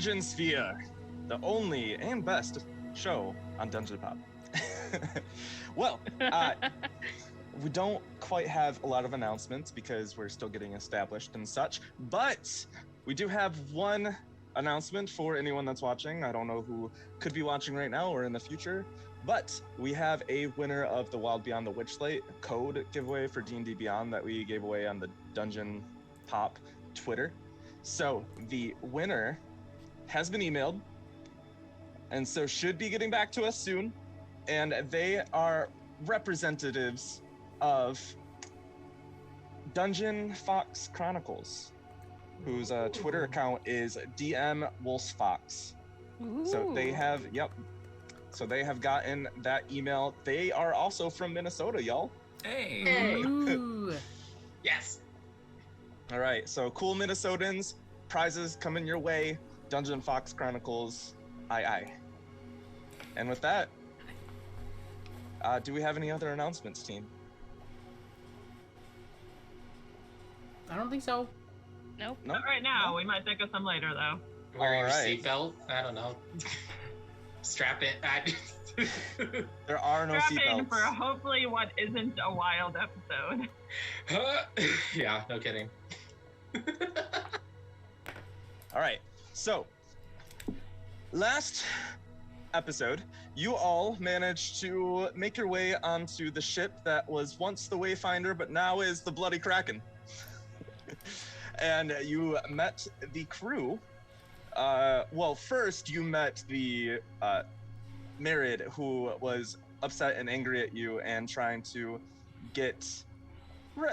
Dungeon Sphere, the only and best show on Dungeon Pop. Well, we don't quite have a lot of announcements because we're still getting established and such, but we do have one announcement for anyone that's watching. I don't know who could be watching right now or in the future, but we have a winner of the Wild Beyond the Witchlight code giveaway for D&D Beyond that we gave away on the Dungeon Pop Twitter. So the winner has been emailed, and so should be getting back to us soon, and they are representatives of Dungeon Fox Chronicles, whose Twitter account is DM Wolfsfox. So they have, so they have gotten that email. They are also from Minnesota, y'all. Hey. Yes. All right, so cool Minnesotans, prizes coming your way. Dungeon Fox Chronicles, aye. And with that, do we have any other announcements, team? I don't think so. Nope. Not right now. We might think of some later, though. Wear your Alright. seatbelt. I don't know. Strap it. There are no Strap in seatbelts. for hopefully what isn't a wild episode. Yeah, no kidding. All right, so last episode, you all managed to make your way onto the ship that was once the Wayfinder, but now is the Bloody Kraken. And you met the crew. Well, first you met the Merid, who was upset and angry at you and trying to get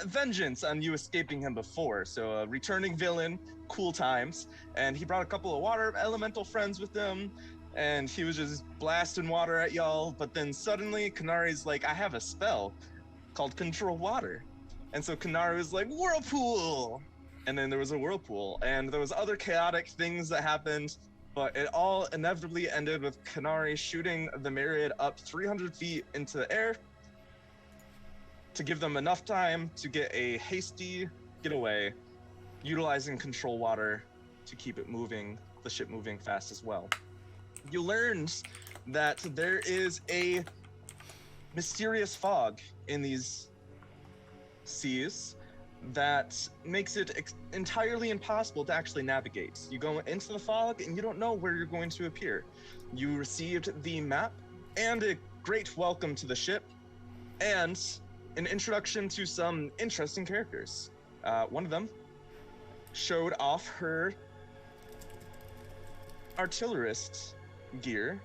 vengeance on you escaping him before. So a returning villain, cool times. And he brought a couple of water elemental friends with him, and he was just blasting water at y'all. But then suddenly Canari's like, I have a spell called Control Water. And so Canari was like, Whirlpool! And then there was a whirlpool, and there was other chaotic things that happened, but it all inevitably ended with Canari shooting the Myriad up 300 feet into the air to give them enough time to get a hasty getaway, utilizing Control Water to keep it moving, the ship moving fast as well. You learned that there is a mysterious fog in these seas that makes it entirely impossible to actually navigate. You go into the fog and you don't know where you're going to appear. You received the map and a great welcome to the ship and an introduction to some interesting characters. One of them showed off her artillerist gear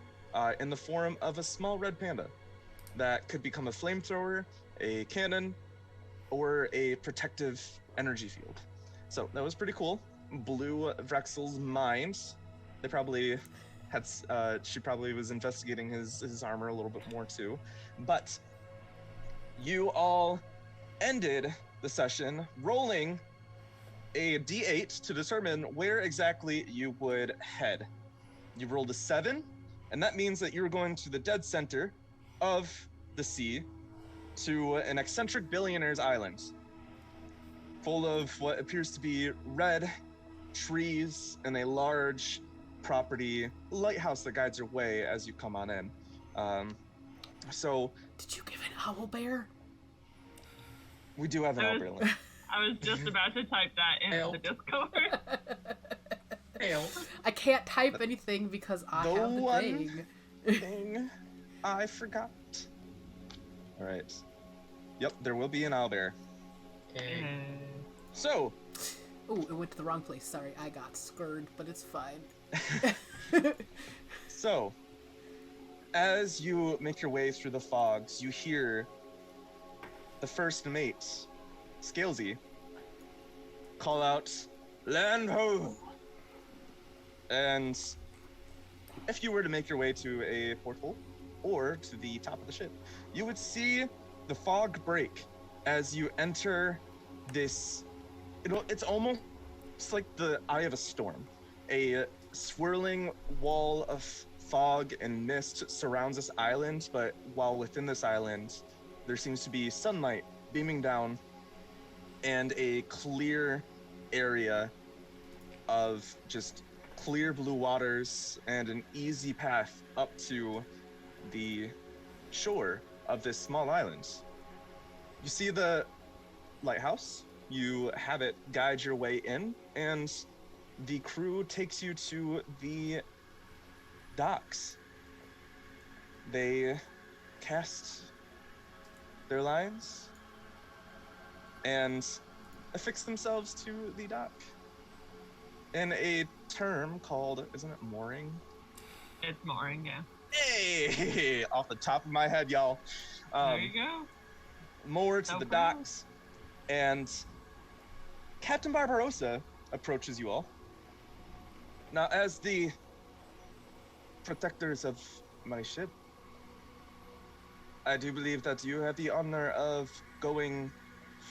in the form of a small red panda that could become a flamethrower, a cannon, or a protective energy field. So that was pretty cool. Blew Vrexil's mind. They probably had, she probably was investigating his armor a little bit more too. But you all ended the session rolling a d8 to determine where exactly you would head. You rolled a 7, and that means that you're going to the dead center of the sea, to an eccentric billionaire's island, full of what appears to be red trees and a large property lighthouse that guides your way as you come on in. So, did you give an owl bear? We do have an owl bear. I was just about to type that into the Discord. I can't type anything because I have the thing I forgot. All right. Yep, there will be an owlbear. So. Oh, it went to the wrong place. Sorry, I got scared, but it's fine. So, as you make your way through the fogs, you hear the first mate, Scalesy, call out, "Land ho!" And if you were to make your way to a porthole or to the top of the ship, you would see the fog break as you enter this. It's almost like the eye of a storm. A swirling wall of fog and mist surrounds this island, but while within this island, there seems to be sunlight beaming down and a clear area of just clear blue waters and an easy path up to the shore of this small island. You see the lighthouse, you have it guide your way in, and the crew takes you to the docks. They cast their lines and affix themselves to the dock in a term called, isn't it mooring? It's mooring, yeah. Hey, off the top of my head, y'all. There you go. Moored to So the cool. docks, and Captain Barbarossa approaches you all. Now, as the protectors of my ship, I do believe that you have the honor of going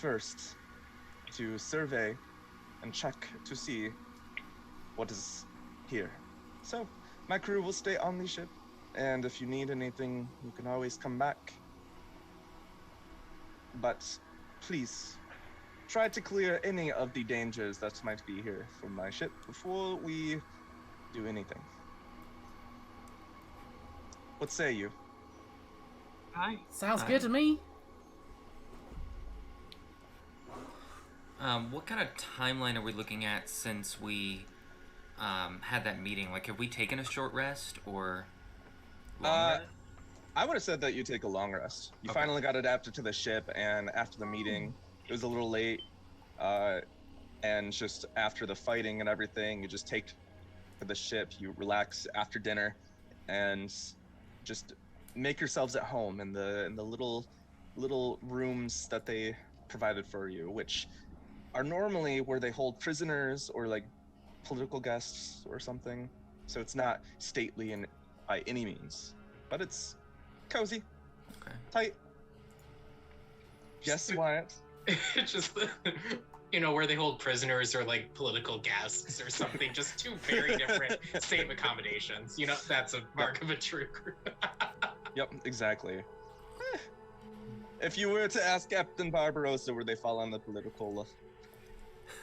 first to survey and check to see what is here. So, my crew will stay on the ship, and if you need anything, you can always come back. But please, try to clear any of the dangers that might be here from my ship before we do anything. What say you? Hi. Sounds good to me. What kind of timeline are we looking at since we had that meeting? Like, have we taken a short rest or long rest? I would have said that you take a long rest. You Okay. finally got adapted to the ship, and after the meeting, it was a little late, and just after the fighting and everything, you just take to the ship, you relax after dinner, and just make yourselves at home in the little rooms that they provided for you, which are normally where they hold prisoners or like political guests or something. So it's not stately and by any means, but it's cozy, Okay. tight. Yes, Wyatt. It's just, where they hold prisoners or like political guests or something. Just two very different same accommodations. That's a mark of a true crew. Yep, exactly. If you were to ask Captain Barbarossa where they fall on the political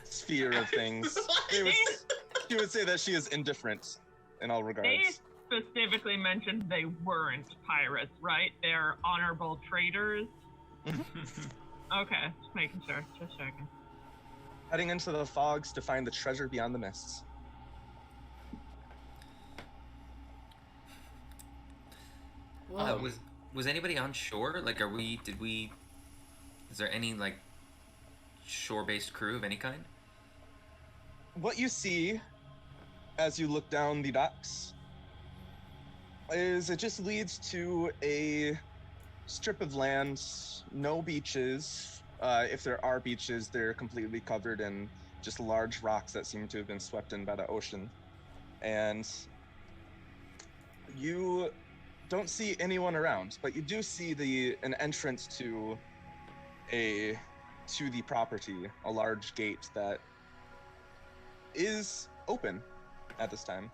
sphere of things, she would say that she is indifferent in all They regards. specifically mentioned they weren't pirates, right? They're honorable traders. Okay, just making sure. Just checking. Heading into the fogs to find the treasure beyond the mists. Well, Was anybody on shore? Like, is there any like shore-based crew of any kind? What you see as you look down the docks is it just leads to a strip of land, no beaches. If there are beaches, they're completely covered in just large rocks that seem to have been swept in by the ocean. And you don't see anyone around, but you do see an entrance to the property, a large gate that is open at this time.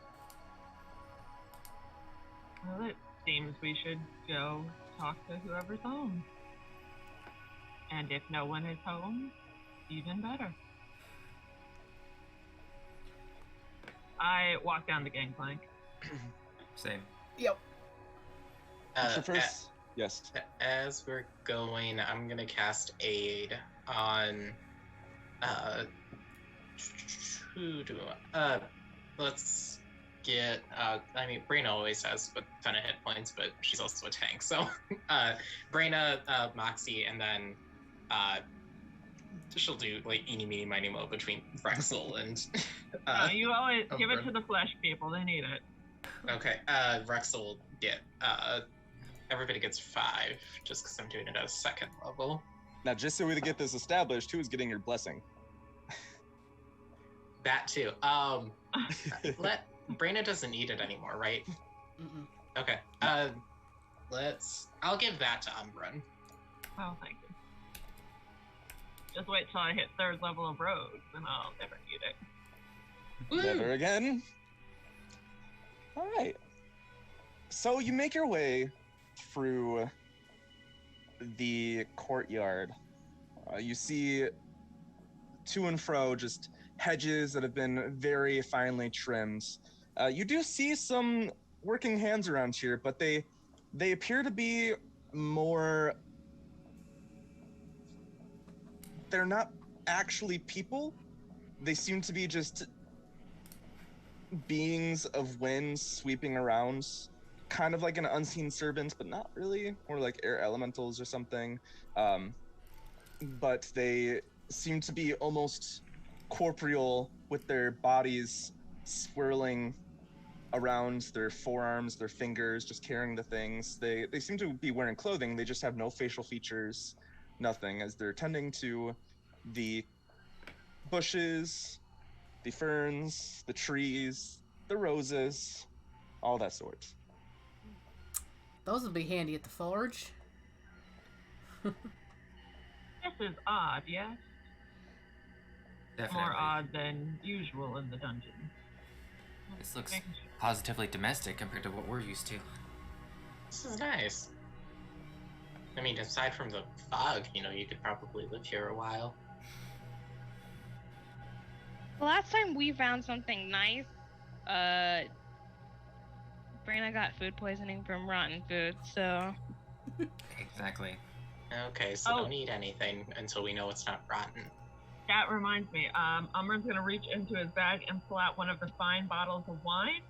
Well, it seems we should go talk to whoever's home. And if no one is home, even better. I walk down the gangplank. Same. yep. So first, yes. As we're going, I'm gonna cast aid on. Let's get. Braenna always has a ton of hit points, but she's also a tank. So, Braenna, Moxie, and then she'll do like eeny, meeny, miny, mo between Vrexil and. You always give it Umbran. to the flesh people. They need it. Okay, Vrexil get. Everybody gets 5, just because I'm doing it at a 2nd level. Now, just so we get this established, who is getting your blessing? That too. Braenna doesn't need it anymore, right? Mm-mm. Okay. I'll give that to Umbran. Oh, thank you. Just wait till I hit 3rd level of rogue, then I'll never need it. Woo! Never again. All right. So you make your way through the courtyard. You see to and fro just hedges that have been very finely trimmed. You do see some working hands around here, but they appear to be more... They're not actually people. They seem to be just beings of wind sweeping around, kind of like an unseen servant, but not really, or like air elementals or something. But they seem to be almost corporeal, with their bodies swirling around their forearms, their fingers, just carrying the things. They seem to be wearing clothing, they just have no facial features, nothing, as they're tending to the bushes, the ferns, the trees, the roses, all that sort. Those would be handy at the forge. This is odd, yes? Definitely. More odd than usual in the dungeon. This looks positively domestic compared to what we're used to. This is nice. I mean, aside from the fog, you could probably live here a while. The last time we found something nice, Braenna got food poisoning from rotten food, so... Exactly. Okay, so don't eat anything until we know it's not rotten. That reminds me, Umbran's gonna reach into his bag and pull out one of the fine bottles of wine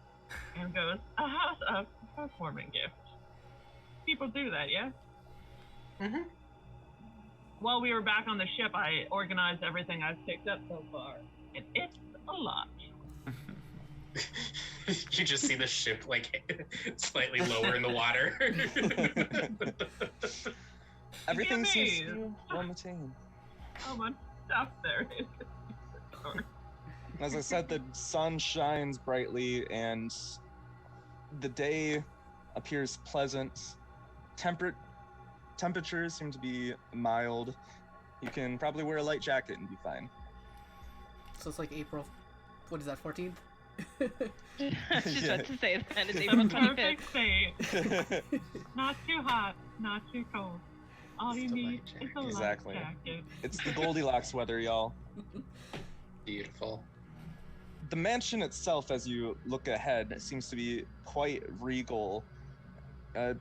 and goes, a house of housewarming gift. People do that, yeah? Mm-hmm. While we were back on the ship, I organized everything I've picked up so far, and it's a lot. You just see the ship, slightly lower in the water. Everything seems to be well maintained. How much stuff there is. As I said, the sun shines brightly and the day appears pleasant. Temperatures seem to be mild. You can probably wear a light jacket and be fine. So it's like April, what is that, 14th? I was just about to say that. It's The April perfect 25th. state. Not too hot, not too cold. All you Just a need light is a Exactly. light jacket. It's the Goldilocks weather, y'all. Beautiful. The mansion itself, as you look ahead, seems to be quite regal. There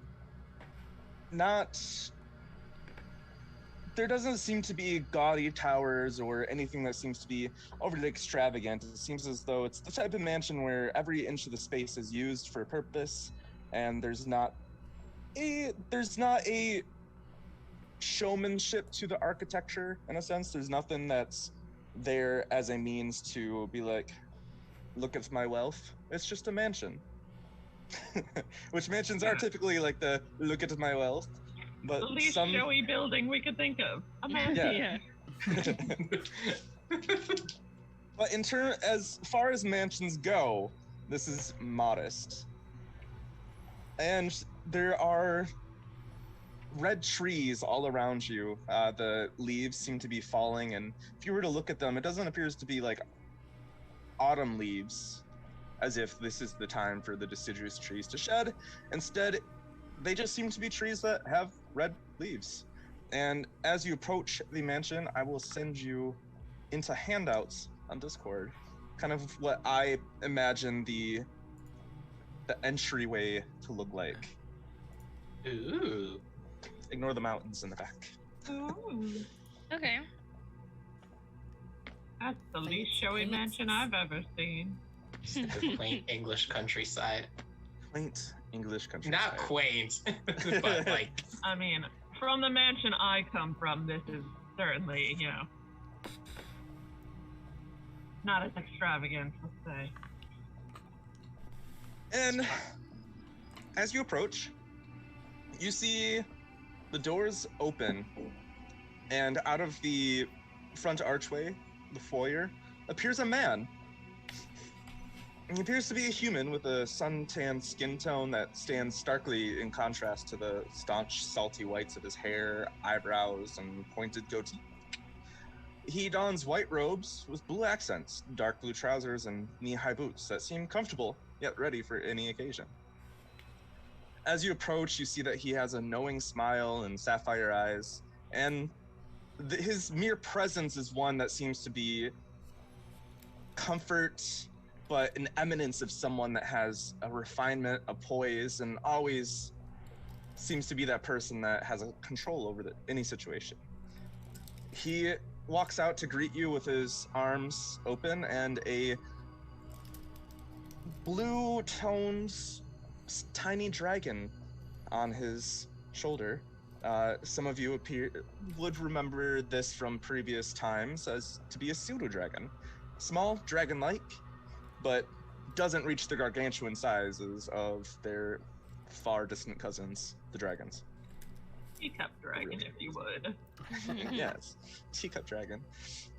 doesn't seem to be gaudy towers or anything that seems to be overly extravagant. It seems as though it's the type of mansion where every inch of the space is used for a purpose, and there's not a showmanship to the architecture, in a sense. There's nothing that's there as a means to be like, look at my wealth. It's just a mansion. Which mansions are typically like the look at my wealth. But The least some... showy building we could think of. A mansion. Yeah. But as far as mansions go, this is modest. And there are red trees all around you. The leaves seem to be falling, and if you were to look at them, it doesn't appear to be like autumn leaves, as if this is the time for the deciduous trees to shed. Instead, they just seem to be trees that have red leaves. And as you approach the mansion, I will send you into handouts on Discord, kind of what I imagine the entryway to look like. Ooh. Ignore the mountains in the back. Ooh, Okay. that's the least showy mansion I've ever seen. The quaint English countryside. Quaint English country. Not quaint, but I mean, from the mansion I come from, this is certainly, not as extravagant, let's say. And as you approach, you see the doors open, and out of the front archway, the foyer, appears a man. He appears to be a human with a sun-tanned skin tone that stands starkly in contrast to the staunch, salty whites of his hair, eyebrows, and pointed goatee. He dons white robes with blue accents, dark blue trousers, and knee-high boots that seem comfortable, yet ready for any occasion. As you approach, you see that he has a knowing smile and sapphire eyes, and his mere presence is one that seems to be comfort, but an eminence of someone that has a refinement, a poise, and always seems to be that person that has a control over any situation. He walks out to greet you with his arms open and a blue-toned tiny dragon on his shoulder. Some of you would remember this from previous times as to be a pseudo-dragon. Small, dragon-like, but doesn't reach the gargantuan sizes of their far distant cousins, the dragons. Teacup dragon, if you would. Yes, teacup dragon.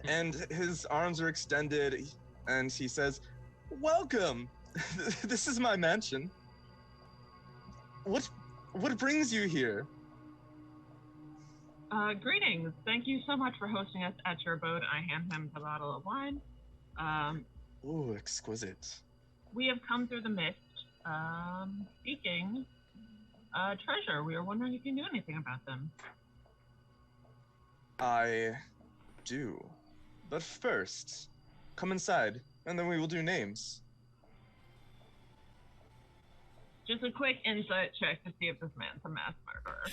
And his arms are extended, and he says, "Welcome! This is my mansion. What brings you here?" Greetings. Thank you so much for hosting us at your abode. I hand him the bottle of wine. Ooh, exquisite. We have come through the mist, seeking treasure. We were wondering if you knew anything about them. I do. But first, come inside, and then we will do names. Just a quick insight check to see if this man's a mass murderer.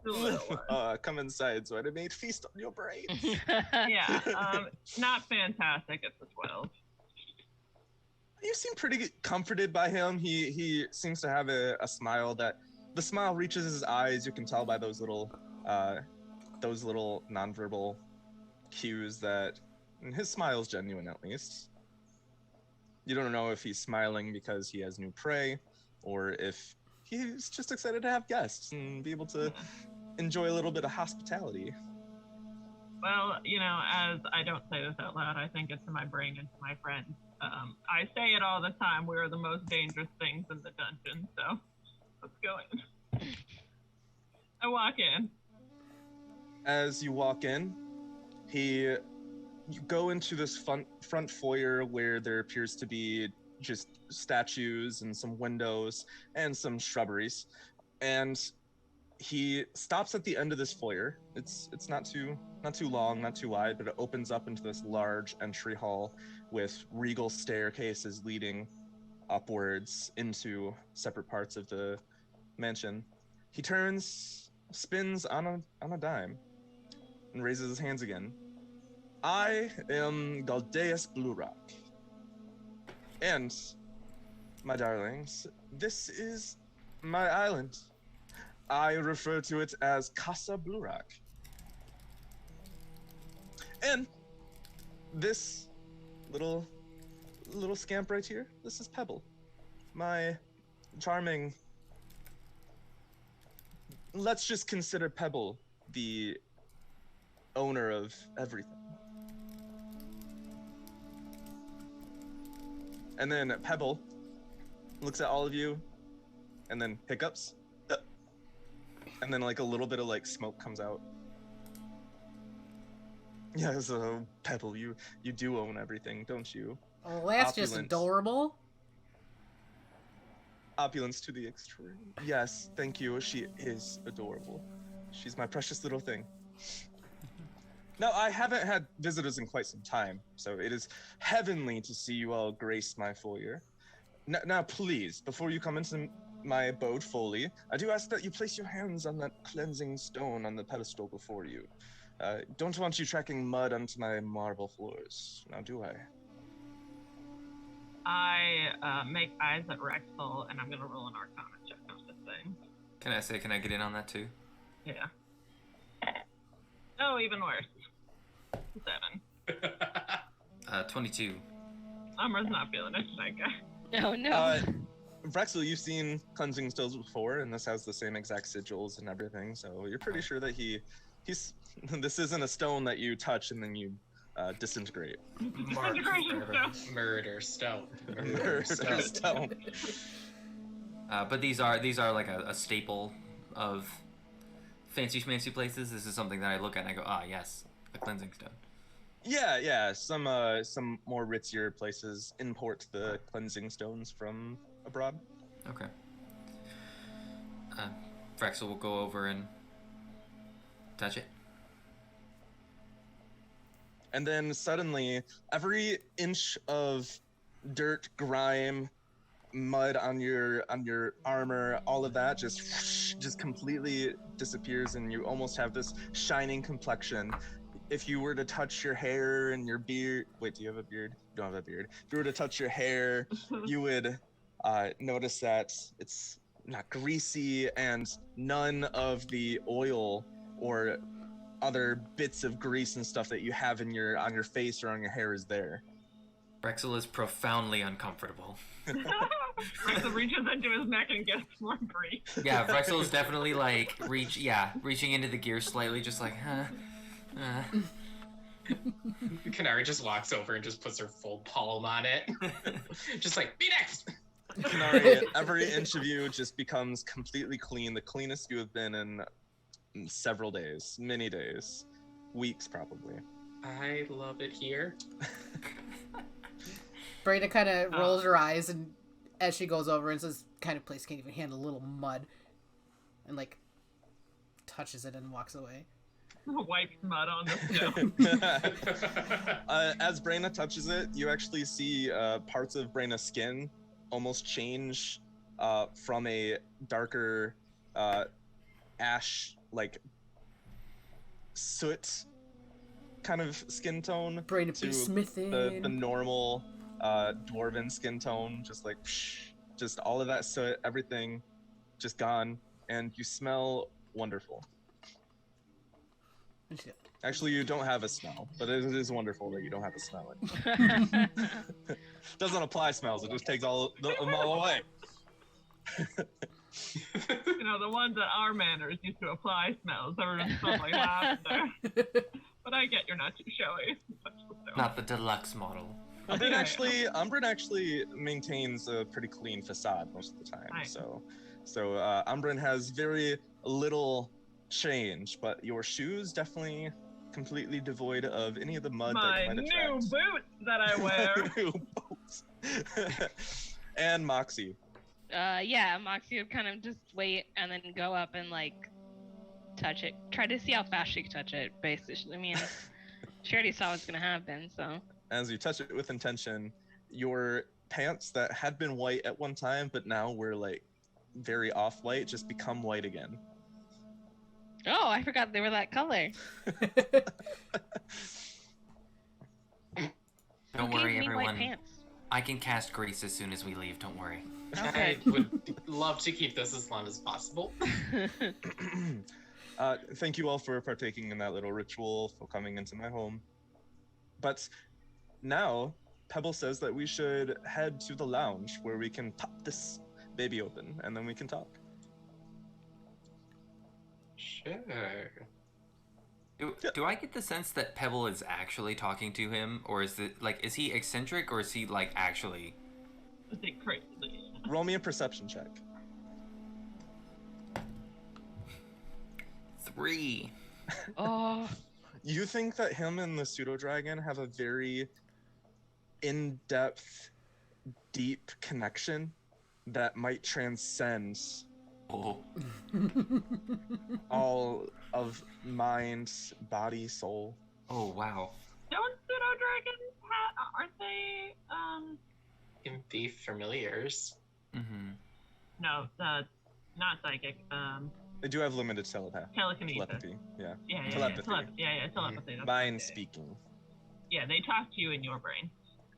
The little one. Come inside, so I may feast on your brains. Yeah, not fantastic at the 12. You seem pretty comforted by him. He seems to have a smile that the smile reaches his eyes. You can tell by those little nonverbal cues that his smile is genuine, at least. You don't know if he's smiling because he has new prey, or if he's just excited to have guests and be able to enjoy a little bit of hospitality. Well, you know, as I don't say this out loud, I think it's in my brain and to my friends. I say it all the time. We are the most dangerous things in the dungeon, so let's go in. I walk in. As you walk in, you go into this front foyer where there appears to be just statues and some windows and some shrubberies, and he stops at the end of this foyer. It's not too long, not too wide, but it opens up into this large entry hall with regal staircases leading upwards into separate parts of the mansion. He turns, spins on a dime, and raises his hands again. "I am Galdeus Bluerock. And, my darlings, this is my island. I refer to it as Casa Bluerock. And this little scamp right here, this is Pebble, my charming... Let's just consider Pebble the owner of everything." And then Pebble looks at all of you, and then hiccups, and then like a little bit of like smoke comes out. "Yeah, so Pebble, you do own everything, don't you?" Oh, that's just adorable. Opulence to the extreme. "Yes, thank you. She is adorable. She's my precious little thing." Now, I haven't had visitors in quite some time, so it is heavenly to see you all grace my foyer. Now, please, before you come into my abode fully, I do ask that you place your hands on that cleansing stone on the pedestal before you. Don't want you tracking mud onto my marble floors, now do I? I make eyes at Vrexil, and I'm gonna roll an Arcana check on this thing. Can I get in on that too? Yeah. Oh, even worse. 7. 22. Umbra's not feeling it tonight, guy. Oh no. Vrexil, you've seen cleansing stones before, and this has the same exact sigils and everything, so you're pretty sure that he's this isn't a stone that you touch and then you disintegrate. Murder stone. Murder stone. But these are like a staple of fancy schmancy places. This is something that I look at and I go, ah, yes, a cleansing stone. Yeah. Some more ritzier places import the cleansing stones from abroad. Okay. Vrexil will go over and touch it. and then suddenly every inch of dirt, grime, mud on your armor, all of that just completely disappears, and you almost have this shining complexion. If you were to touch your hair and your beard, wait, do you have a beard? You don't have a beard. If you were to touch your hair, you would notice that it's not greasy, and none of the oil or other bits of grease and stuff that you have on your face or on your hair is there. Vrexil is profoundly uncomfortable. Vrexil reaches into his neck and gets more grease. Yeah, Vrexil is definitely like reaching into the gear slightly, just like, Canari just walks over and just puts her full palm on it. Just like, be next! Canari, every inch of you just becomes completely clean, the cleanest you have been in several days, many days, weeks probably. I love it here. Braenna kind of rolls her eyes, and as she goes over and says, kind of place can't even handle a little mud, and like touches it and walks away. Wipes mud on the stone. As Braenna touches it, you actually see parts of Braenna's skin almost change from a darker ash, like soot kind of skin tone Braenna to be smithing. the normal dwarven skin tone, just like just all of that soot, everything just gone, and you smell wonderful. Actually, you don't have a smell, but it is wonderful that you don't have to smell it. Doesn't apply smells, it just takes them all away. You know, the ones that our manners used to apply smells. Everyone smells like lavender. But I get you're not too showy. Not the deluxe model. Umbran actually maintains a pretty clean facade most of the time. Nice. So Umbran has very little change, but your shoes definitely completely devoid of any of the mud that you might attract. My new boots that I wear. New boots. And Moxie. Yeah, Moxie would kind of just wait and then go up and like touch it. Try to see how fast she could touch it, basically. I mean, she already saw what's gonna happen, so. As you touch it with intention, your pants that had been white at one time, but now were like very off-white, just become white again. Oh, I forgot they were that color. Don't worry, everyone. White pants? I can cast grease as soon as we leave. Don't worry. Okay. I would love to keep this as long as possible. Thank you all for partaking in that little ritual, for coming into my home. But now, Pebble says that we should head to the lounge where we can pop this baby open, and then we can talk. Sure. Do I get the sense that Pebble is actually talking to him, or is it like, is he eccentric, or is he like actually? Is it crazy? Roll me a perception check. 3. Oh. You think that him and the pseudo-dragon have a very in-depth, deep connection that might transcend all of mind, body, soul. Oh, wow. Don't pseudo-dragons aren't they, Can be familiars. Mm-hmm. No, not psychic, They do have limited telepath. telekinesis. Yeah. Telepathy. Telepathy. Telepathy. that's Mind what it is. speaking. Yeah, they talk to you in your brain.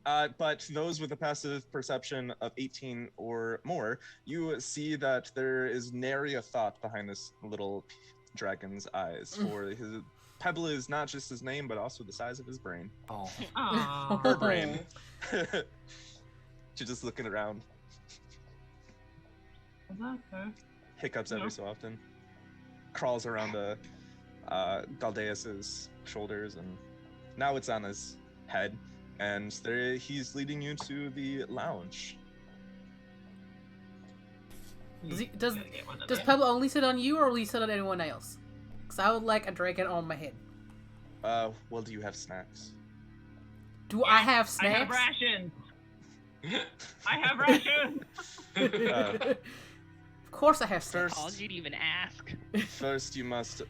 But those with a passive perception of 18 or more, you see that there is nary a thought behind this little dragon's eyes. For his Pebble is not just his name, but also the size of his brain. Oh. Oh. Her brain. She's just looking around. Is that her? Hiccups every so often. Crawls around Galdeus's shoulders, and now it's on his head. And there, he's leading you to the lounge. Does Pebble only sit on you, or will he sit on anyone else? Because I would like a dragon on my head. Well, do you have snacks? Do I have I snacks? have rations. I have rations. Of course I have snacks. All you'd even ask. First, you must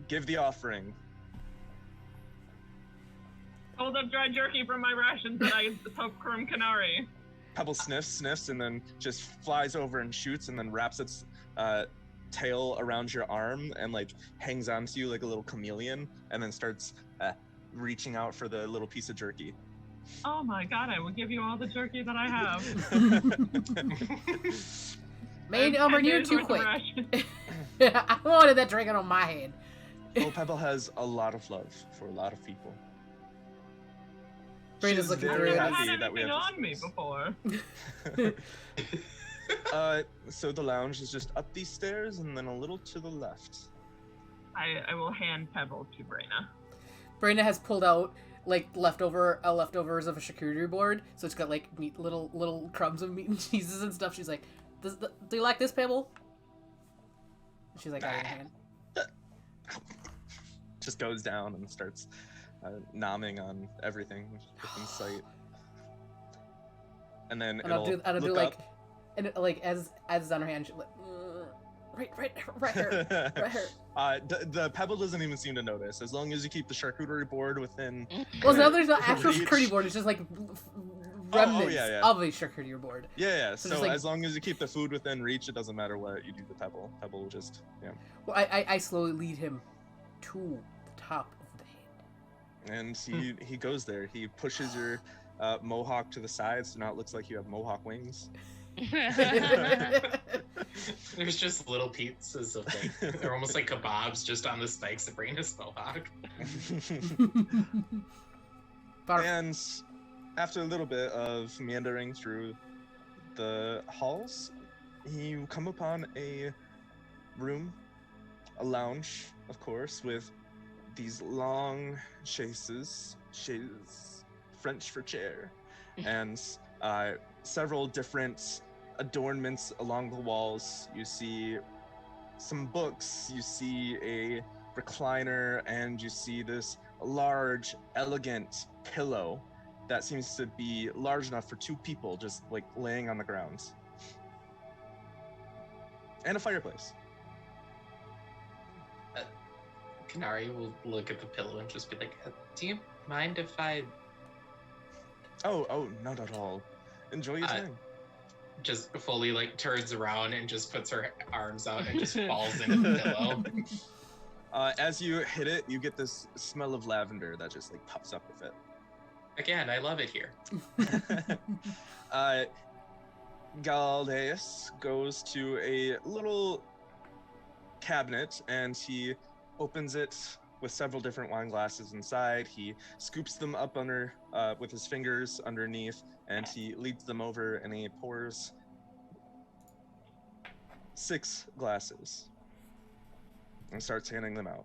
give the offering. Hold up dry jerky from my rations that I took from Canari. Pebble sniffs, and then just flies over and shoots, and then wraps its tail around your arm and like hangs onto you like a little chameleon, and then starts reaching out for the little piece of jerky. Oh my god, I will give you all the jerky that I have. Man, Umbran, you're too quick. I wanted that drinking on my head. Oh, Pebble has a lot of love for a lot of people. Braenna's She's looking very through it. happy that we have on me this before. space. So the lounge is just up these stairs and then a little to the left. I will hand Pebble to Braenna. Braenna has pulled out like leftovers of a charcuterie board, so it's got like meat, little crumbs of meat and cheeses and stuff. She's like, do you like this, Pebble? She's like, I hand. Just goes down and starts nomming on everything within sight. And then I'll do look like, up. and it, like as it's on her hand, she's like, right here. The Pebble doesn't even seem to notice, as long as you keep the charcuterie board within. Well, now there's no actual reach. charcuterie board. It's just like remnants yeah. of a charcuterie board. Yeah. So So just, like- as long as you keep the food within reach, it doesn't matter what you do to Pebble. Pebble will just Well, I slowly lead him to the top of the head. And he goes there. He pushes your mohawk to the side, so now it looks like you have mohawk wings. There's just little pizzas of like they're almost like kebabs just on the spikes of Braenna's mohawk. And after a little bit of meandering through the halls, you come upon a room, a lounge, of course, with these long chaises, French for chair, and several different adornments along the walls. You see some books, you see a recliner, and you see this large, elegant pillow that seems to be large enough for two people just like laying on the ground. And a fireplace. Canari will look at the pillow and just be like, do you mind if I Oh, not at all. Enjoy your time. just fully like turns around and just puts her arms out and just falls into the pillow? As you hit it, you get this smell of lavender that just like pops up with it. Again, I love it here. Galdeus goes to a little cabinet and he opens it with several different wine glasses inside. He scoops them up under with his fingers underneath, and he leads them over, and he pours 6 glasses and starts handing them out.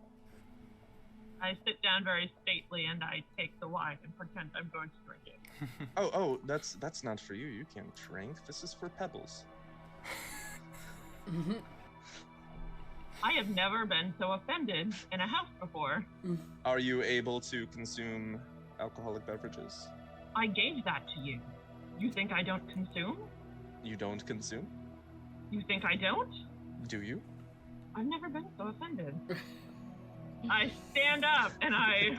I sit down very stately and I take the wine and pretend I'm going to drink it. Oh, that's not for you. You can't drink. This is for Pebbles. I have never been so offended in a house before. Are you able to consume alcoholic beverages? I gave that to you. You think I don't consume? You don't consume? You think I don't? Do you? I've never been so offended. I stand up and I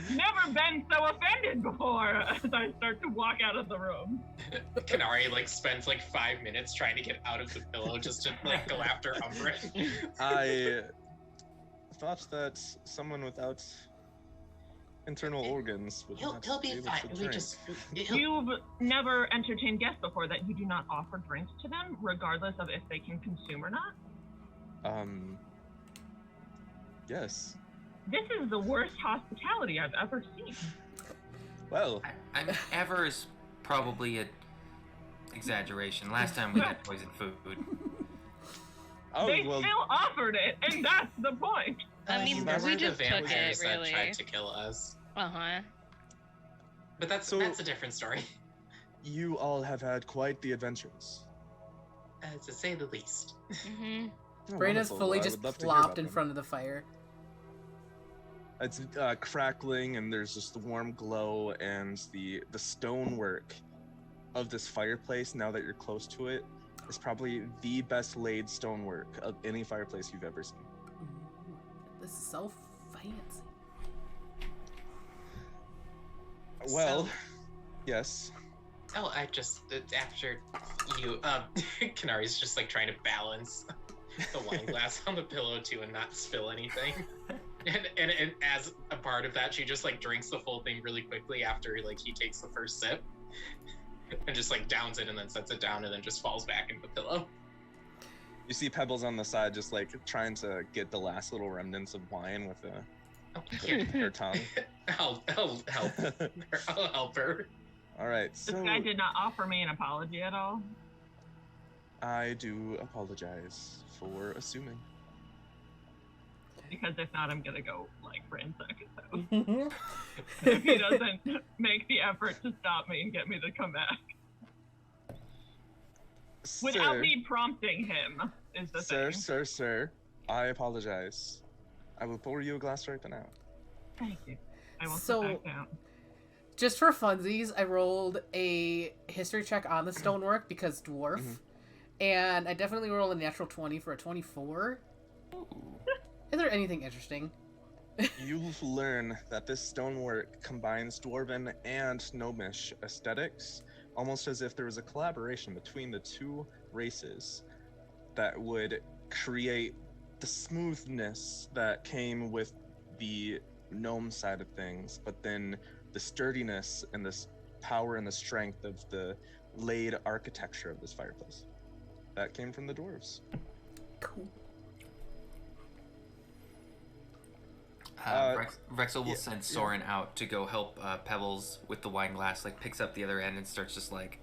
never been so offended before as I start to walk out of the room. Canari like spends like 5 minutes trying to get out of the pillow just to like go after Umbran. I thought that someone without internal organs would He'll not be able fine. to We drink. just You've never entertained guests before that you do not offer drinks to them, regardless of if they can consume or not? Yes. This is the worst hospitality I've ever seen. Well, I mean, ever is probably an exaggeration. Last time we had poisoned food. They still offered it, and that's the point. I mean, there we were just the took it, vampires that really. tried to kill us. Uh-huh. But that's a different story. You all have had quite the adventures. To say the least. Mm-hmm. Oh, Braenna's wonderful. fully I just would love to hear plopped about in them. front of the fire. It's crackling, and there's just the warm glow, and the stonework of this fireplace, now that you're close to it, is probably the best laid stonework of any fireplace you've ever seen. This is so fancy. Well, yes. Oh, I just after you, Canari's just like trying to balance the wine glass on the pillow too and not spill anything. And as a part of that, she just like drinks the full thing really quickly after like he takes the first sip, and just like downs it and then sets it down and then just falls back into the pillow. You see Pebbles on the side just like trying to get the last little remnants of wine with her tongue. I'll help. I'll help her. All right, This so guy did not offer me an apology at all. I do apologize for assuming. Because if not, I'm gonna go like ransack his house. If he doesn't make the effort to stop me and get me to come back. Without me prompting him, is the thing. Sir, I apologize. I will pour you a glass right now. Thank you. I will So- sit back down. Just for funsies, I rolled a history check on the stonework because dwarf, and I definitely rolled a natural 20 for a 24. Is there anything interesting? You'll learn that this stonework combines dwarven and gnomish aesthetics, almost as if there was a collaboration between the two races that would create the smoothness that came with the gnome side of things, but then the sturdiness and the power and the strength of the laid architecture of this fireplace. That came from the dwarves. Cool. Vrexil will send Soren out to go help Pebbles with the wine glass, like picks up the other end and starts just like...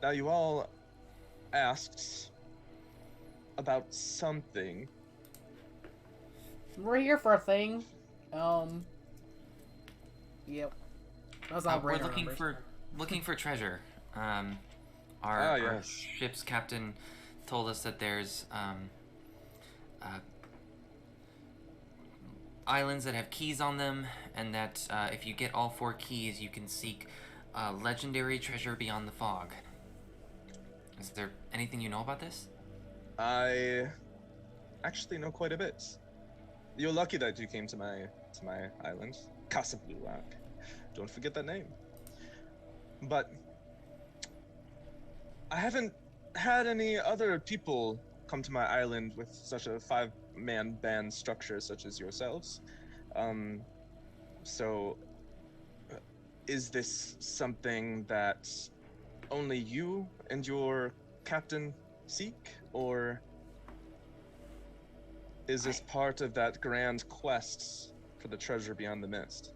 Now you all asked about something. We're here for a thing. Yep. That's all we're Braenna looking for treasure. Our yes. ship's captain told us that there's islands that have keys on them, and that if you get all 4 keys, you can seek legendary treasure beyond the fog. Is there anything you know about this? I actually know quite a bit. You're lucky that you came to my island, Casablanca. Don't forget that name. But I haven't had any other people come to my island with such a 5-man band structure such as yourselves. So is this something that only you and your captain seek, or is this part of that grand quest for the treasure beyond the mist?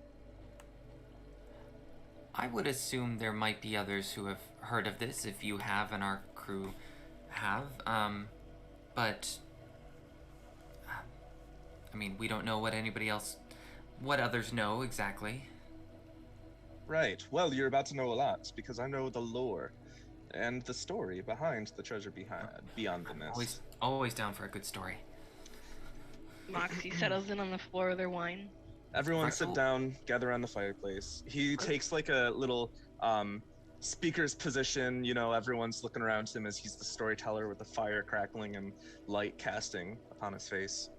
I would assume there might be others who have heard of this, if you have and our crew have. But I mean, we don't know what others know exactly. Right. Well, you're about to know a lot, because I know the lore and the story behind the treasure beyond the mist. Always down for a good story. Moxie settles in on the floor with her wine. Everyone sit down, gather around the fireplace. He takes like a little speaker's position, you know, everyone's looking around him as he's the storyteller with the fire crackling and light casting upon his face.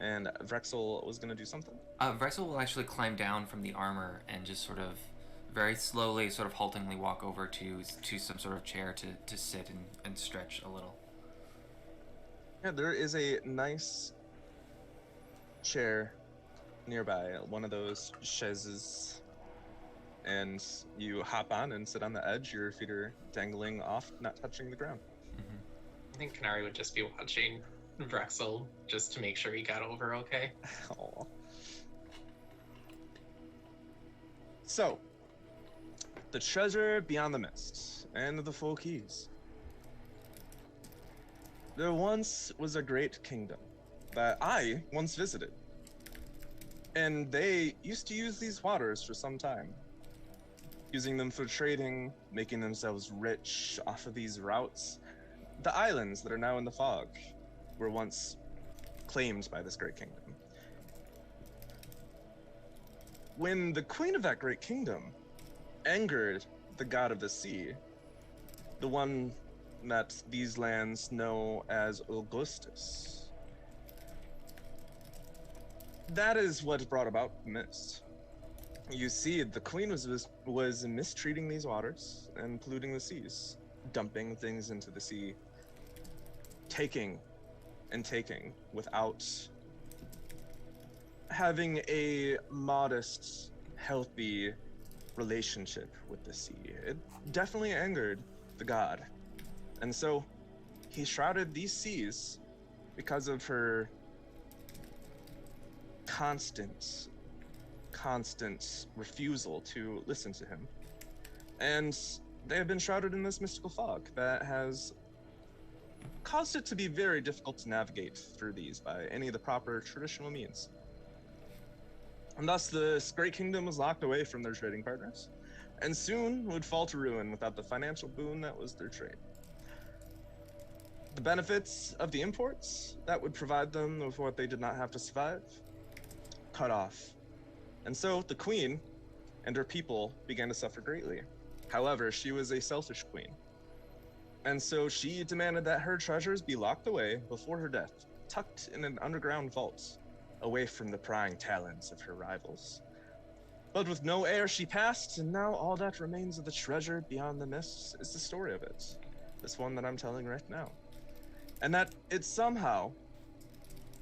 And Vrexil was gonna do something? Vrexil will actually climb down from the armor and just sort of very slowly, sort of haltingly walk over to some sort of chair to sit and stretch a little. Yeah, there is a nice chair nearby, one of those chaises, and you hop on and sit on the edge. Your feet are dangling off, not touching the ground. I think Canari would just be watching Vrexil just to make sure he got over okay. Aww. So, the treasure beyond the mist and the 4 keys. There once was a great kingdom that I once visited. And they used to use these waters for some time, using them for trading, making themselves rich off of these routes. The islands that are now in the fog were once claimed by this great kingdom. When the queen of that great kingdom angered the god of the sea, the one that these lands know as Augustus, that is what brought about the mist. You see, the queen was mistreating these waters and polluting the seas, dumping things into the sea, taking and taking without having a modest, healthy relationship with the sea. It definitely angered the god. And so he shrouded these seas because of her constant refusal to listen to him. And they have been shrouded in this mystical fog that has caused it to be very difficult to navigate through these by any of the proper traditional means. And thus this great kingdom was locked away from their trading partners, and soon would fall to ruin without the financial boon that was their trade. The benefits of the imports that would provide them with what they did not have to survive, cut off. And so the queen and her people began to suffer greatly. However, she was a selfish queen. And so she demanded that her treasures be locked away before her death, tucked in an underground vault, away from the prying talons of her rivals. But with no heir, she passed, and now all that remains of the treasure beyond the mists is the story of it. This one that I'm telling right now. And that it somehow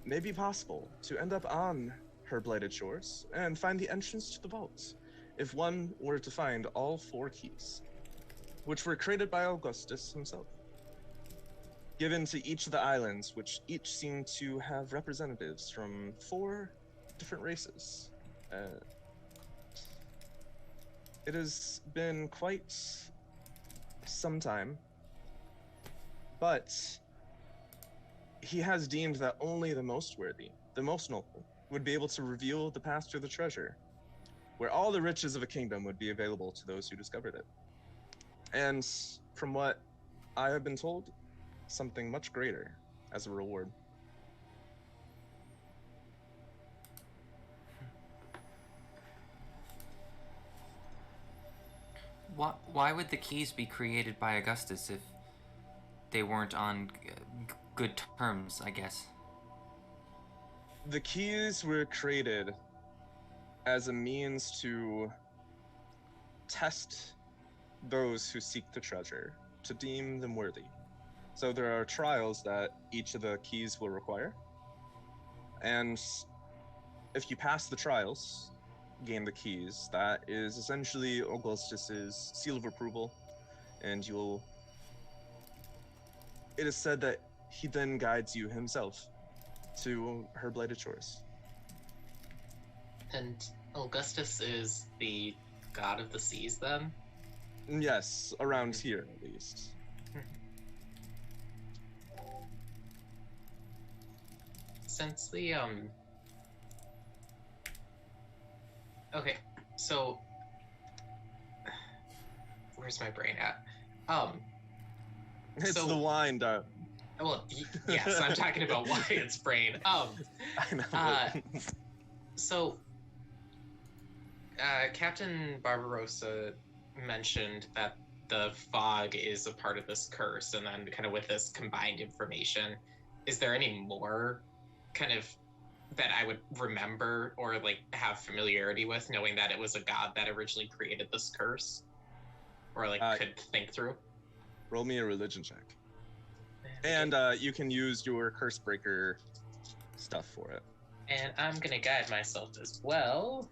may be possible to end up on her blighted shores and find the entrance to the vault, if one were to find all 4 keys, which were created by Augustus himself, given to each of the islands, which each seem to have representatives from 4 different races. It has been quite some time, but he has deemed that only the most worthy, the most noble, would be able to reveal the path to the treasure, where all the riches of a kingdom would be available to those who discovered it. And from what I have been told, something much greater as a reward. Why would the keys be created by Augustus if they weren't on good terms, I guess? The keys were created as a means to test those who seek the treasure, to deem them worthy. So there are trials that each of the keys will require. And if you pass the trials, gain the keys, that is essentially Augustus's seal of approval, and it is said that he then guides you himself to her blighted shores. And Augustus is the god of the seas, then? Yes, around here at least. Since the okay, so where's my brain at? It's so, the wine, well, yes, I'm talking about Wyatt's brain. I know. So Captain Barbarossa mentioned that the fog is a part of this curse, and then kind of with this combined information, is there any more kind of that I would remember or like have familiarity with, knowing that it was a god that originally created this curse, or like could think through? Roll me a religion check, and you can use your curse breaker stuff for it. And I'm gonna guide myself as well.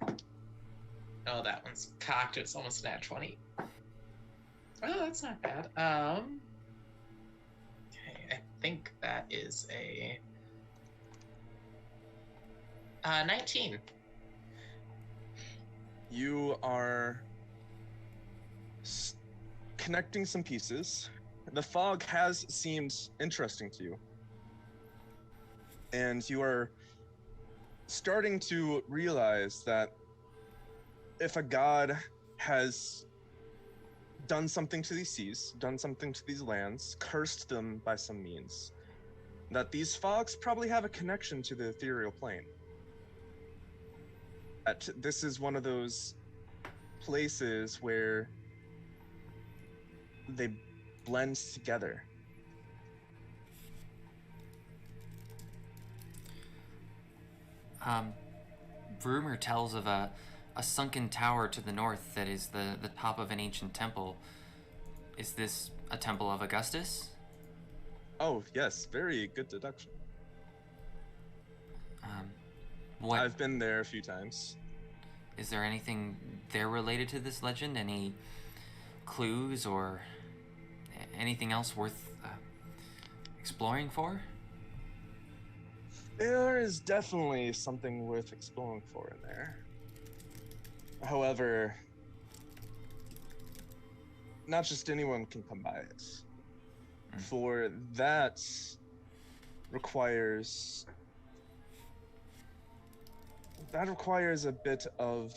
Oh, that one's cocked. It's almost nat 20. Oh, that's not bad. Okay, I think that is a 19. You are connecting some pieces. The fog has seemed interesting to you, and you are starting to realize that if a god has done something to these seas, done something to these lands, cursed them by some means, that these fogs probably have a connection to the ethereal plane. That this is one of those places where they blend together. rumor tells of a sunken tower to the north that is the top of an ancient temple. Is this a temple of Augustus? Oh, yes, very good deduction. What I've been there a few times. is there anything there related to this legend? Any clues or anything else worth exploring for? There is definitely something worth exploring for in there. However, not just anyone can come by it. For that requires a bit of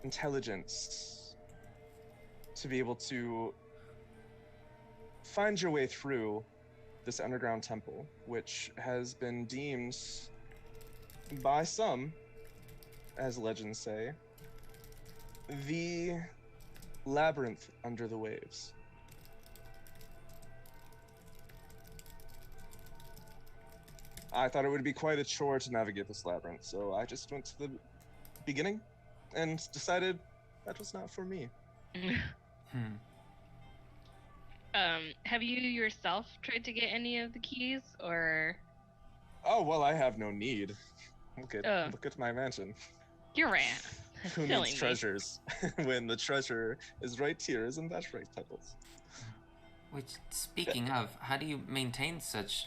intelligence to be able to find your way through this underground temple, which has been deemed by some, as legends say, the labyrinth under the waves. I thought it would be quite a chore to navigate this labyrinth, so I just went to the beginning and decided that was not for me. Have you yourself tried to get any of the keys, or? Oh, well, I have no need. Look at my mansion. You're right. Who needs treasures when the treasure is right here? Isn't that right, Pebbles? Which, speaking of, how do you maintain such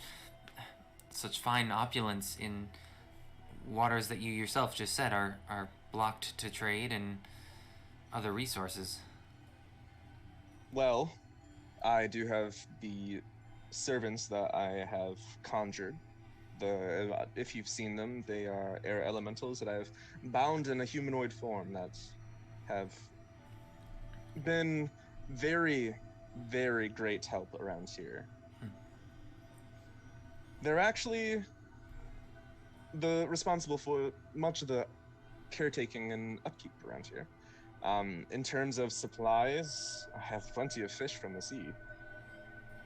fine opulence in waters that you yourself just said are blocked to trade and other resources? Well, I do have the servants that I have conjured. If you've seen them, they are air elementals that I've bound in a humanoid form that have been very, very great help around here. They're actually responsible for much of the caretaking and upkeep around here. In terms of supplies, I have plenty of fish from the sea.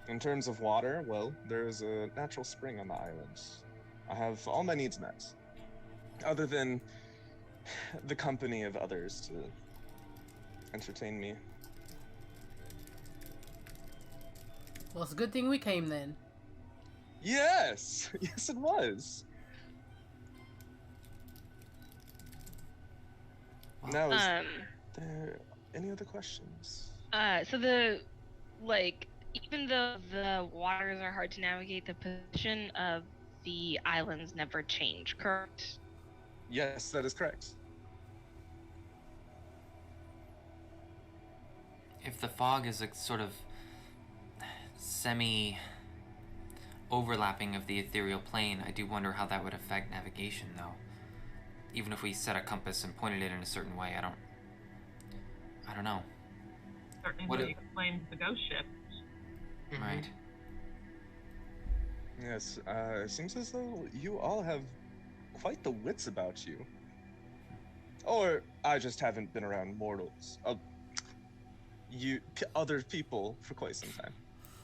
In terms of water, well, there's a natural spring on the island. I have all my needs met, other than the company of others to entertain me. Well, it's a good thing we came then. Yes! Yes, it was! Now, is there any other questions? Even though the waters are hard to navigate, the position of the islands never change, correct? Yes, that is correct. If the fog is a sort of semi-overlapping of the ethereal plane, I do wonder how that would affect navigation, though. Even if we set a compass and pointed it in a certain way, I don't know. Certainly explains the ghost ship. Right. Yes, it seems as though you all have quite the wits about you. Or I just haven't been around mortals. Other people for quite some time.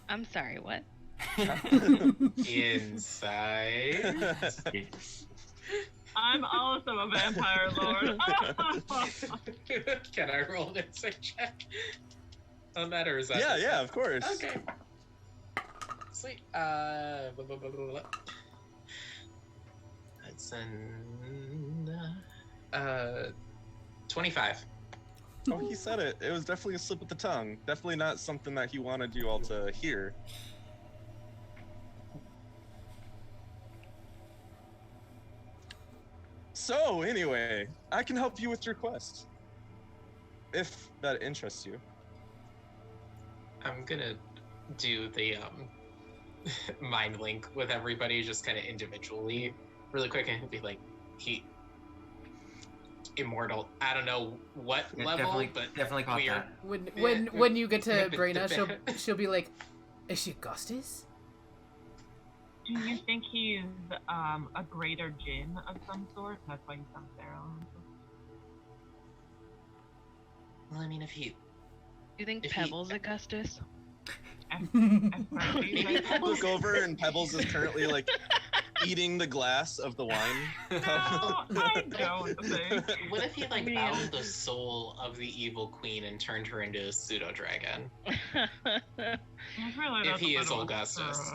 I'm sorry, what? Inside. I'm also a vampire lord. Can I roll an insight check on that, or is that? Yeah, of course. Okay. Sweet. That's an 25. Oh, he said it. It was definitely a slip of the tongue. Definitely not something that he wanted you all to hear. So, anyway, I can help you with your quest. If that interests you. I'm gonna do the mind link with everybody, just kind of individually, really quick, and be like, he immortal. I don't know what level, but definitely caught weird. that. When you get to Braenna, she'll be like, "Is she Augustus?" Do you think he's a greater djinn of some sort? That's why he sounds feral. Well, I mean, if he... Do you think Pebbles Augustus? Look over and Pebbles is currently like eating the glass of the wine No, cup. I don't think. What if he like Man. bound the soul of the evil queen and turned her into a pseudo dragon? If he is Augustus.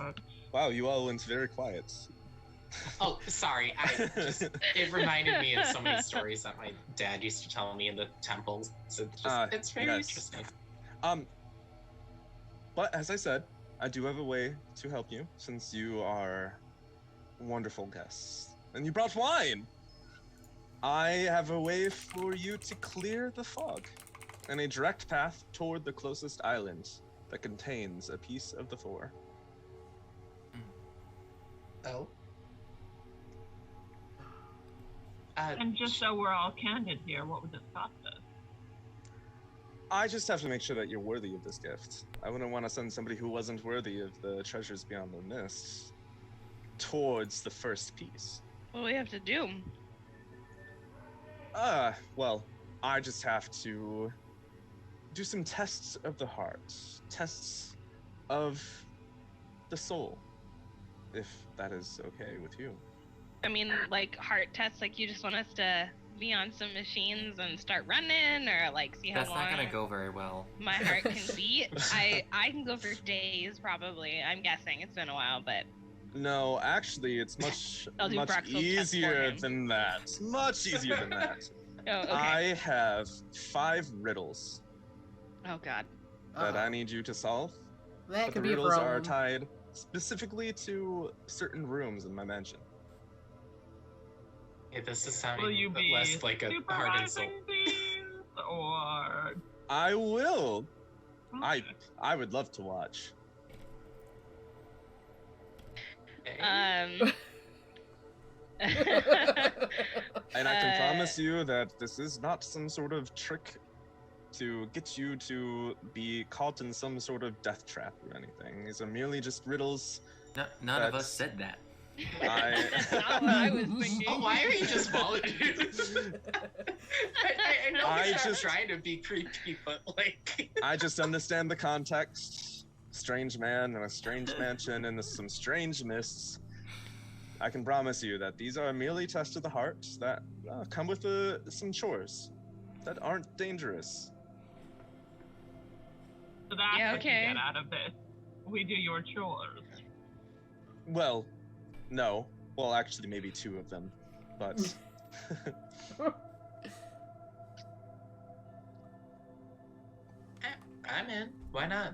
Wow, you all went very quiet. Oh, sorry. It reminded me of so many stories that my dad used to tell me in the temples. So it's very yes. interesting. But as I said, I do have a way to help you since you are wonderful guests. And you brought wine! I have a way for you to clear the fog and a direct path toward the closest island that contains a piece of the four. Oh. And just so we're all candid here, what would this cost us? I just have to make sure that you're worthy of this gift. I wouldn't want to send somebody who wasn't worthy of the treasures beyond the mist towards the first piece. What do we have to do? Well, I just have to do some tests of the heart, tests of the soul, if that is okay with you. I mean, like heart tests, like you just want us to be on some machines and start running, or like see how That's long not gonna go very well. my heart can beat. I can go for days probably. I'm guessing it's been a while, but No, actually, it's much I'll do much Vrexil tests for easier him. than that. Much easier than that. oh, okay. I have 5 riddles Oh god. that I need you to solve. That But could the be a riddles problem. are tied specifically to certain rooms in my mansion. Yeah, this is Will you sounding be less like a heart insult. supervising these, or? I will. Okay. I would love to watch. Okay. And I can promise you that this is not some sort of trick to get you to be caught in some sort of death trap or anything. These are merely just riddles. None of That's- us said that. That's not what I was thinking. Oh, why are you just volunteering? I know I we're not just- trying to be creepy, but like... I just understand the context. Strange man in a strange mansion and some strange mists. I can promise you that these are merely tests of the heart that come with some chores that aren't dangerous. So that's Yeah, what okay. you get out of this. We do your chores. Well, no. Well, actually, maybe 2 of them, but I'm in. Why not?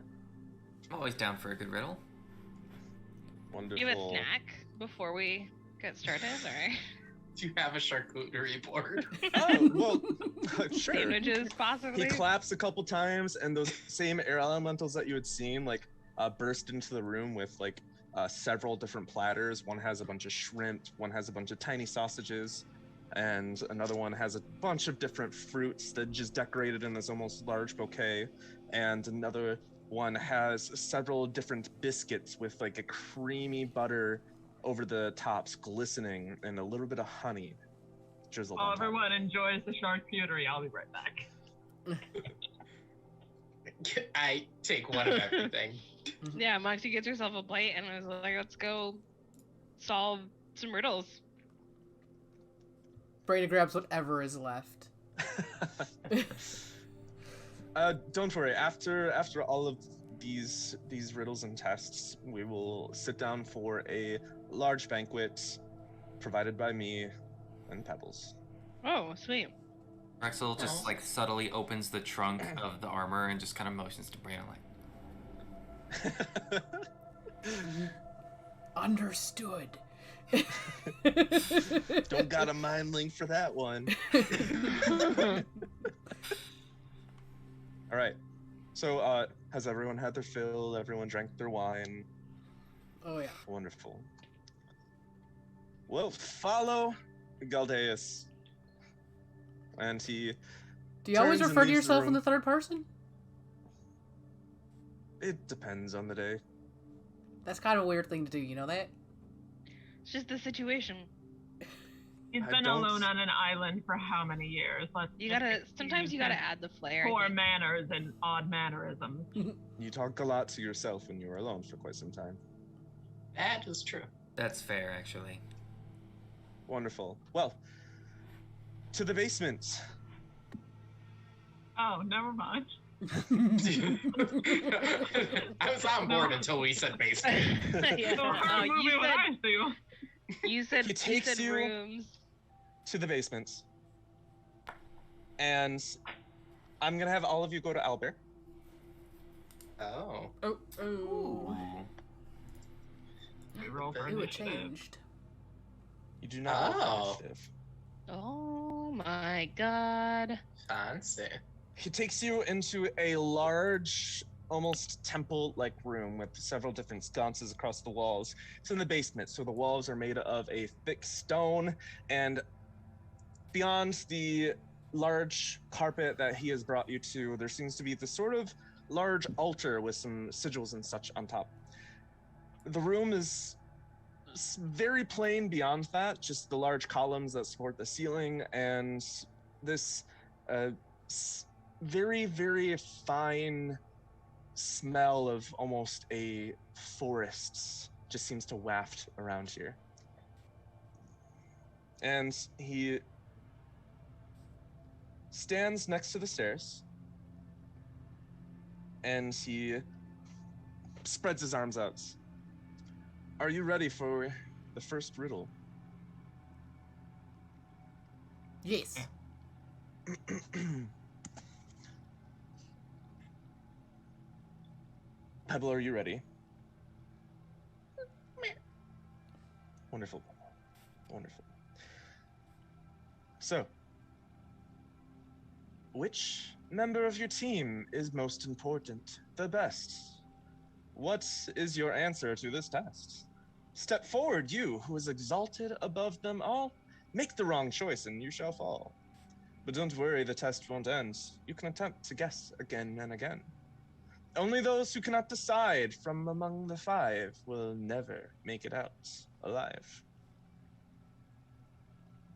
I'm always down for a good riddle. wonderful. Do you have a snack before we get started, or Do you have a charcuterie board? Oh, well, sure. sandwiches possibly? He claps a couple times, and those same air elementals that you had seen, like, burst into the room with, like, several different platters. One has a bunch of shrimp, one has a bunch of tiny sausages, and another one has a bunch of different fruits that just decorated in this almost large bouquet, and another one has several different biscuits with, like, a creamy butter over the tops, glistening, and a little bit of honey drizzled While on top. everyone enjoys the charcuterie, I'll be right back. I take one of everything. Yeah, Moxie gets herself a plate and was like, let's go solve some riddles. Braenna grabs whatever is left. Don't worry. After all of these riddles and tests, we will sit down for a large banquet provided by me and Pebbles. Oh, sweet. Vrexil just like subtly opens the trunk of the armor and just kind of motions to Braenna like, Understood. Don't got a mind link for that one. All right. So, has everyone had their fill? Everyone drank their wine? Oh yeah. Wonderful. Well, follow Galdeus. And he... Do you always turns and refer to leaves the yourself in room. the third person? It depends on the day. That's kind of a weird thing to do, you know that? It's just the situation. He's I been don't- alone on an island for how many years? You gotta, sometimes you gotta add the flair. I Poor think. manners and odd mannerisms. You talk a lot to yourself when you were alone for quite some time. That is true. That's fair, actually. Wonderful. Well, to the basement. Oh, never mind. I was on board until we said basement. Yeah. So her movie what I do. You said He takes you rooms. to the basement. And I'm going to have all of you go to Owlbear. Oh. Oh. Ooh. We roll for Ooh, it initiative. changed. You do not roll for Oh. initiative. Oh my god. Fancy. He takes you into a large, almost temple-like room with several different sconces across the walls. It's in the basement, so the walls are made of a thick stone, and beyond the large carpet that he has brought you to, there seems to be this sort of large altar with some sigils and such on top. The room is very plain beyond that, just the large columns that support the ceiling, and this very, very fine smell of almost a forest just seems to waft around here. And he stands next to the stairs, and he spreads his arms out. Are you ready for the first riddle? Yes. Pebble, are you ready? Wonderful. Wonderful. So, which member of your team is most important, the best? What is your answer to this test? Step forward, you who is exalted above them all. Make the wrong choice and you shall fall. But don't worry, the test won't end. You can attempt to guess again and again. Only those who cannot decide from among the five will never make it out alive.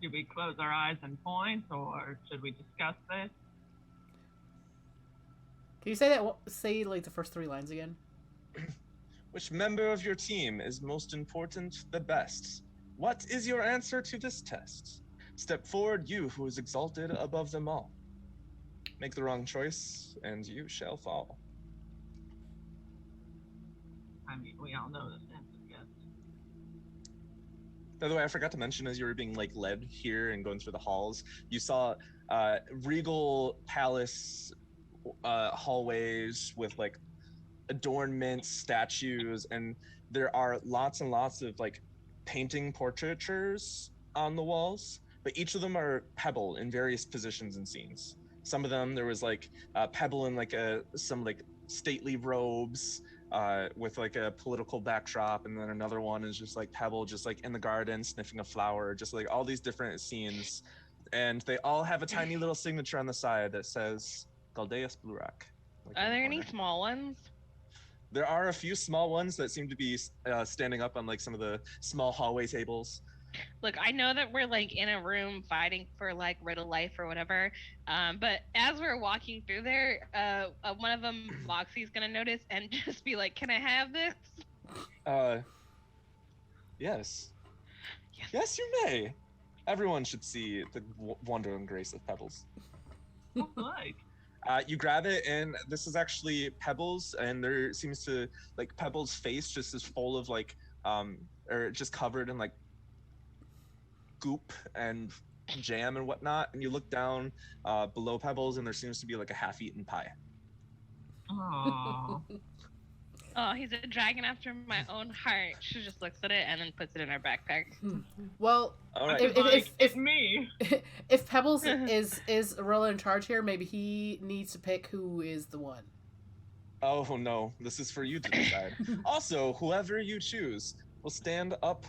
Do we close our eyes and point, or should we discuss this? Can you say that? Say like the first 3 lines again. Which member of your team is most important, the best? What is your answer to this test? Step forward, you who is exalted above them all. Make the wrong choice, and you shall fall. I mean, we all know this answer, yes. By the way, I forgot to mention, as you were being like led here and going through the halls, you saw regal palace hallways with like adornments, statues, and there are lots and lots of like painting portraitures on the walls, but each of them are Pebble in various positions and scenes. Some of them there was like Pebble in like some like stately robes with like a political backdrop, and then another one is just like Pebble just like in the garden sniffing a flower, just like all these different scenes, and they all have a tiny little signature on the side that says Galdeus Blue Rock. Like Are there any small ones? There are a few small ones that seem to be standing up on like some of the small hallway tables. Look, I know that we're like in a room fighting for like riddle life or whatever, but as we're walking through there, one of them, Moxie's gonna notice and just be like, "Can I have this?" Yes. Yes, you may. Everyone should see the wonder and grace of Pebbles. What's it like? You grab it, and this is actually Pebbles, and there seems to like Pebbles' face just is full of like or just covered in like goop and jam and whatnot, and you look down below Pebbles, and there seems to be like a half-eaten pie. Oh, Oh, he's a dragon after my own heart. She just looks at it and then puts it in her backpack. Well, All right. it's me. if Pebbles is really in charge here, maybe he needs to pick who is the one. Oh no, this is for you to decide. Also, whoever you choose will stand up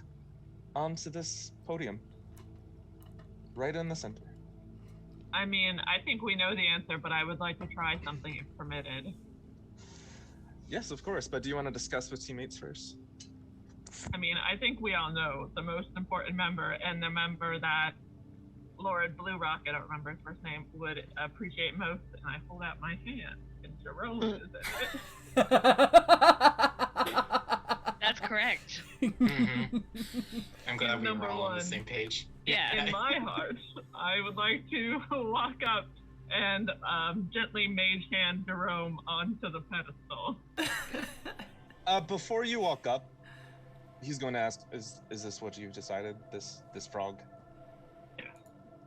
onto this podium, right in the center. I mean, I think we know the answer, but I would like to try something if permitted. Yes, of course, but do you want to discuss with teammates first? I mean, I think we all know the most important member and the member that Lord Blue Rock, I don't remember his first name, would appreciate most, and I hold out my hand, and Jerome is in it. That's correct. I'm glad we Number were all on one. the same page. Yeah. In my heart, I would like to walk up and gently mage hand Jerome onto the pedestal. Before you walk up, he's going to ask, is this what you've decided, this frog?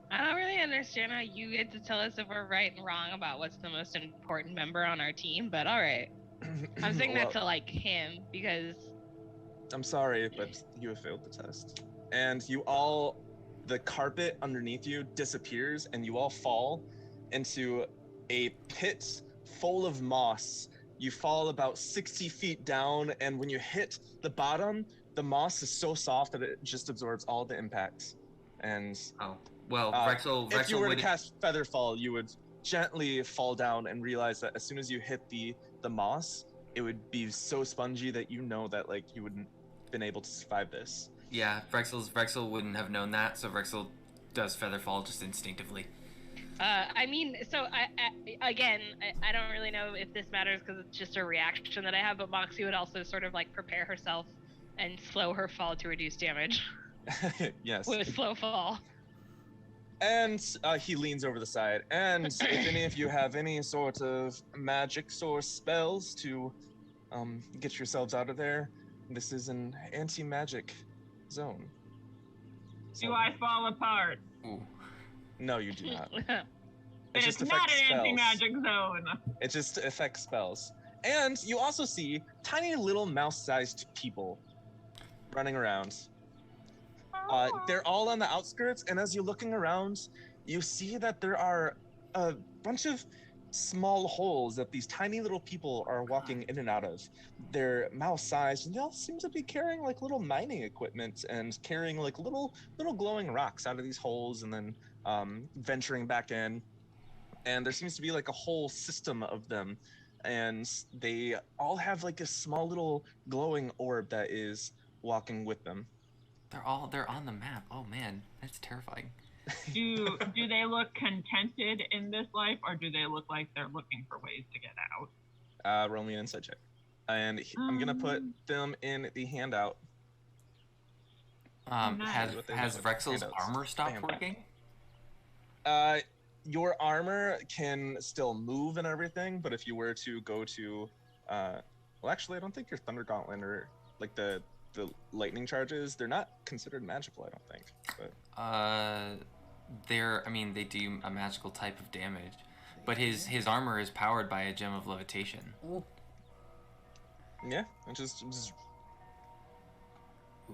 I don't really understand how you get to tell us if we're right and wrong about what's the most important member on our team, but alright. I'm saying that to like him because I'm sorry, but you have failed the test. And the carpet underneath you disappears and you all fall into a pit full of moss. You fall about 60 feet down, and when you hit the bottom, the moss is so soft that it just absorbs all the impacts. And Oh, well, Vrexil if you were to would... cast Featherfall, you would gently fall down and realize that as soon as you hit the moss, it would be so spongy that you know that like you wouldn't been able to survive this. Yeah, Vrexil wouldn't have known that, so Vrexil does Featherfall just instinctively. I mean, so I don't really know if this matters because it's just a reaction that I have, but Moxie would also sort of like prepare herself and slow her fall to reduce damage Yes. with a slow fall. And he leans over the side. And if any of you have any sort of magic source spells to get yourselves out of there, this is an anti-magic zone. So, Do I fall apart? Ooh. no, you do not. It's just not affects an spells. anti-magic zone. It just affects spells. And you also see tiny little mouse-sized people running around. They're all on the outskirts, and as you're looking around, you see that there are a bunch of small holes that these tiny little people are walking in and out of. They're mouse-sized, and they all seem to be carrying like little mining equipment and carrying like little glowing rocks out of these holes, and then venturing back in. And there seems to be like a whole system of them, and they all have like a small little glowing orb that is walking with them. They're on the map. Oh man, that's terrifying. Do they look contented in this life, or do they look like they're looking for ways to get out? Roll me an insight check. And I'm gonna put them in the handout. Has What they has look like. Vrexil's Handouts. armor stopped Bam. working? Your armor can still move and everything, but if you were to go to, well, actually, I don't think your Thunder Gauntlet or like the lightning charges, they're not considered magical, I don't think. But They do a magical type of damage, but his armor is powered by a gem of levitation. Ooh. yeah, it just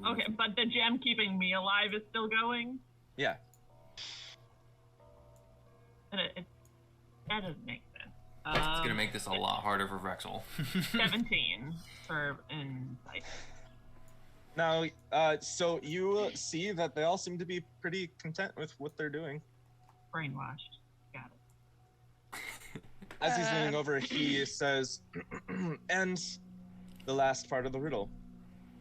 Okay, but the gem keeping me alive is still going? yeah. And that doesn't make sense. It's gonna make this a lot harder for Vrexil. 17 for insight. Now, so you see that they all seem to be pretty content with what they're doing. Brainwashed. Got it. As he's leaning over, he says, and the last part of the riddle.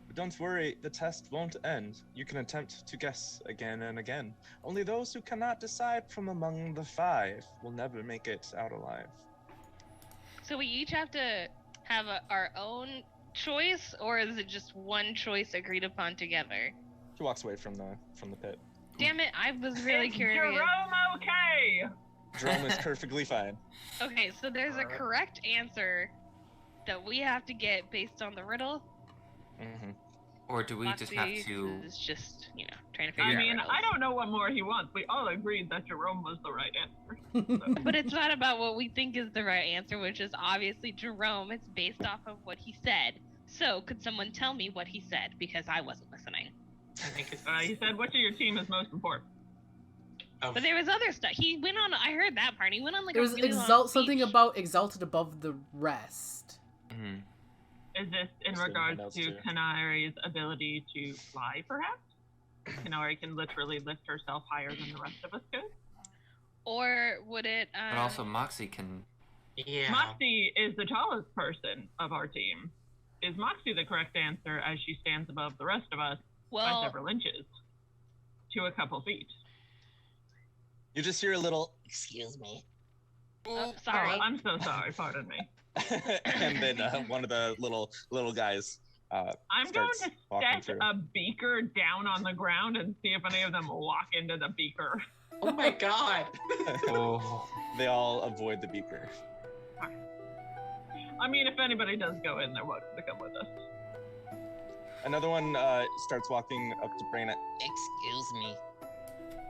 But don't worry, the test won't end. You can attempt to guess again and again. Only those who cannot decide from among the 5 will never make it out alive. So we each have to have our own choice, or is it just one choice agreed upon together? He walks away from the pit. Damn it, I was really Is curious. Jerome okay? Jerome is perfectly fine. Okay, so there's a correct answer that we have to get based on the riddle. Mm-hmm. Or do we just have Moxie to? is just, trying to figure I out mean, riddles. I don't know what more he wants. We all agreed that Jerome was the right answer. So. But it's not about what we think is the right answer, which is obviously Jerome. It's based off of what he said. So, could someone tell me what he said? Because I wasn't listening. I think it's. He said, which of your team is most important? But there was other stuff. He went on. I heard that part. He went on like There a was really long something speech. about exalted above the rest. Mhm. Is this in Still regards handouts to too. Canari's ability to fly, perhaps? Canari can literally lift herself higher than the rest of us could. Or would it? But also Moxie can. Yeah. Moxie is the tallest person of our team. Is Moxie the correct answer as she stands above the rest of us by well, several inches to a couple feet? You just hear a little, excuse me. oh, sorry. Oh, I'm so sorry. Pardon me. And then one of the little guys I'm going starts to walking set through. a beaker down on the ground and see if any of them walk into the beaker. Oh my god. Oh. They all avoid the beaker. I mean, if anybody does go in, they're welcome to come with us. Another one starts walking up to Braenna. Excuse me.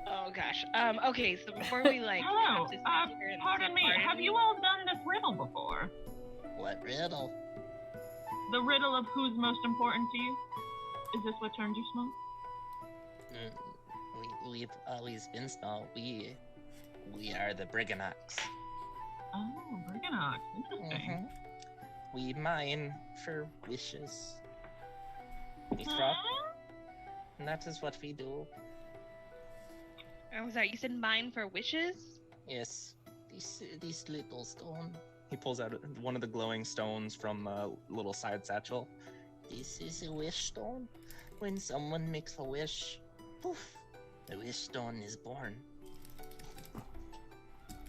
Oh gosh. Okay, so before we like Hello, have to sit here and pardon me, have you all done this riddle before? What riddle? The riddle of who's most important to you? Is this what turned you small? We've always been small. We are the Briganox. Oh, Briganox, interesting. We mine for wishes. Mithra? And that is what we do. I'm sorry, you said mine for wishes? Yes, this little stone. He pulls out one of the glowing stones from a little side satchel. This is a wish stone. When someone makes a wish, poof, the wish stone is born.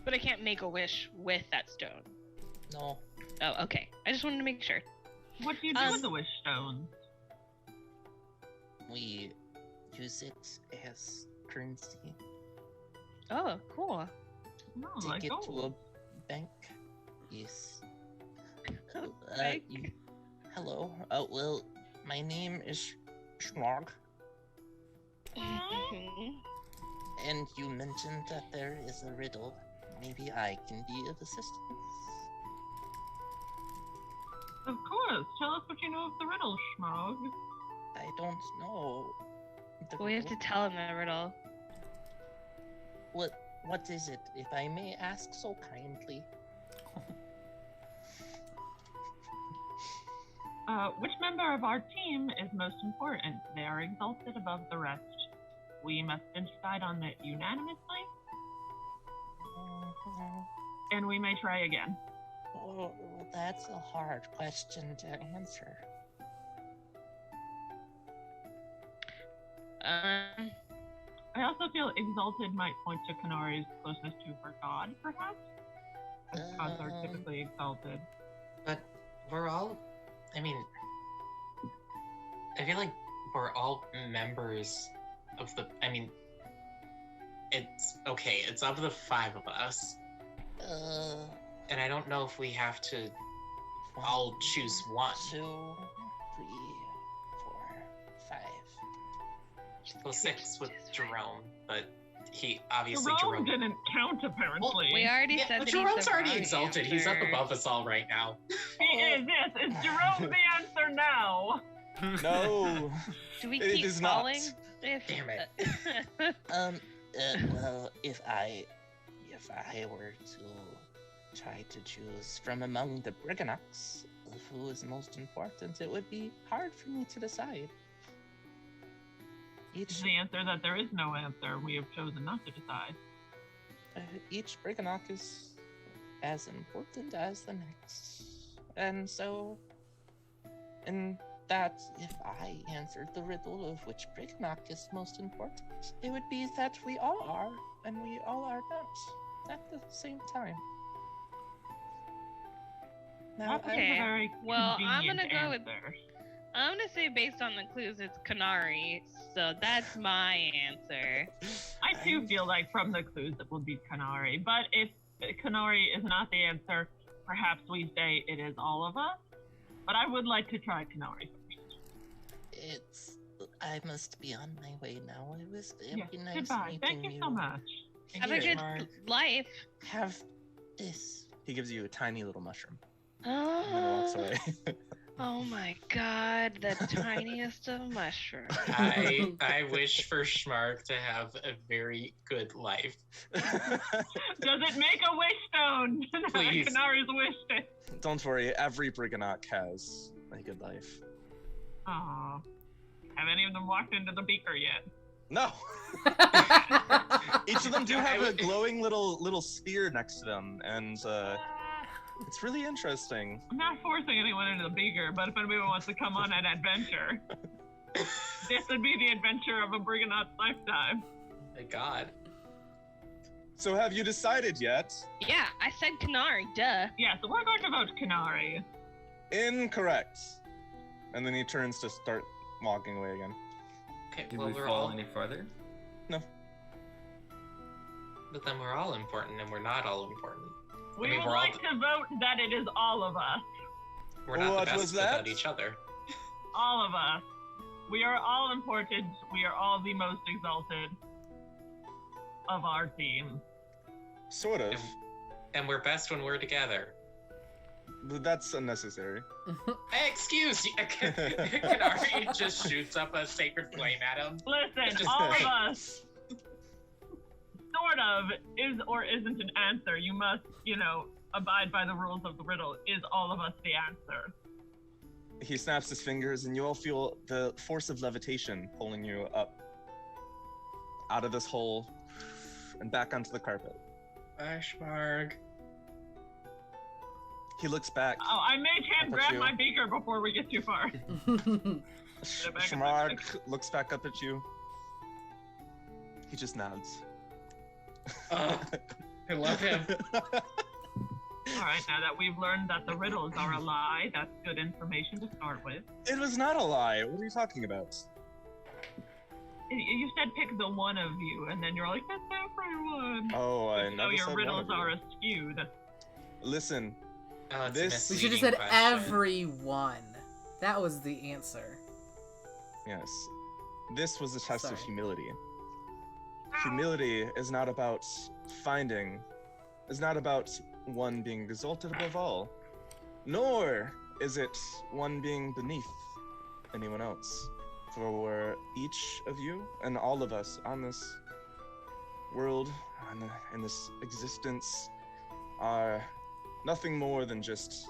But I can't make a wish with that stone. No, Oh, okay. I just wanted to make sure. What do you do with the wish stones? we use it as currency. Oh, cool. Oh, Take like it to gold. a bank. Yes. Bank. Hello. Well, my name is Schmorg, and you mentioned that there is a riddle. Maybe I can be of assistance. Of course. Tell us what you know of the riddle, Schmog. I don't know. the We have to riddle. tell him the riddle. What is it, if I may ask so kindly? Which member of our team is most important? They are exalted above the rest. We must decide on it unanimously, and we may try again. Oh, that's a hard question to answer. I also feel exalted might point to Canari's closeness to her god, perhaps? As gods are typically exalted. But we're all, I mean, I feel like we're all members of the, I mean, it's okay, it's of the 5 of us. And I don't know if we have to all choose one. 2, 3, 4, 5. Well, 6 with Jerome, but he obviously Jerome didn't count, apparently. We already Yeah, said but that Jerome's he's the already wrong exalted. He's up answer. above us all right now. He is, yes. Is Jerome the answer now? No. Do we It keep is not. falling? If, Damn it. Well, if I were to try to choose from among the Briganox of who is most important, it would be hard for me to decide. Is the answer that there is no answer? We have chosen not to decide. Each Briganox is as important as the next. And so, that if I answered the riddle of which Briganox is most important, it would be that we all are, and we all are not, at the same time. Now, That is Okay. a very Well, I'm convenient gonna go with- answer. I'm gonna say based on the clues, it's Canari, so that's my answer. I too feel like from the clues it will be Canari, but if Canari is not the answer, perhaps we say it is all of us. But I would like to try Canari first. I must be on my way now. It was very Yes, nice goodbye. meeting Thank you so much. Have a Here, good life. Have this. He gives you a tiny little mushroom and then walks Oh, away. oh my god, the tiniest of mushrooms. I wish for Schmark to have a very good life. Does it make a wish stone? Please. Canari's wished it. Don't worry, every Briganox has a good life. Aw. Have any of them walked into the beaker yet? No. Each of them do have a glowing little sphere next to them, and it's really interesting. I'm not forcing anyone into the beaker, but if anybody wants to come on an adventure, this would be the adventure of a Briganox lifetime. My God. So have you decided yet? Yeah, I said Canari, duh. Yeah, so we're going to vote Canari. Incorrect. And then he turns to start walking away again. Okay, Did well, we we're fall all. any farther? No. But then we're all important, and we're not all important. We I mean, would we're all like to vote that it is all of us. We're not What the best was that? without each other. All of us. We are all important. We are all the most exalted of our team. Sort of. And we're best when we're together. But that's unnecessary. Hey, excuse you. Canari just shoots up a sacred flame at him. Listen, Just- all of us, sort of, is or isn't an answer. You must, abide by the rules of the riddle. Is all of us the answer? He snaps his fingers, and you all feel the force of levitation pulling you up out of this hole and back onto the carpet. Ashmarg. He looks back. Oh, I made him Up at grab you. my beaker before we get too far. Shmarg looks back up at you. He just nods. Oh, I love him. All right, now that we've learned that the riddles are a lie, that's good information to start with. It was not a lie. What are you talking about? You said pick the one of you, and then you're like, that's everyone. Oh, I So never your said riddles one of are you. skewed. Listen, Oh, it's This- a We should have misleading said question. everyone. That was the answer. yes. This was a test of Sorry. humility. Humility is not about finding, is not about one being exalted above all, nor is it one being beneath anyone else. For each of you and all of us on this world, in this existence, are nothing more than just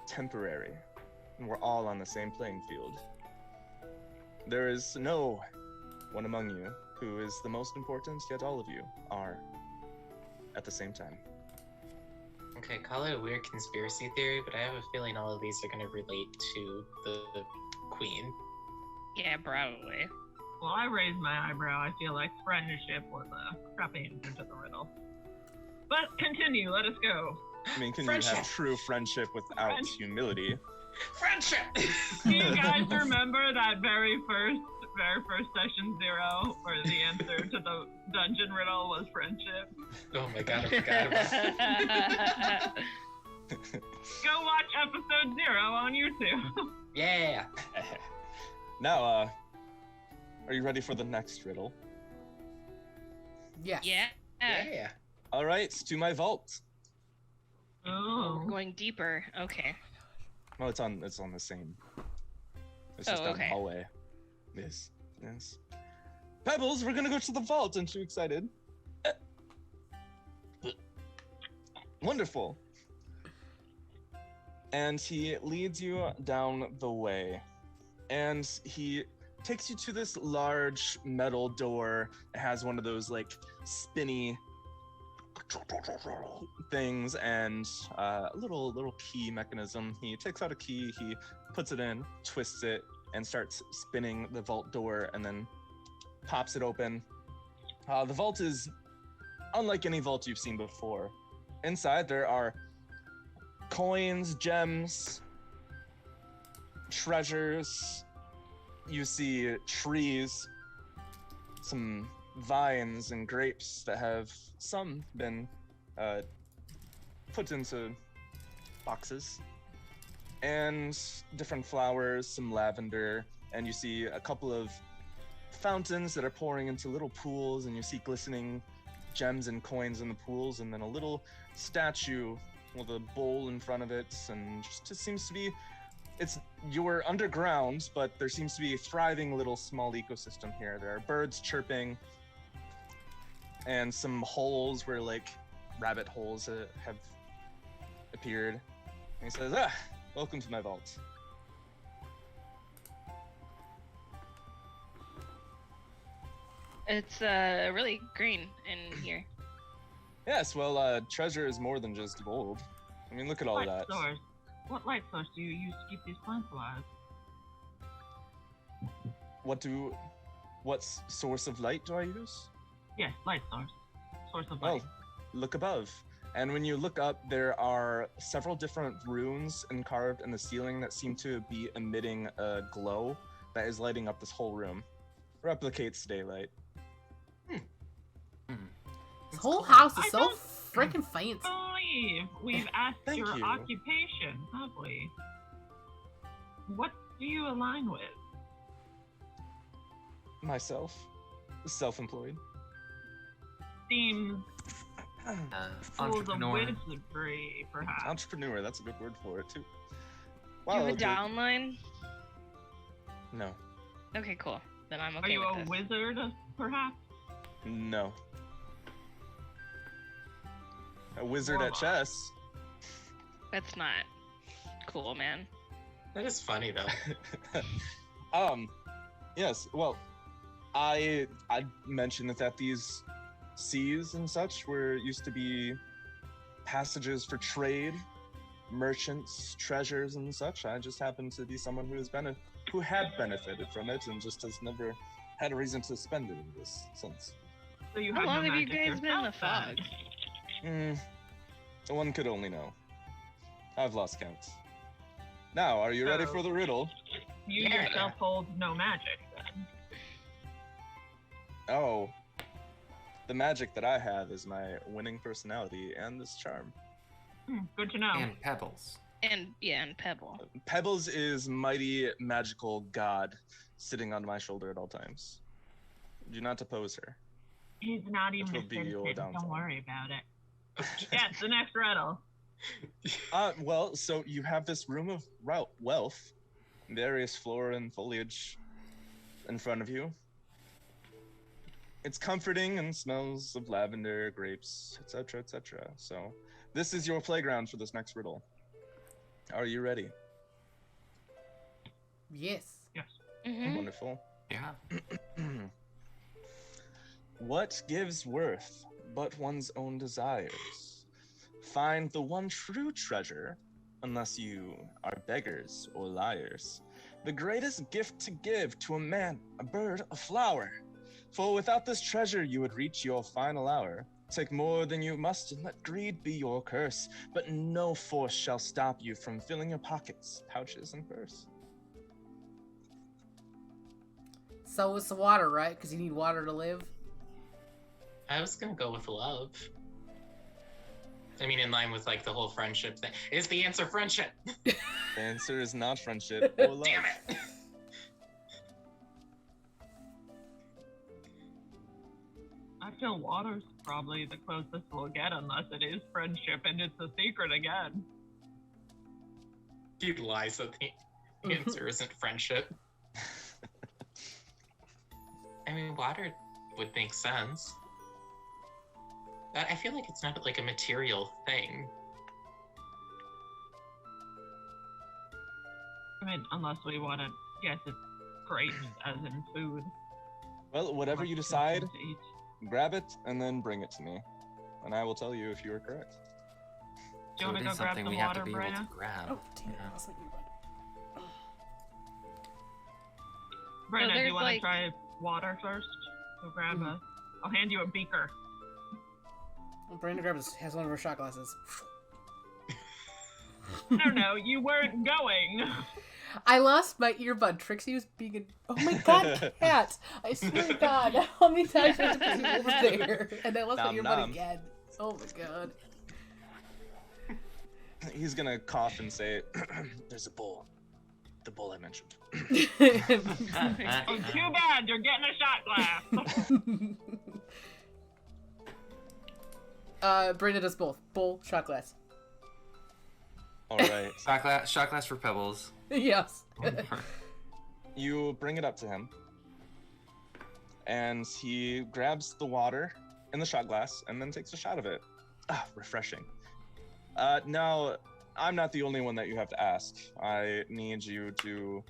temporary. And we're all on the same playing field. There is no one among you who is the most important, yet all of you are at the same time. Okay, call it a weird conspiracy theory, but I have a feeling all of these are going to relate to the queen. Yeah, probably. Well, I raised my eyebrow. I feel like friendship was a crappy answer to the riddle. But continue, let us go. I mean, can Friendship. you have true friendship without Friendship. humility? Friendship! Do you guys remember that very first session 0 where the answer to the dungeon riddle was friendship? Oh my god, I forgot about Go watch episode 0 on YouTube. Yeah! Now, are you ready for the next riddle? Yes. Yeah. Yeah. All right, to my vault. Oh. We're going deeper. Okay. Well, it's on the same. It's just Oh, down okay. the hallway. Yes. Pebbles, we're gonna go to the vault. Aren't you excited? Wonderful. And he leads you down the way, and he takes you to this large metal door. It has one of those like spinny things and a little key mechanism. He takes out a key, he puts it in, twists it, and starts spinning the vault door, and then pops it open. The vault is unlike any vault you've seen before. Inside there are coins, gems, treasures. You see trees, some vines and grapes that have some been put into boxes, and different flowers, some lavender, and you see a couple of fountains that are pouring into little pools, and you see glistening gems and coins in the pools, and then a little statue with a bowl in front of it, and just seems to be, you're underground, but there seems to be a thriving little small ecosystem here. There are birds chirping, and some holes where like rabbit holes have appeared. And he says, welcome to my vault. It's really green in here. Yes, well, treasure is more than just gold. I mean, look at all Light that. source. What light source do you use to keep these plants alive? What source of light do I use? Yes, light source. Source of Well, light. look above. And when you look up, there are several different runes carved in the ceiling that seem to be emitting a glow that is lighting up this whole room. Replicates daylight. This whole house is so freaking fancy. believe we've asked Thank your you. occupation. Lovely. What do you align with? Myself. Self-employed. Seems full of Entrepreneur. wizardry, perhaps. Entrepreneur, that's a good word for it, too. Do you have a dude. downline? No. Okay, cool. Then I'm Are okay you with a this. wizard, perhaps? No. A wizard at Warlock. chess. That's not cool, man. That is funny though. Yes, well, I mentioned that these seas and such used to be passages for trade, merchants, treasures and such. I just happen to be someone who had benefited from it and just has never had a reason to spend it in this sense. So you How have no long have you magic guys been in the yourself, fog? then. One could only know. I've lost count. Now, are you ready So- for the riddle? You Yeah. yourself hold no magic, then. Oh, the magic that I have is my winning personality and this charm. Good to know. And pebbles. And Pebble. Pebbles is mighty magical god sitting on my shoulder at all times. Do not oppose her. He's not even will a be your citizen. downfall. Don't worry about it. Yes, the next riddle. Well, so you have this room of wealth, various flora and foliage in front of you. It's comforting and smells of lavender, grapes, etc., etc. So, this is your playground for this next riddle. Are you ready? Yes. Yes. Mm-hmm. Wonderful. Yeah. What gives worth but one's own desires? Find the one true treasure, unless you are beggars or liars. The greatest gift to give to a man, a bird, a flower. For without this treasure you would reach your final hour. Take more than you must and let greed be your curse. But no force shall stop you from filling your pockets, pouches, and purse. So it's the water, right? Because you need water to live. I was gonna go with love. I mean, in line with like the whole friendship thing. Is the answer friendship? The answer is not friendship or love. Damn it! I feel water's probably the closest we'll get, unless it is friendship and it's a secret again. He lies that the answer isn't friendship. I mean, water would make sense. But I feel like it's not like a material thing. I mean, unless we want to guess it's grapes, as in food. Well, whatever Like you something decide, to eat. grab it and then bring it to me. And I will tell you if you are correct. Do you So want it to is go grab something the we have water, to be able Braenna? to grab. Oh, damn it. Yeah. That's not you, bud. Braenna, do there's, you want to like- try water first? Go grab a... I'll hand you a beaker. Well, Brandon has one of her shot glasses. No, you weren't going. I lost my earbud. Trixie was being a... Oh my god, cat! I swear to god, how many times have I been over there? And I lost Nom my earbud nom. again. Oh my god. He's gonna cough and say, "There's a bowl. The bowl I mentioned." Oh, too bad, you're getting a shot glass. Brandon does both. Bowl, shot glass. All right. Shot glass for pebbles. Yes. You bring it up to him, and he grabs the water in the shot glass and then takes a shot of it. Ah, refreshing. Now, I'm not the only one that you have to ask. I need you to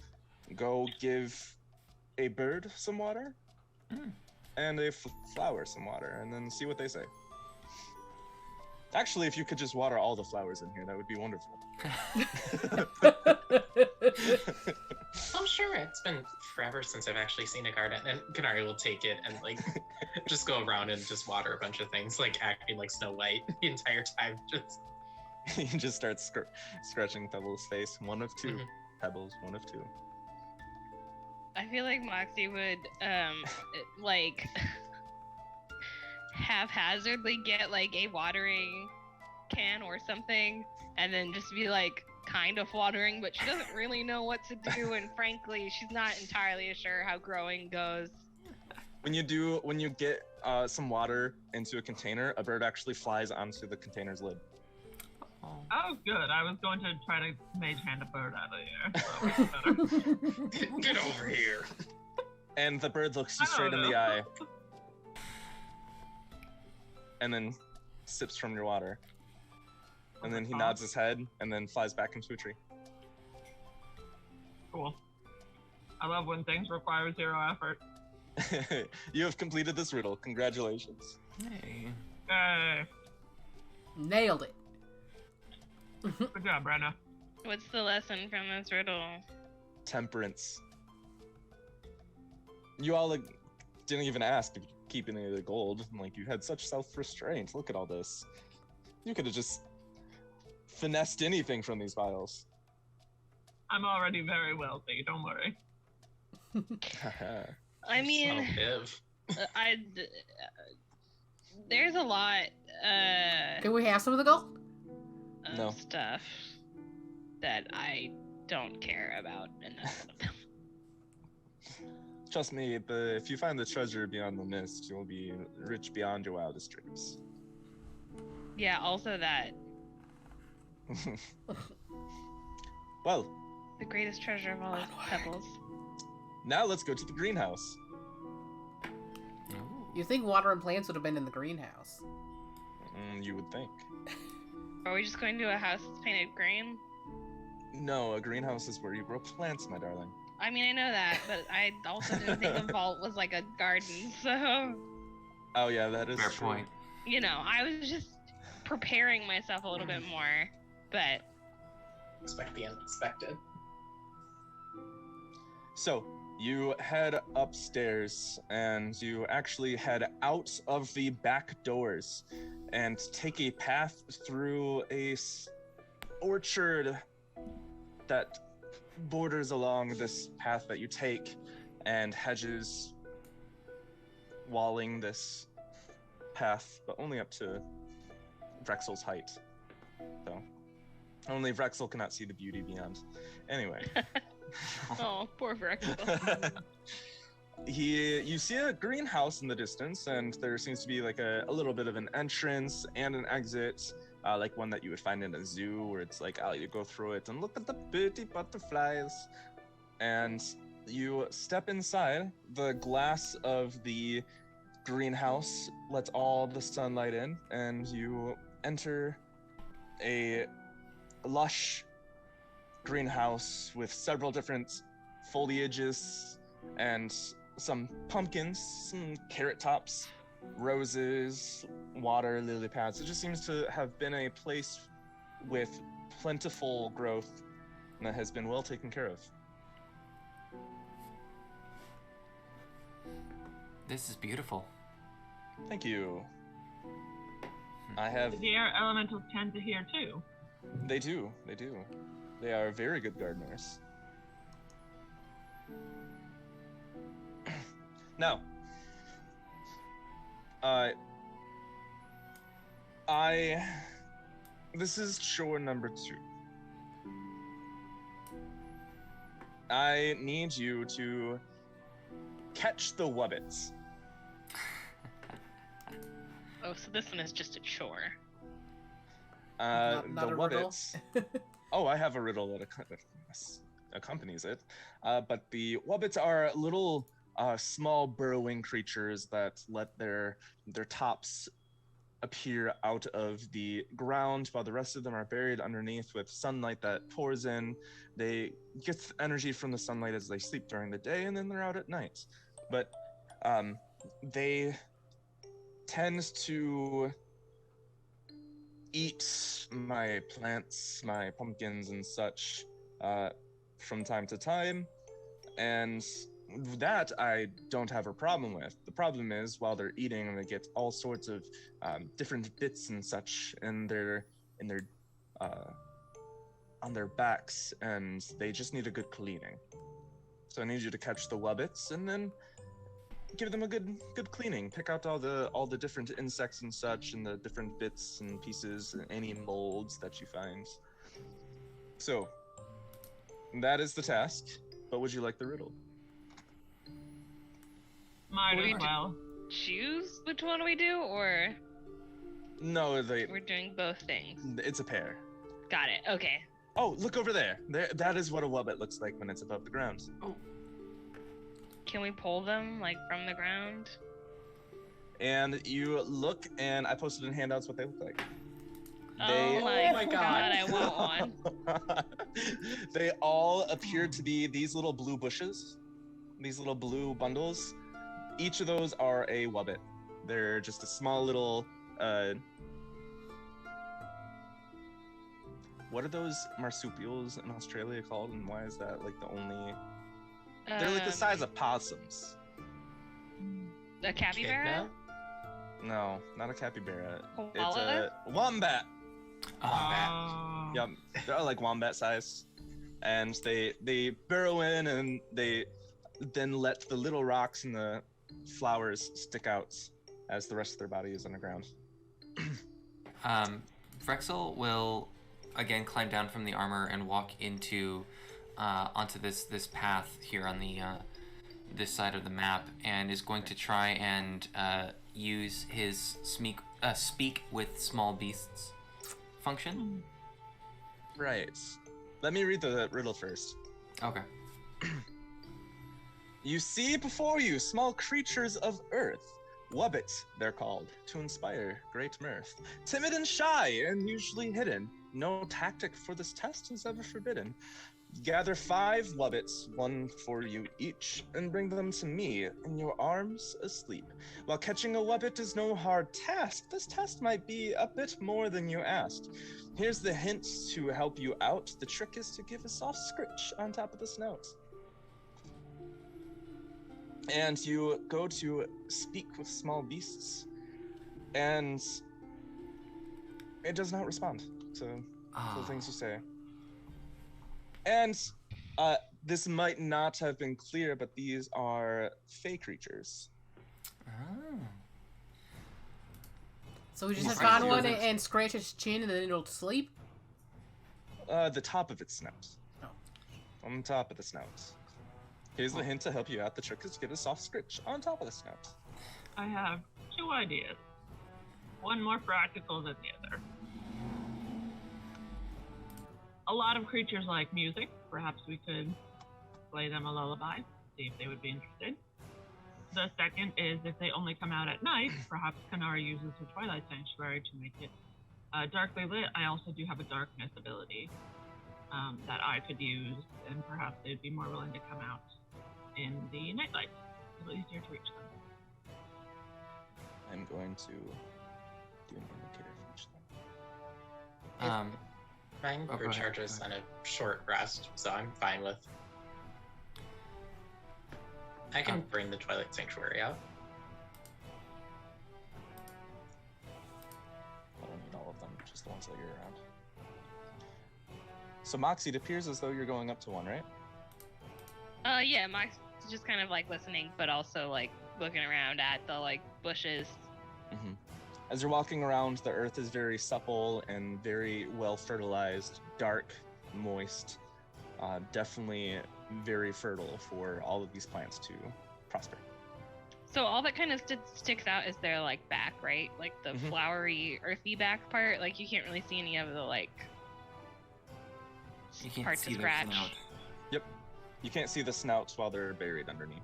go give a bird some water and a flower some water, and then see what they say. Actually, if you could just water all the flowers in here, that would be wonderful. I'm sure it's been forever since I've actually seen a garden, and Canari will take it and like just go around and just water a bunch of things, like acting like Snow White the entire time. Just He just starts scratching Pebble's face. One of two. Pebbles, one of two. I feel like Moxie would like haphazardly get like a watering can or something, and then just be like kind of watering, but she doesn't really know what to do, and frankly, she's not entirely sure how growing goes. When you get some water into a container, a bird actually flies onto the container's lid. Oh, good. I was going to try to mage hand a bird out of here. So it's better. get over here. And the bird looks you straight in the eye. And then sips from your water. And then he nods his head and then flies back into a tree. Cool. I love when things require zero effort. You have completed this riddle. Congratulations. Hey. Yay. Nailed it. Good job, Braenna. What's the lesson from this riddle? Temperance. You all didn't even ask if you could keep any of the gold. Like, you had such self-restraint. Look at all this. You could have just finessed anything from these vials. I'm already very wealthy, don't worry. I mean, there's a lot Can we have some of the gold? of No. stuff that I don't care about enough. Trust me, if you find the treasure beyond the mist, you'll be rich beyond your wildest dreams. Yeah, also that Well, the greatest treasure of all is pebbles. now let's go to the greenhouse. You think water and plants would have been in the greenhouse? You would think. Are we just going to a house that's painted green? No, a greenhouse is where you grow plants, my darling. I mean, I know that, but I also didn't think the vault was like a garden, so... Oh yeah, that is Fair true. point. You know, I was just preparing myself a little bit more, but... Expect the unexpected. So, you head upstairs, and you actually head out of the back doors, and take a path through a orchard that borders along this path that you take, and hedges walling this path, but only up to Vrexil's height. So, only Vrexil cannot see the beauty beyond. Anyway. Oh, poor Vrexil. You see a greenhouse in the distance, and there seems to be like a little bit of an entrance and an exit, like one that you would find in a zoo, where it's like, oh, you go through it and look at the pretty butterflies. And you step inside. The glass of the greenhouse lets all the sunlight in, and you enter a lush greenhouse with several different foliages and some pumpkins, some carrot tops, roses, water, lily pads. It just seems to have been a place with plentiful growth that has been well taken care of. This is beautiful. Thank you. I have... The air elementals tend to hear too. They do. They are very good gardeners. Now, this is chore number 2. I need you to catch the wubbits. Oh, so this one is just a chore. Not The a riddle? wubbits. Oh, I have a riddle that accompanies it. But the wubbits are little small burrowing creatures that let their tops appear out of the ground, while the rest of them are buried underneath with sunlight that pours in. They get energy from the sunlight as they sleep during the day, and then they're out at night. But they tend to eat my plants, my pumpkins and such, from time to time, and that I don't have a problem with. The problem is, while they're eating, they get all sorts of different bits and such in their on their backs, and they just need a good cleaning. So I need you to catch the wubbits and then give them a good cleaning. Pick out all the different insects and such, and the different bits and pieces, and any molds that you find. So that is the task. But would you like the riddle? Might as well. Choose which one we do, or No, we're doing both things? it's a pair. Got it. Okay. Oh, look over there. That is what a wubbit looks like when it's above the ground. Oh, Can we pull them like from the ground? And you look, and I posted in handouts what they look like. Oh my god, I want one. They all appear to be these little blue bushes, these little blue bundles. Each of those are a wubbit. They're just a small little, what are those marsupials in Australia called, and why is that like the only... They're like the size of possums. A capybara? No, not a capybara. Koala? It's a wombat. Oh. Yep, they're like wombat size, and they burrow in, and they then let the little rocks and the flowers stick out as the rest of their body is underground. Vrexil will again climb down from the armor and walk onto this path here on the this side of the map, and is going to try and use his speak with small beasts function. Right. Let me read the riddle first. Okay. You see before you small creatures of earth. Wubbits, they're called, to inspire great mirth. Timid and shy and usually hidden. No tactic for this test is ever forbidden. Gather 5 wubbits, 1 for you each, and bring them to me in your arms asleep. While catching a wubbit is no hard task, this test might be a bit more than you asked. Here's the hint to help you out. The trick is to give a soft scritch on top of the snout. And you go to speak with small beasts, and it does not respond to the things you say. And this might not have been clear, but these are fey creatures. Oh. So we just Well, have found Vrexil one doesn't- and scratch its chin and then it'll sleep? The top of its snout. Oh. On top of the snout. Here's the hint to help you out. The trick is to get a soft scritch on top of the snout. I have 2 ideas. One more practical than the other. A lot of creatures like music. Perhaps we could play them a lullaby, see if they would be interested. The second is if they only come out at night, perhaps Canari uses her Twilight Sanctuary to make it darkly lit. I also do have a darkness ability that I could use, and perhaps they'd be more willing to come out in the nightlight. A little easier to reach them. I'm going to do an indicator for each thing. Mine Oh, go ahead, recharges go on a short rest, so I'm fine with. I can bring the Twilight Sanctuary out. I don't need all of them, just the ones that you're around. So Moxie, it appears as though you're going up to one, right? Yeah, Max is just kind of like listening, but also like looking around at the like bushes. Mm-hmm. As you're walking around, the earth is very supple and very well fertilized, dark, moist, definitely very fertile for all of these plants to prosper. So all that kind of sticks out is their like back, right? Like the Mhm. flowery, earthy back part. Like you can't really see any of the like You can't parts see to their scratch. snout. Yep. You can't see the snouts while they're buried underneath.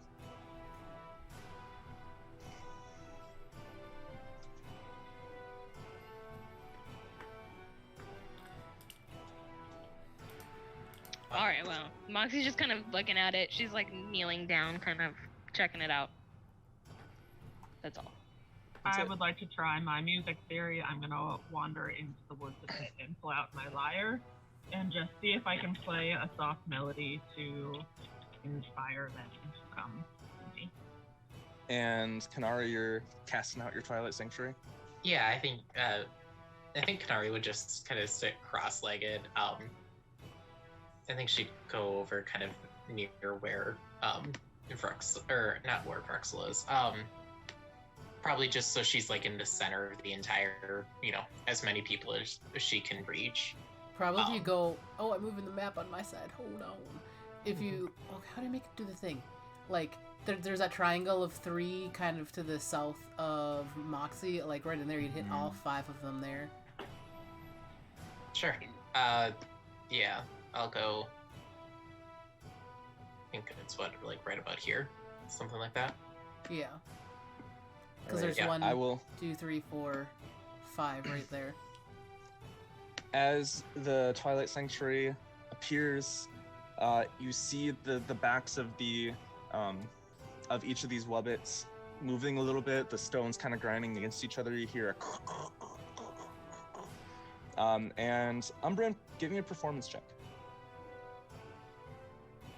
All right, well, Moxie's just kind of looking at it. She's like kneeling down, kind of checking it out. That's all. I would like to try my music theory. I'm gonna wander into the woods a bit and pull out my lyre and just see if I can play a soft melody to inspire them to come to me. And Canari, you're casting out your Twilight Sanctuary. Yeah, I think Canari would just kind of sit cross-legged. I think she'd go over kind of near where Vrexil, or not where Vrexil is. Probably just so she's like in the center of the entire, as many people as she can reach. Probably if you go, oh, I'm moving the map on my side. Hold on. If you, how do I make it do the thing? Like, there's that triangle of 3 kind of to the south of Moxie. Like, right in there, you'd hit all 5 of them there. Sure. Yeah, I'll go. I think it's right about here. Something like that. Yeah. Because Alright, there's yeah, 1, I will. 2, 3, 4, 5 right there. As the Twilight Sanctuary appears, you see the backs of the of each of these wubbits moving a little bit. The stones kind of grinding against each other. You hear a and Umbran, give me a performance check.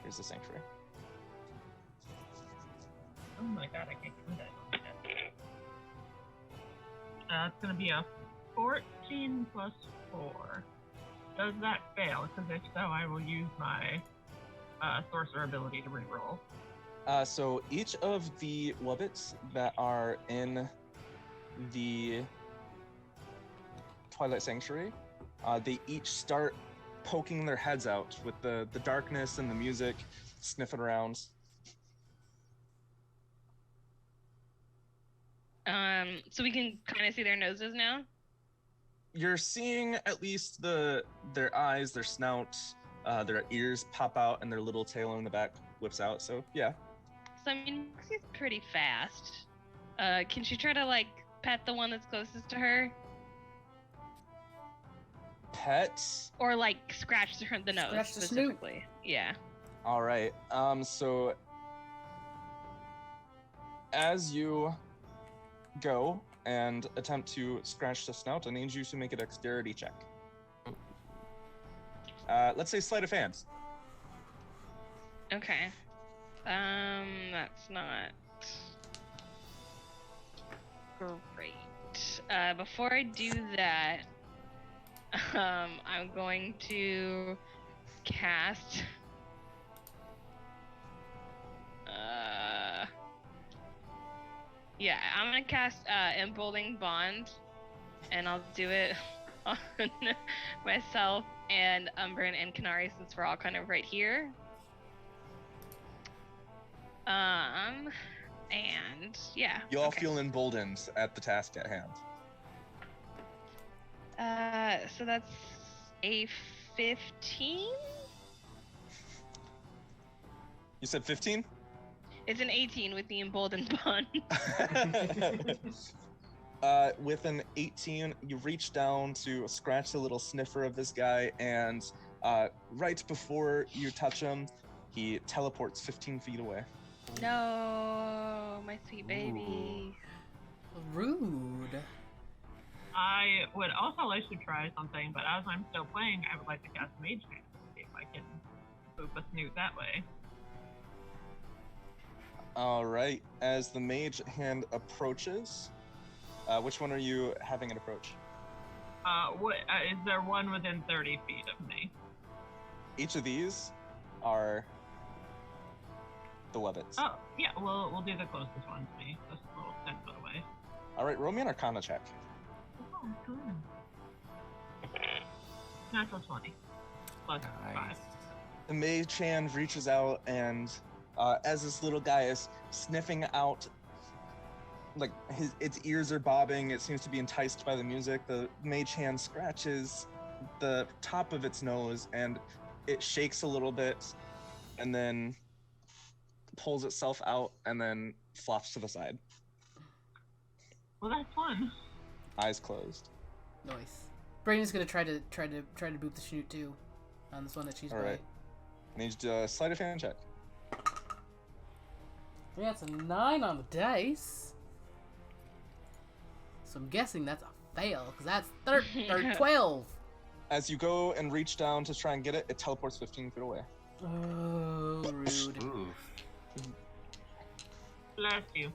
Here's the sanctuary. Oh my god, I can't do that. It's gonna be a 14 plus 4. Does that fail? Because if so, I will use my sorcerer ability to reroll. So each of the wubbits that are in the Twilight Sanctuary, they each start poking their heads out with the darkness and the music, sniffing around. So we can kind of see their noses now? You're seeing at least their eyes, their snouts, their ears pop out, and their little tail in the back whips out. So yeah. So I mean, Moxie's pretty fast. Can she try to like pet the one that's closest to her, Pets. or like scratch the nose Scratch the snoot. specifically? Yeah. All right. So as you go and attempt to scratch the snout, I need you to make a dexterity check. Let's say sleight of hand. Okay. That's not great. Before I do that, I'm going to cast. Yeah, I'm gonna cast Emboldening Bond, and I'll do it on myself and Umbran and Canari since we're all kind of right here. And yeah. You all feel emboldened at the task at hand. So that's a 15? You said 15? It's an 18 with the Emboldened Bond. With an 18, you reach down to scratch a little sniffer of this guy, and right before you touch him, he teleports 15 feet away. No, my sweet baby. Rude. I would also like to try something, but as I'm still playing, I would like to cast Mage Hand to see if I can boop a snoot that way. All right. As the mage hand approaches, which one are you having it approach? Is there one within 30 feet of me? Each of these are the wubbits. Oh, yeah, we'll do the closest one to me, just a little 10 foot away. All right, roll me an Arcana check. Oh, good. Natural 20. Plus 5. The mage hand reaches out, and as this little guy is sniffing out, like its ears are bobbing, it seems to be enticed by the music, the mage hand scratches the top of its nose, and it shakes a little bit, and then pulls itself out, and then flops to the side. Well, that's fun. Eyes closed. Nice. Braenna's gonna try to boot the snoot too, on this one that she's All right. I need you to do a sleight of hand check. Yeah, it's a 9 on the dice. So I'm guessing that's a fail, because that's 12. As you go and reach down to try and get it, it teleports 15 feet away. Oh, rude. Ooh. Bless you.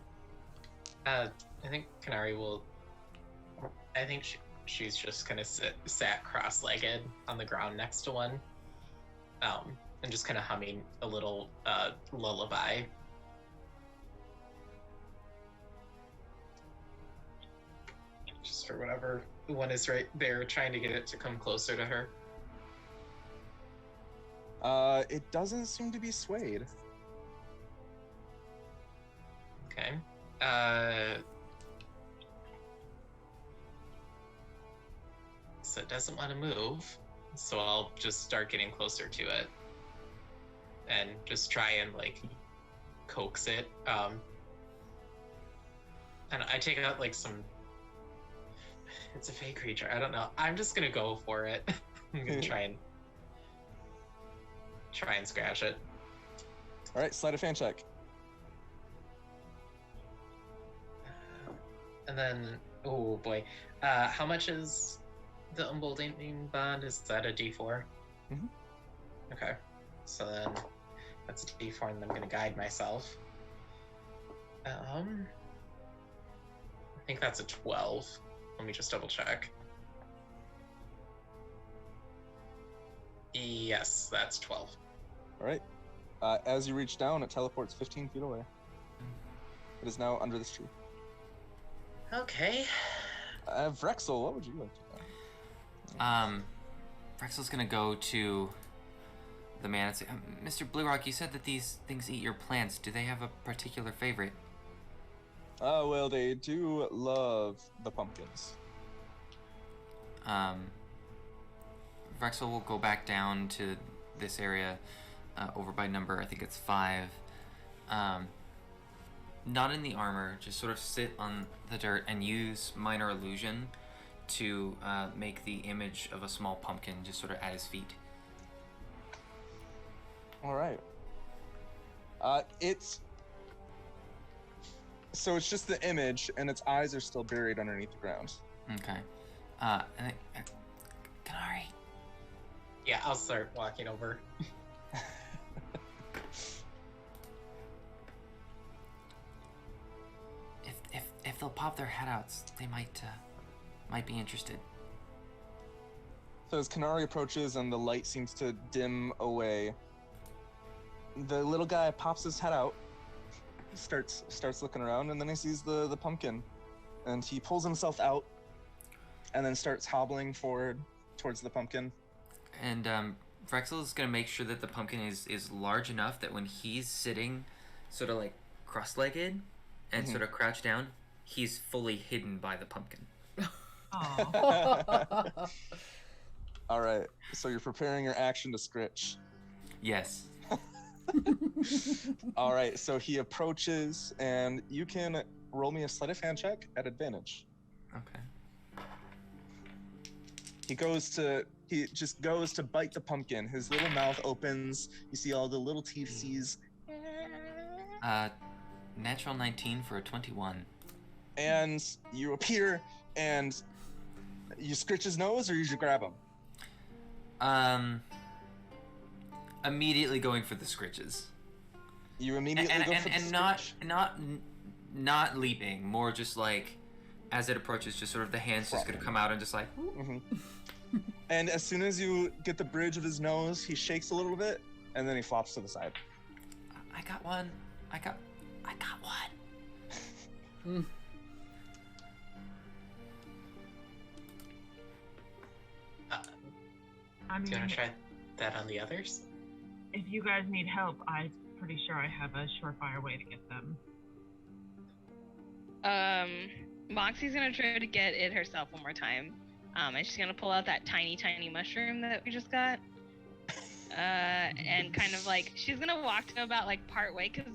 I think Canari will. I think she's just gonna sat cross-legged on the ground next to one, and just kind of humming a little lullaby. Just for whatever one is right there, trying to get it to come closer to her. It doesn't seem to be swayed. Okay. So it doesn't want to move, so I'll just start getting closer to it and just try and like coax it. And I take out like some. It's a fey creature. I don't know. I'm just gonna go for it. I'm gonna try and scratch it. All right, sleight of hand check. And then, oh boy, how much is the emboldening bond? Is that a D4? Mm-hmm. Okay, so then that's a D4, and I'm gonna guide myself. I think that's a 12. Let me just double check. Yes, that's 12. All right. As you reach down, it teleports 15 feet away. It is now under this tree. Okay. Vrexil, what would you like to do? Vrexil's gonna go to the man and say, Mr. Blue Rock, you said that these things eat your plants. Do they have a particular favorite? Well, they do love the pumpkins. Vrexil will go back down to this area over by number, I think it's 5. Not in the armor, just sort of sit on the dirt and use minor illusion to make the image of a small pumpkin just sort of at his feet. All right. It's just the image, and its eyes are still buried underneath the ground. Okay. And then, Canari. Yeah, I'll start walking over. If they'll pop their head outs, they might be interested. So as Canari approaches and the light seems to dim away, the little guy pops his head out, starts looking around, and then he sees the pumpkin, and he pulls himself out, and then starts hobbling forward towards the pumpkin. And Vrexil is gonna make sure that the pumpkin is large enough that when he's sitting, sort of like cross-legged and sort of crouched down, he's fully hidden by the pumpkin. All right, so you're preparing your action to scritch. Yes. All right, so he approaches, and you can roll me a sleight of hand check at advantage. Okay. He just goes to bite the pumpkin. His little mouth opens. You see all the little teeth seize. Natural 19 for a 21. And you appear, and you scritch his nose, or you just grab him? Immediately going for the scritches. You immediately go for the scritch? not leaping, more just like as it approaches, just sort of the hands just gonna come out and just like. And as soon as you get the bridge of his nose, he shakes a little bit, and then he flops to the side. I got one. I got one. I Do you mean, want to try that on the others? if you guys need help, I'm pretty sure I have a surefire way to get them. Moxie's gonna try to get it herself one more time. And she's gonna pull out that tiny mushroom that we just got. And kind of like, she's gonna walk to about like part way, because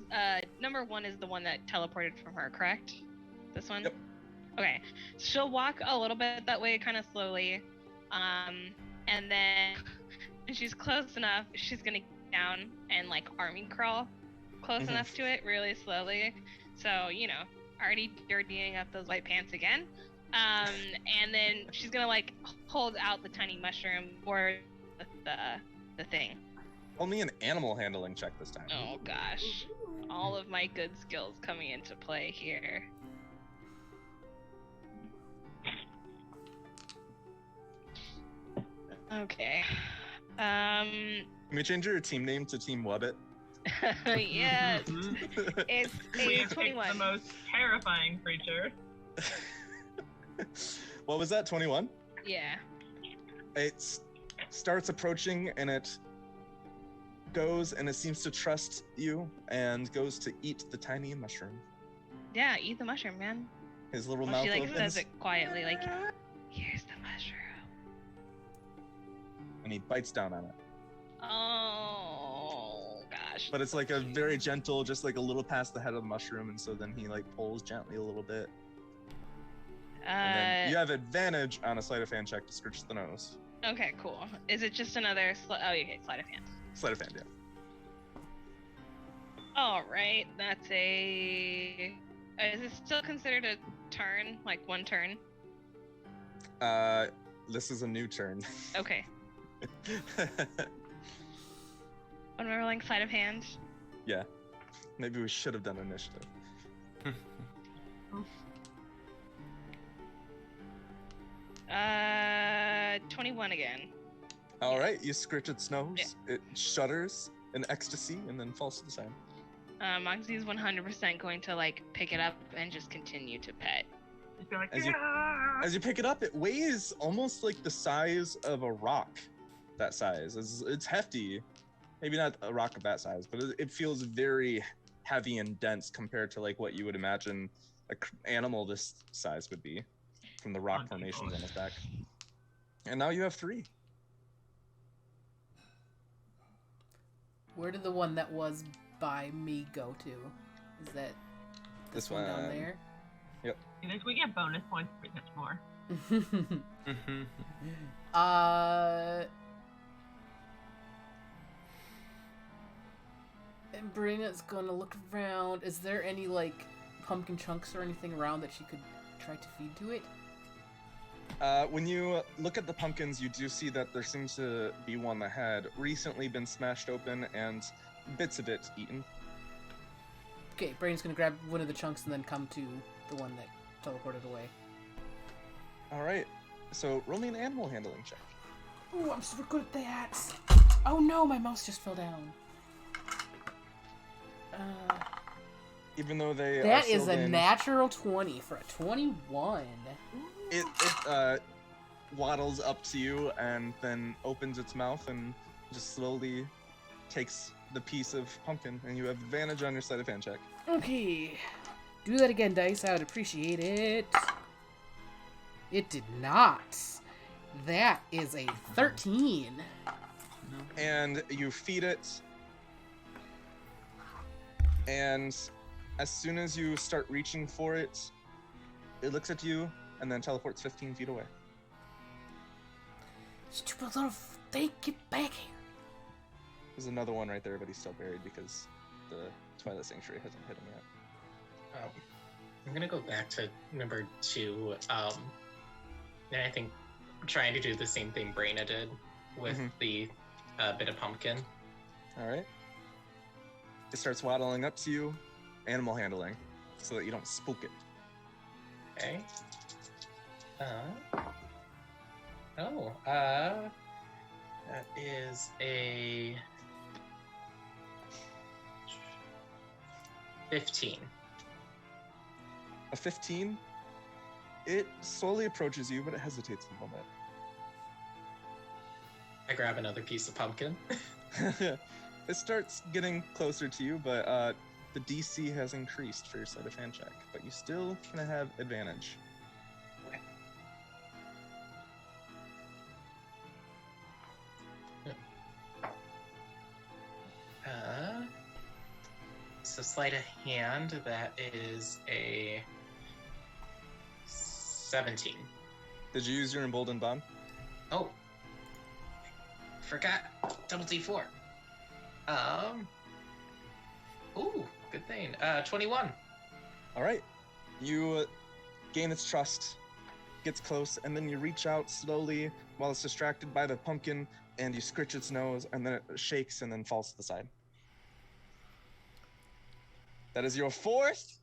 number 1 is the one that teleported from her, correct? This one? Yep. Okay. She'll walk a little bit that way, kind of slowly. And then when she's close enough, she's gonna get down and like army crawl close enough to it really slowly. So, already dirtying up those white pants again. And then she's gonna like hold out the tiny mushroom or the thing. Roll me an animal handling check this time. Oh gosh, all of my good skills coming into play here. Okay. Can we change your team name to Team Wubbit? Yes. It's We a picked 21. the most terrifying creature. What was that, 21? Yeah. It starts approaching and it goes and it seems to trust you and goes to eat the tiny mushroom. Yeah, eat the mushroom, man. His little Well, mouth she like opens says it quietly, like, here's the mushroom. and he bites down on it. Oh gosh. But it's like a very gentle, just like a little past the head of the mushroom, and so then he like pulls gently a little bit. And then you have advantage on a sleight of hand check to scratch the nose. Okay, cool. Is it just another okay, sleight of hand. Sleight of hand, yeah. All right, that's a. Is it still considered a turn, like one turn? This is a new turn. Okay. When we're rolling sleight of hand. Yeah. Maybe we should have done initiative. 21 again. All right, you scratch its nose. Yeah. It shudders in ecstasy and then falls to the side. Moxie is 100% going to like pick it up and just continue to pet. Just be like, As you pick it up, it weighs almost like the size of a rock. That size. It's hefty. Maybe not a rock of that size, but it feels very heavy and dense compared to like what you would imagine an animal this size would be from the rock formations on its back. And now you have 3. Where did the one that was by me go to? Is that this one down there? Yep. we get bonus points if we catch more. And Braenna's gonna look around. Is there any like pumpkin chunks or anything around that she could try to feed to it? When you look at the pumpkins, you do see that there seems to be one that had recently been smashed open and bits of it eaten. Okay, Braenna's gonna grab one of the chunks and then come to the one that teleported away. Alright, so roll me an animal handling check. Ooh, I'm super good at that! Oh no, my mouse just fell down. Even though they that is a natural 20 for a 21. It waddles up to you and then opens its mouth and just slowly takes the piece of pumpkin, and you have advantage on your sleight of hand check. Okay. Do that again, Dice. I would appreciate it. It did not. That is a 13. And you feed it, and as soon as you start reaching for it, it looks at you and then teleports 15 feet away. Stupid little thing, get back here. There's another one right there, but he's still buried because the Twilight Sanctuary hasn't hit him yet. I'm gonna go back to number 2, and I think trying to do the same thing Braenna did with the bit of pumpkin. All right. It starts waddling up to you, animal handling, so that you don't spook it. Okay. That is a 15. A 15? It slowly approaches you, but it hesitates a moment. I grab another piece of pumpkin. It starts getting closer to you, but the DC has increased for your sleight of hand check, but you still gonna have advantage. So sleight of hand, that is a 17. Did you use your emboldened bond? Oh, forgot. Double D4. Ooh, good thing. 21. All right. You gain its trust, gets close, and then you reach out slowly while it's distracted by the pumpkin, and you scritch its nose, and then it shakes and then falls to the side. That is your fourth.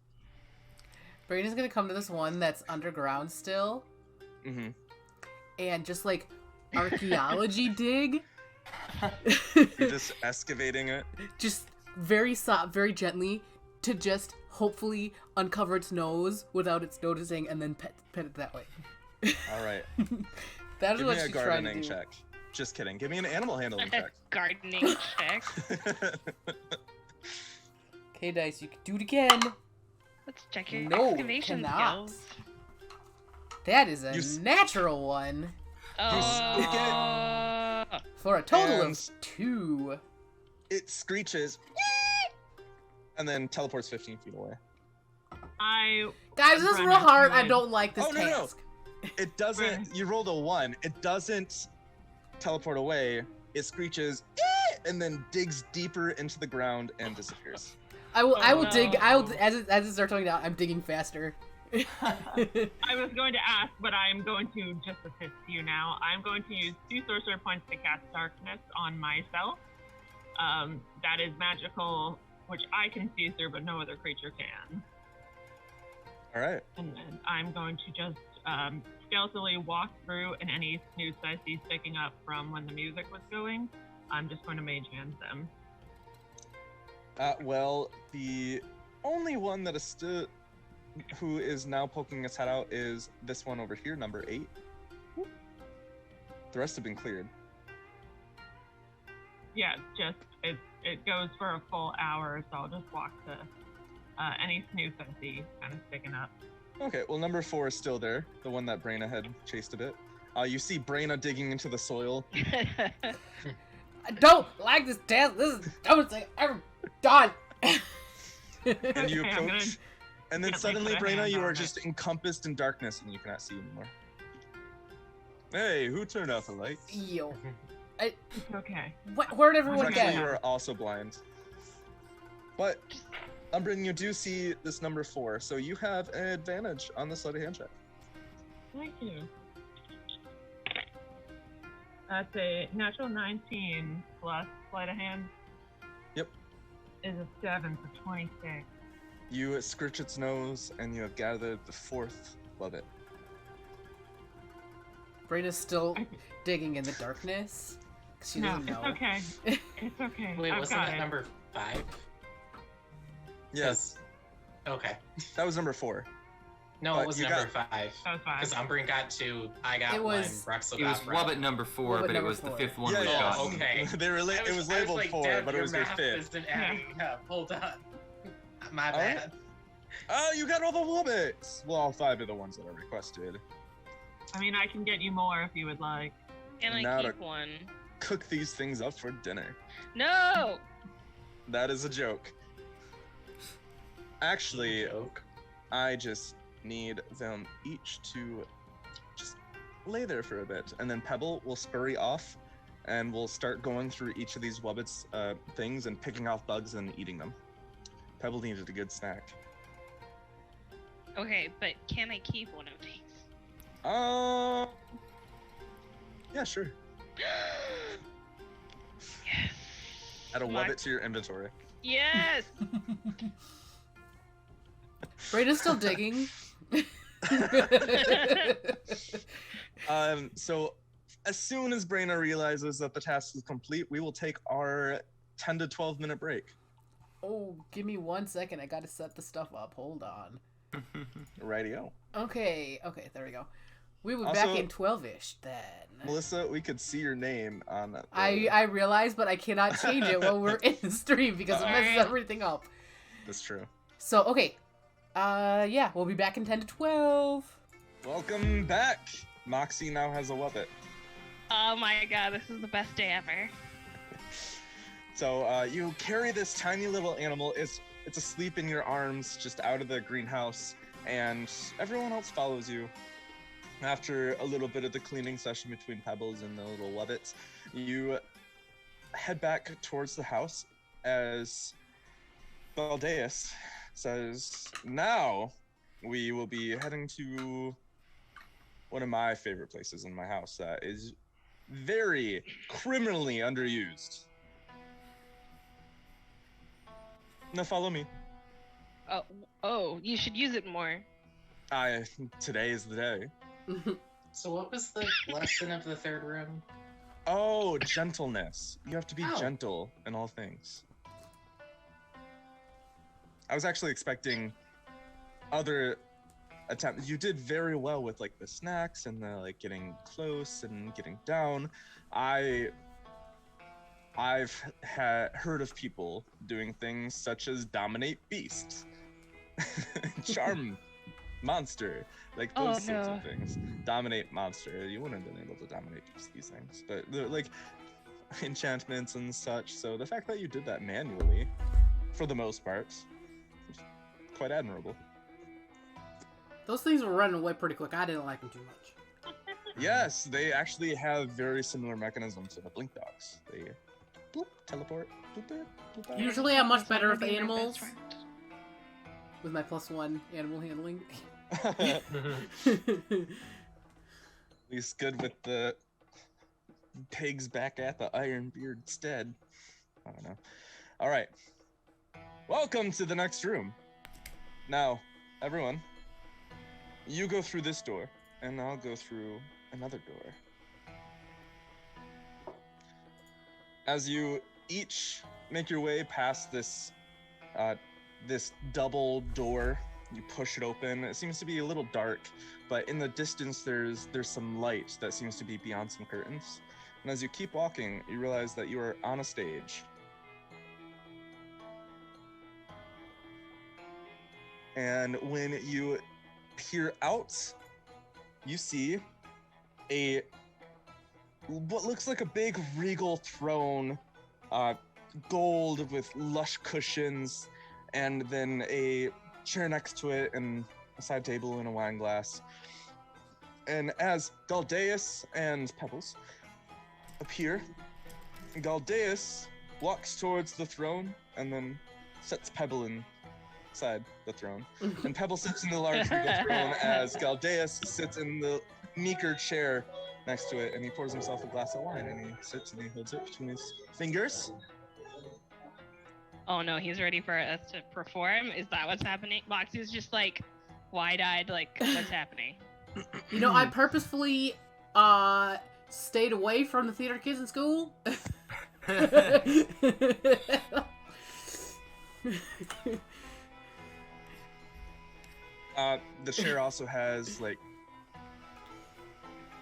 Braenna's gonna come to this one that's underground still, and just like archaeology dig. You're just excavating it. Just very soft, very gently, to just hopefully uncover its nose without its noticing, and then pet it that way. All right. That is Give what me a she's trying to gardening do. check. Just kidding. Give me an animal handling check. Gardening check. Okay, Dice, you can do it again. Let's check your No, excavation cannot. skills. That is a You s- natural one. Oh. For a total And- of 2. It screeches and then teleports 15 feet away. Guys, this is real hard. I don't like this Oh, no, no. task. It doesn't. You rolled a 1. It doesn't teleport away. It screeches and then digs deeper into the ground and disappears. I will Oh, dig. no. As it starts going down, I'm digging faster. I was going to ask, but I'm going to just assist you now. I'm going to use 2 sorcerer points to cast darkness on myself. That is magical, which I can see through, but no other creature can. All right. And then I'm going to just stealthily walk through, and any snoots I see sticking up from when the music was going, I'm just going to mage hand them. Well, the only one that is still, who is now poking its head out, is this one over here, number 8. The rest have been cleared. Yeah, it goes for a full hour, so I'll just walk to any snoots I see kind of sticking up. Okay, well, number 4 is still there, the one that Braenna had chased a bit. You see Braenna digging into the soil. I don't like this task. This is the dumbest thing I've ever done. And you Okay, I'm gonna approach, and then gently suddenly, put a Braenna, hand you on are it. just encompassed in darkness, and you cannot see anymore. Hey, who turned off the lights? Yo. It's okay. Where'd everyone Okay. Actually, get? you are also blind. But, Umbran, you do see this number 4, so you have an advantage on the sleight of hand check. Thank you. That's a natural 19 plus sleight of hand. Yep. Is a 7 for 26. You scritch its nose, and you have gathered the 4th of it. Braenna's still digging in the darkness. She No, doesn't it's know. okay. It's okay. Wait, I've wasn't got that it. number 5? Yes, Okay. that was number 4. No, But it was you number got- 5. That was 5. Because Umbran got 2, I got It 1, was- Vrexil It was got Vrexil. Wubbit number 4, Wubbit but it number was the 4. 5th one Yeah, we've yeah. gotten. Okay. It was labeled like, 4, Dad, but it was your math 5th. isn't adding up. Hold on. My All right. bad. Oh, you got all the Wubbits! Well, all 5 of the ones that are requested. I mean, I can get you more if you would like. And I Now keep to- one. Cook these things up for dinner. No! That is a joke. Actually, Joke. I just need them each to just lay there for a bit, and then Pebble will scurry off, and we'll start going through each of these Wubbits things and picking off bugs and eating them. Pebble needed a good snack. Okay, but can I keep one of these? Yeah, sure. Yes. Add a My- Wubbit to your inventory. Yes! Braenna's still digging. So as soon as Braenna realizes that the task is complete, we will take our 10 to 12 minute break. Oh, give me 1 second. I gotta set the stuff up. Hold on. Rightio. Okay, there we go. We will be Also- back in 12-ish then. Melissa, we could see your name on that. I realize, but I cannot change it while we're in the stream because it messes Alright. everything up. That's true. So, okay. Yeah, we'll be back in 10 to 12. Welcome back. Moxie now has a Wubbit. Oh my god, this is the best day ever. So you carry this tiny little animal. It's asleep in your arms, just out of the greenhouse, and everyone else follows you. After a little bit of the cleaning session between Pebbles and the little Wubbits, you head back towards the house as Baldeus says, "Now we will be heading to one of my favorite places in my house that is very criminally underused. Now follow me. Oh, you should use it more. Today is the day. So what was the lesson of the third room? Oh, gentleness. You have to be Oh. gentle in all things. I was actually expecting other attempts. You did very well with like the snacks and the like getting close and getting down. I've heard of people doing things such as dominate beasts, charm monster, like those sorts of things. Dominate monster. You wouldn't have been able to dominate these things, but they're like enchantments and such. So the fact that you did that manually, for the most part, is quite admirable. Those things were running away pretty quick. I didn't like them too much. Yes, they actually have very similar mechanisms to the blink dogs. They bloop, teleport. Bloop, bloop, bloop, bloop. Usually I'm much better with animals. With my +1 animal handling. At least good with the pigs back at the Ironbeard stead. I don't know. All right. Welcome to the next room. Now, everyone, you go through this door, and I'll go through another door. As you each make your way past this double door, you push it open. It seems to be a little dark, but in the distance there's some light that seems to be beyond some curtains. And as you keep walking, you realize that you are on a stage. And when you peer out, you see what looks like a big regal throne, gold with lush cushions, and then a chair next to it, and a side table and a wine glass. And as Galdeus and Pebbles appear, Galdeus walks towards the throne and then sets Pebble inside the throne. And Pebble sits in the large regal throne as Galdeus sits in the meeker chair next to it, and he pours himself a glass of wine, and he sits and he holds it between his fingers. Oh no, he's ready for us to perform? Is that what's happening? Moxie's just like wide-eyed, like, what's happening? You know, I purposefully stayed away from the theater kids in school. The chair also has like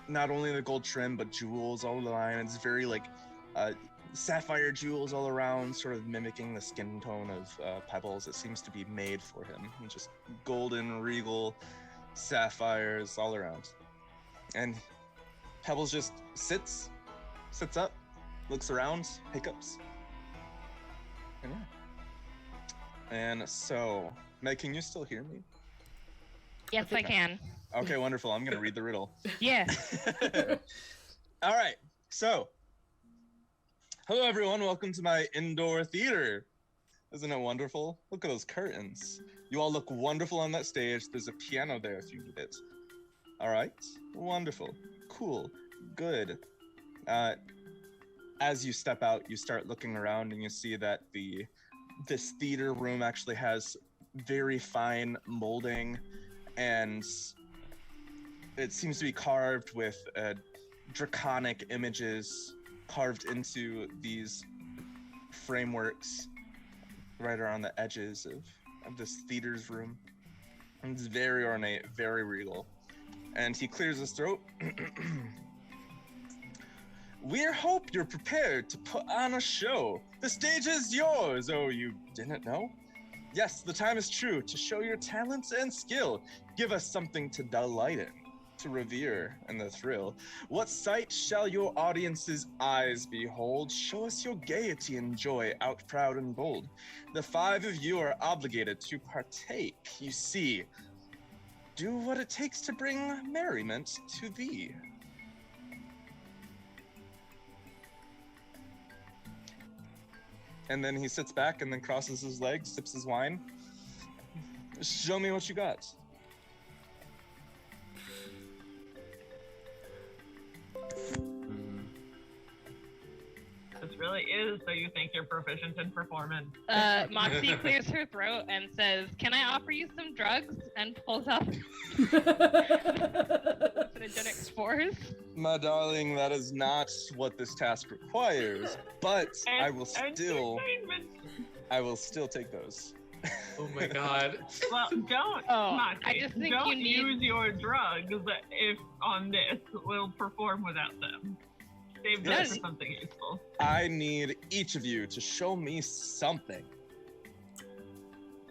not only the gold trim but jewels all around. It's very like sapphire jewels all around, sort of mimicking the skin tone of Pebbles. It seems to be made for him. Just golden, regal sapphires all around. And Pebbles just sits up, looks around, hiccups. And yeah. And so, Meg, can you still hear me? Yes, I can. Okay, wonderful. I'm gonna read the riddle. Yeah. All right. So, hello everyone. Welcome to my indoor theater. Isn't it wonderful? Look at those curtains. You all look wonderful on that stage. There's a piano there if you need it. All right. Wonderful. Cool. Good. As you step out, you start looking around and you see that this theater room actually has very fine molding, and it seems to be carved with draconic images carved into these frameworks right around the edges of this theater's room. And it's very ornate, very regal. And he clears his throat. We hope you're prepared to put on a show. The stage is yours. Oh, you didn't know? Yes, the time is true to show your talents and skill. Give us something to delight in, to revere and the thrill. What sight shall your audience's eyes behold? Show us your gaiety and joy, out proud and bold. The 5 of you are obligated to partake. You see, do what it takes to bring merriment to thee. And then he sits back and then crosses his legs, sips his wine. Show me what you got. So you think you're proficient in performance? Moxie clears her throat and says, "Can I offer you some drugs?" and pulls out hallucinogenic spores. My darling, that is not what this task requires, but I will still take those. Oh my god. Well, don't. Moxie, I just think don't you need. use your drugs if on this. We'll perform without them. Save them for something useful. I need each of you to show me something.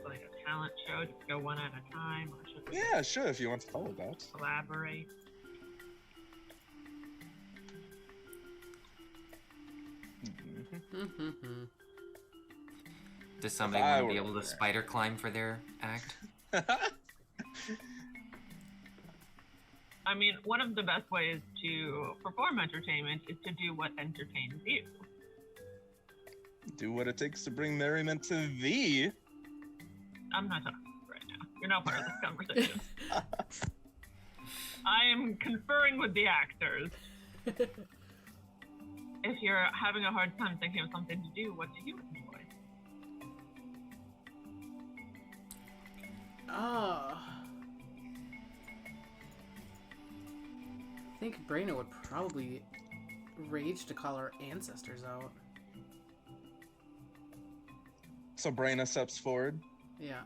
Like a talent show, just go one at a time, or should we Yeah, sure, if you want to follow that. collaborate? Does somebody If I want to be were able to there. spider climb for their act? I mean, one of the best ways to perform entertainment is to do what entertains you. Do what it takes to bring merriment to thee. I'm not talking right now. You're not part of this conversation. I am conferring with the actors. If you're having a hard time thinking of something to do, what do you enjoy? I think Braenna would probably rage to call our ancestors out. So Braenna steps forward. Yeah.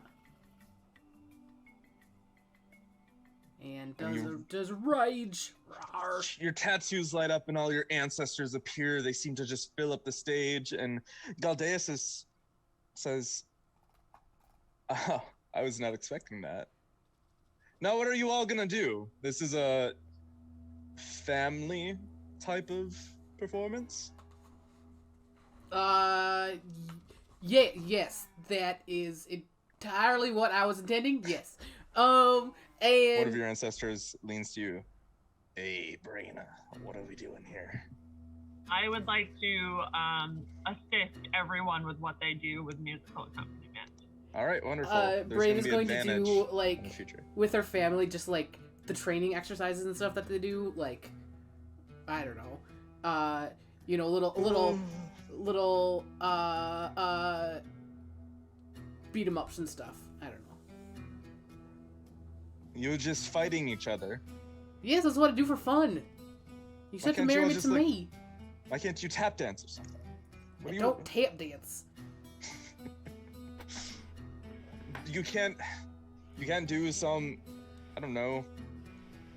And And does rage. Rawr. Your tattoos light up and all your ancestors appear. They seem to just fill up the stage. And Galdeus says, "Oh, I was not expecting that. Now what are you all gonna do? This is a family type of performance?" Yeah, yes, that is entirely what I was intending. Yes. And One of your ancestors leans to you. "Hey, Braenna, what are we doing here?" I would like to assist everyone with what they do with musical accompaniment. All right, wonderful. Braenna's going to advantage do in the like future. with her family, just like the training exercises and stuff that they do, like I don't know, little beat 'em ups and stuff. I don't know. You're just fighting each other. Yes, that's what I do for fun. You said to can't you all merriment just, to like, me. Why can't you tap dance or something? What I do you- don't tap dance. You can't do some, I don't know,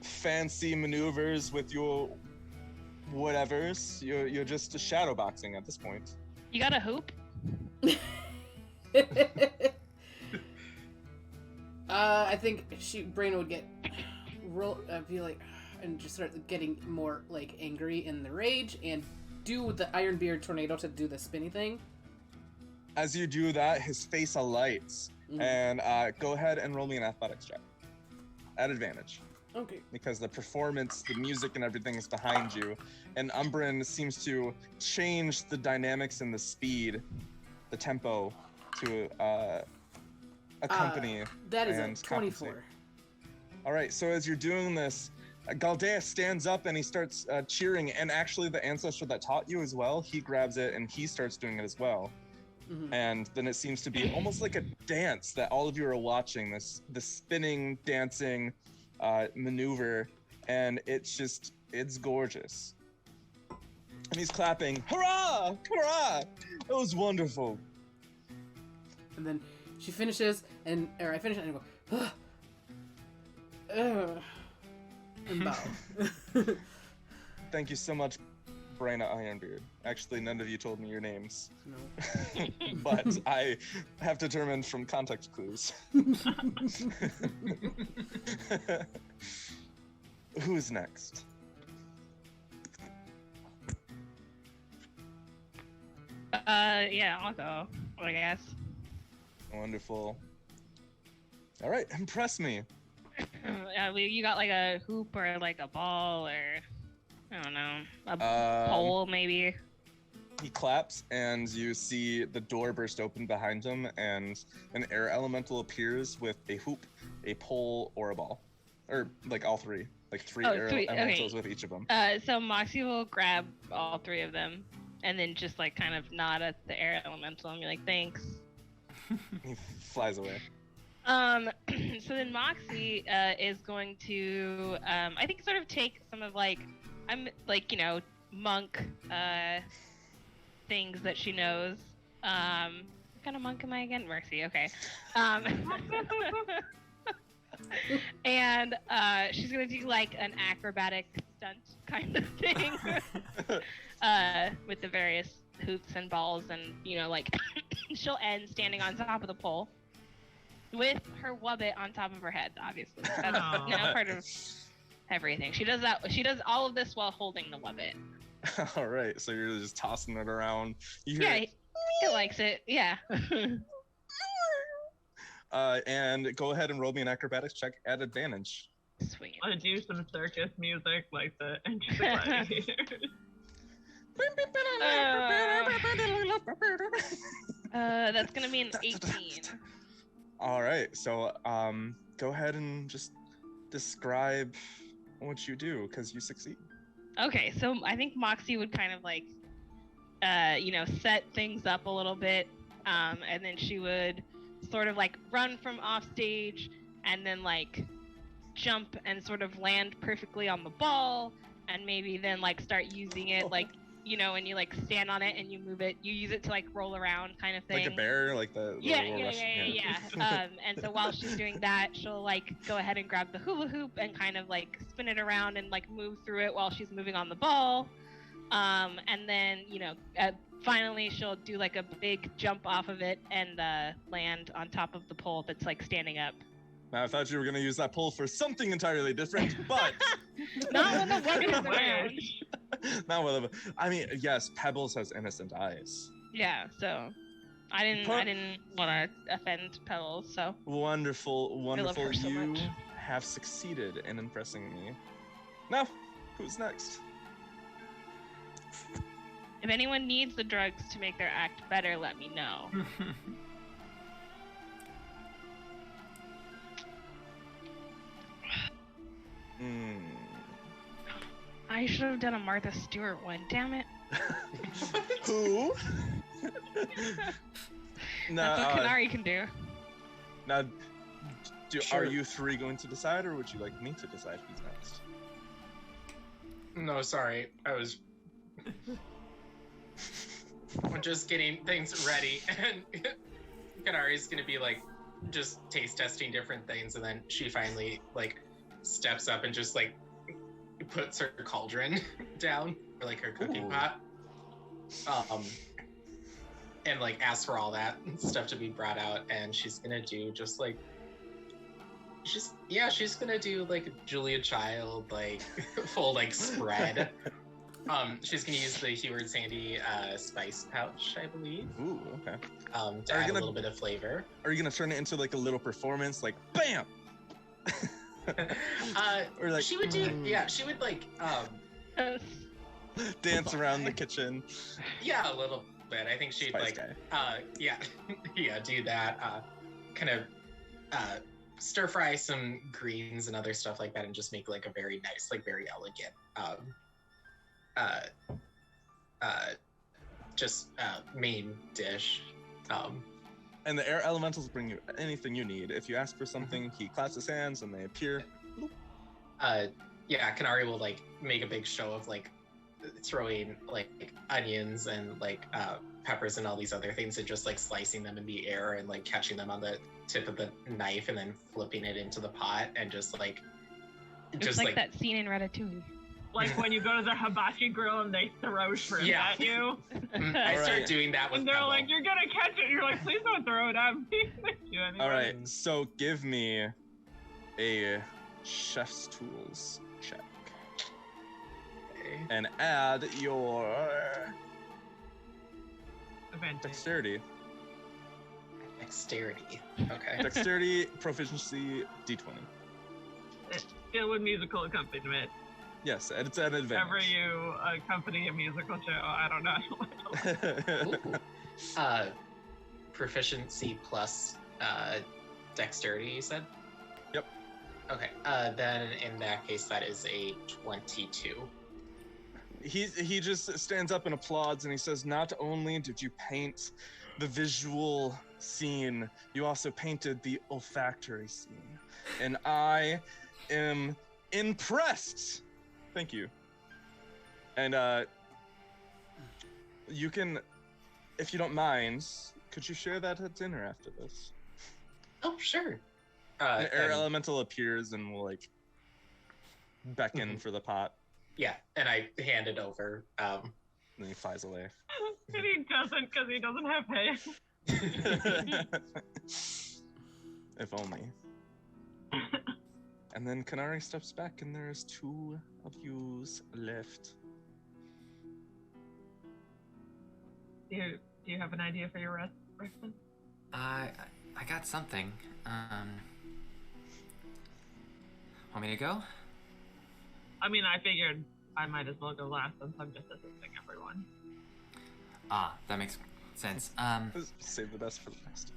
fancy maneuvers with your whatevers. You're just shadowboxing at this point. You got a hoop? I think Braenna would get be like, and just start getting more like angry in the rage, and do the Ironbeard tornado to do the spinny thing. As you do that, his face alights, and go ahead and roll me an athletics check at advantage. Okay. Because the performance, the music, and everything is behind you, and Umbran seems to change the dynamics and the speed, the tempo, to accompany. That is a and 24. compensate. All right, so as you're doing this, Galdeus stands up and he starts cheering, and actually the ancestor that taught you as well, he grabs it and he starts doing it as well. Mhm. And then it seems to be almost like a dance that all of you are watching, this spinning, dancing maneuver, and it's gorgeous. And he's clapping, "Hurrah! Hurrah! It was wonderful." And then she finishes, or I finish it, and I go, and bow. Thank you so much, Braenna Ironbeard. Actually, none of you told me your names, No. but I have determined from context clues. Who's next? Yeah, I'll go, I guess. Wonderful. All right, impress me. You got like a hoop or like a ball or I don't know, a Um, pole maybe. He claps, and you see the door burst open behind him, and an air elemental appears with a hoop, a pole, or a ball. Or, like, all three. Like, three Oh, air three, okay. elementals with each of them. So Moxie will grab all three of them and then just like kind of nod at the air elemental and be like, thanks. He flies away. So then Moxie is going to, I think, sort of take some of like, monk things that she knows. What kind of monk am I again? Mercy, okay. And she's gonna do like an acrobatic stunt kind of thing with the various hoops and balls, and like she'll end standing on top of the pole with her wubbit on top of her head. Obviously, that's now part of everything. She does that. She does all of this while holding the wubbit. All right, so you're just tossing it around. Yeah, it likes it. Yeah. And go ahead and roll me an acrobatics check at advantage. Sweet. I do some circus music like the Interesting Gladiators. That's gonna be an 18. All right, so go ahead and just describe what you do, because you succeed. Okay, so I think Moxie would kind of like, set things up a little bit, and then she would sort of like run from off stage, and then like jump and sort of land perfectly on the ball, and maybe then like start using it like, when you like stand on it and you move it, you use it to like roll around kind of thing. Like a bear, like the yeah. And so while she's doing that, she'll like go ahead and grab the hula hoop and kind of like spin it around and like move through it while she's moving on the ball. And then, finally she'll do like a big jump off of it and land on top of the pole that's like standing up. Now, I thought you were going to use that pole for something entirely different, but... Not when the wubbit is around. Not with I mean, yes, Pebbles has innocent eyes. Yeah, so I didn't want to offend Pebbles, so... Wonderful. So you much. have succeeded in impressing me. Now, who's next? If anyone needs the drugs to make their act better, let me know. I should have done a Martha Stewart one, damn it. Who? That's what Canari can do. Now, Sure. Are you three going to decide, or would you like me to decide who's next? No, sorry. I'm just getting things ready, and Canari's gonna be like just taste testing different things, and then she finally like steps up and just like puts her cauldron down, or like her cooking Ooh. pot, and like asks for all that stuff to be brought out, and she's gonna do just like she's gonna do like a Julia Child like full like spread. She's gonna use the Heward Sandy spice pouch, I believe. Ooh, okay. To add a little bit of flavor. Are you gonna turn it into like a little performance, like BAM? Or like she would do, she would like dance around the kitchen. Yeah, a little bit. I think she'd Spice like do that. Kind of stir fry some greens and other stuff like that, and just make like a very nice, like very elegant main dish. And the air elementals bring you anything you need. If you ask for something, he claps his hands and they appear. Canari will like make a big show of like throwing like onions and like peppers and all these other things, and just like slicing them in the air and like catching them on the tip of the knife and then flipping it into the pot, and just like that scene in Ratatouille. Like when you go to the hibachi grill and they throw shrimp at you. I start doing that with and they're Pebble. like, you're gonna catch it. You're like, please don't throw it at me. All right, so give me a chef's tools check. Okay. And add your Advantage. dexterity. Dexterity. Okay. Dexterity, proficiency, d20. Still with musical accompaniment. Yes, and it's an advantage. Whenever you accompany a musical show, I don't know. Ooh. Proficiency plus dexterity, you said? Yep. Okay. Then in that case, that is a 22. he just stands up and applauds, and he says, "Not only did you paint the visual scene, you also painted the olfactory scene, and I am impressed. Thank you." And you can, if you don't mind, could you share that at dinner after this? Oh, sure. An air elemental appears and will like beckon for the pot. Yeah, and I hand it over. And then he flies away. And he doesn't, because he doesn't have hands. If only. And then Canari steps back, and there's 2 of yous left. Do you have an idea for your rest, Vrexil? I got something. Want me to go? I mean, I figured I might as well go last since I'm just assisting everyone. That makes sense. Save the best for the best.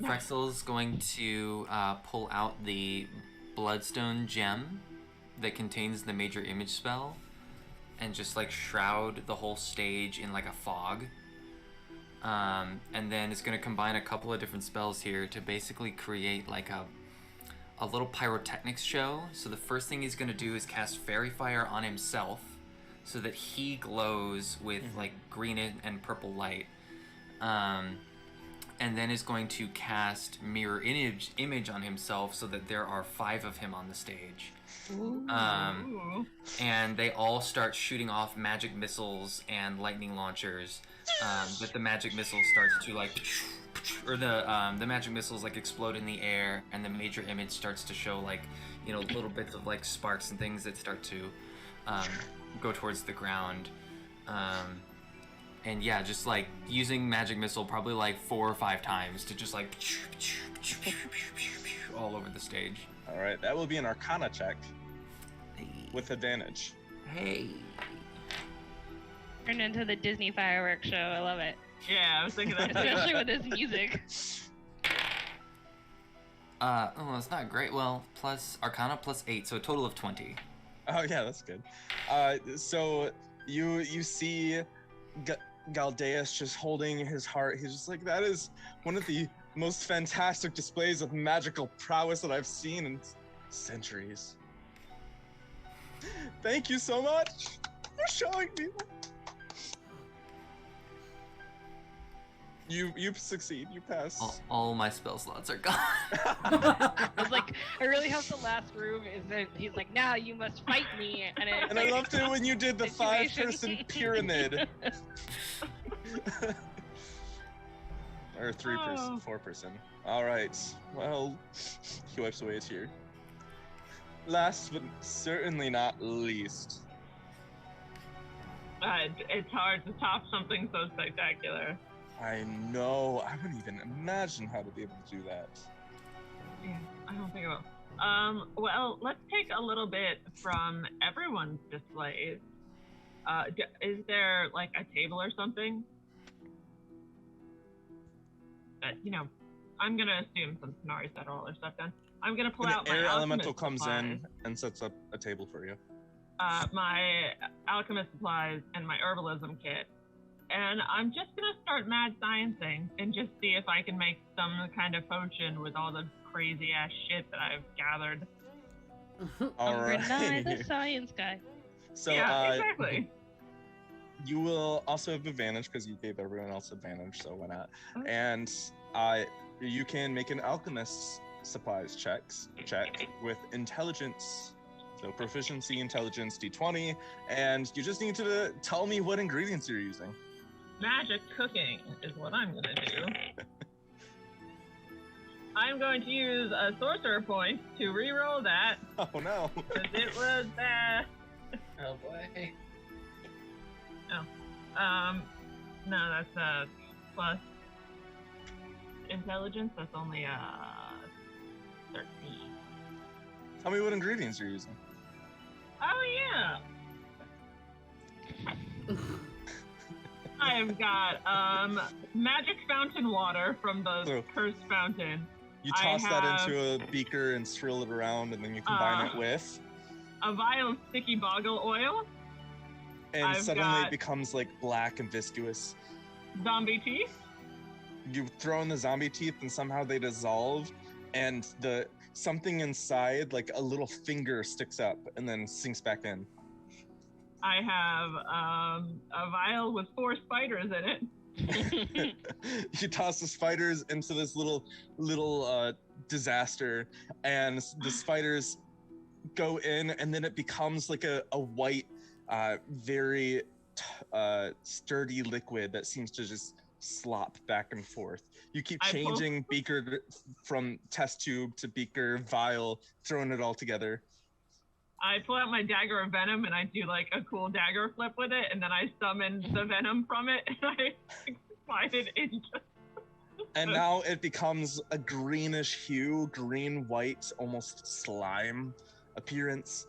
Vrexil's going to pull out the Bloodstone gem that contains the major image spell and just like shroud the whole stage in like a fog. And then it's going to combine a couple of different spells here to basically create like a little pyrotechnics show. So the first thing he's going to do is cast Fairy Fire on himself so that he glows with like green and purple light. And then is going to cast Mirror Image on himself so that there are 5 of him on the stage. And they all start shooting off magic missiles and lightning launchers. But the magic missile starts to like, or the magic missiles like explode in the air, and the major image starts to show like, you know, little bits of like sparks and things that start to go towards the ground. And yeah, just like using magic missile probably like 4 or 5 times to just like all over the stage. All right, that will be an Arcana check with advantage. Hey. Turned into the Disney fireworks show. I love it. Yeah, I was thinking that. Especially with this music. Oh, it's not great. Well, plus Arcana plus 8, so a total of 20. Oh yeah, that's good. So you see Galdeus just holding his heart. He's just like, that is one of the most fantastic displays of magical prowess that I've seen in centuries. Thank you so much for showing me. You succeed. You pass. All my spell slots are gone. I was like, I really hope the last room is that he's like, now you must fight me. And I loved it when you did the situation. 5-person pyramid. Or 3-person, 4-person. All right. Well, he wipes away a tear. Last but certainly not least. It's hard to top something so spectacular. I know. I wouldn't even imagine how to be able to do that. Yeah, I don't think I will. Well, let's take a little bit from everyone's displays. Is there like a table or something? That, you know, I'm gonna assume since Canari said all their stuff done. I'm gonna pull out my air elemental alchemist comes supplies. in and sets up a table for you. My alchemist supplies and my herbalism kit. And I'm just gonna start mad sciencing and just see if I can make some kind of potion with all the crazy ass shit that I've gathered. All right. the science guy. So yeah, exactly. You will also have advantage because you gave everyone else advantage, so why not? Okay. And you can make an alchemist supplies check with intelligence. So proficiency, intelligence, d20, and you just need to tell me what ingredients you're using. Magic cooking is what I'm gonna do. I'm going to use a sorcerer point to re-roll that. Oh no. Because it was Oh boy. no, that's plus intelligence. That's only 13. Tell me what ingredients you're using. Oh yeah. I've got magic fountain water from the So- cursed fountain. You I toss that have- into a beaker and swirl it around, and then you combine it with. A vial of sticky boggle oil. and I've suddenly it got- becomes like black and viscous. Zombie teeth. You throw in the zombie teeth, and somehow they dissolve, and something inside, like a little finger, sticks up and then sinks back in. I have a vial with 4 spiders in it. You toss the spiders into this little disaster, and the spiders go in, and then it becomes like a white, very sturdy liquid that seems to just slop back and forth. You keep changing beaker from test tube to beaker, vial, throwing it all together. I pull out my dagger of venom and I do like a cool dagger flip with it, and then I summon the venom from it and I slide it into. And now it becomes a greenish hue, green-white, almost slime appearance.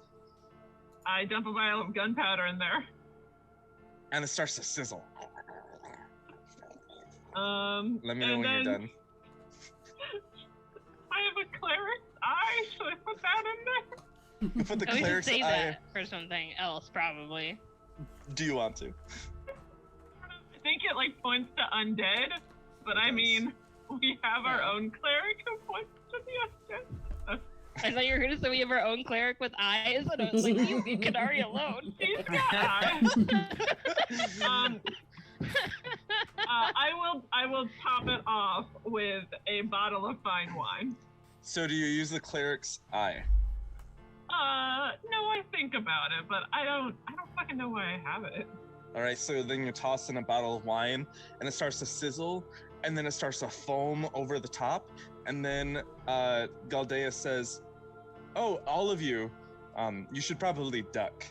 I dump a vial of gunpowder in there. And it starts to sizzle. Let me know and when you're then done. I have a cleric's eye. Should I put that in there? You put the We should cleric's save eye. that for something else, probably. Do you want to? I think it like points to undead, but I mean, we have our own cleric who points to the undead. I thought you were going to say we have our own cleric with eyes, and I was like, you Canari alone. She's got eyes. I will top it off with a bottle of fine wine. So do you use the cleric's eye? No, I think about it, but I don't fucking know why I have it. All right, so then you toss in a bottle of wine, and it starts to sizzle, and then it starts to foam over the top, and then Galdea says, "Oh, all of you, you should probably duck."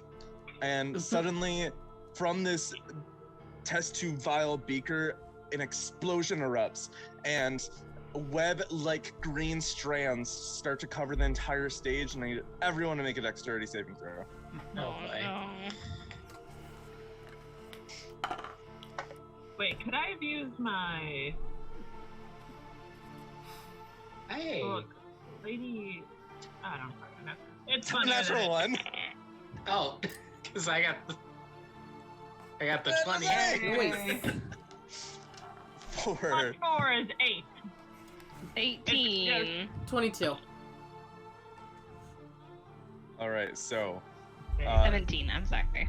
And suddenly, from this test tube vial beaker, an explosion erupts, and web-like green strands start to cover the entire stage, and I need everyone to make a dexterity saving throw. Oh boy. Wait, could I have used my Hey. look, lady? I don't fucking know. It's funny. Natural one. Oh, because I got the 20. Wait. 4. Plus 4 is 8. 18. 22. All right, so 17, I'm sorry.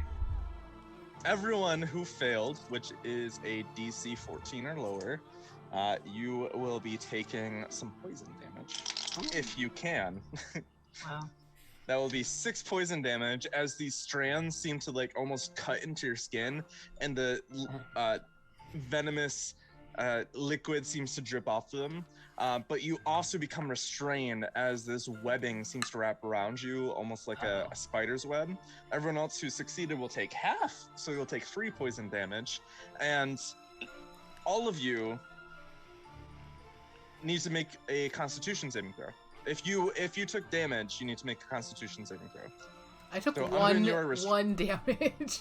everyone who failed, which is a DC 14 or lower, you will be taking some poison damage, if you can. Well, That will be 6 poison damage as these strands seem to like almost cut into your skin, and the venomous liquid seems to drip off of them. But you also become restrained as this webbing seems to wrap around you, almost like a spider's web. Everyone else who succeeded will take half, so you'll take 3 poison damage. And all of you need to make a Constitution saving throw. If you took damage, you need to make a Constitution saving throw. I took So, one Umbran, you are one damage.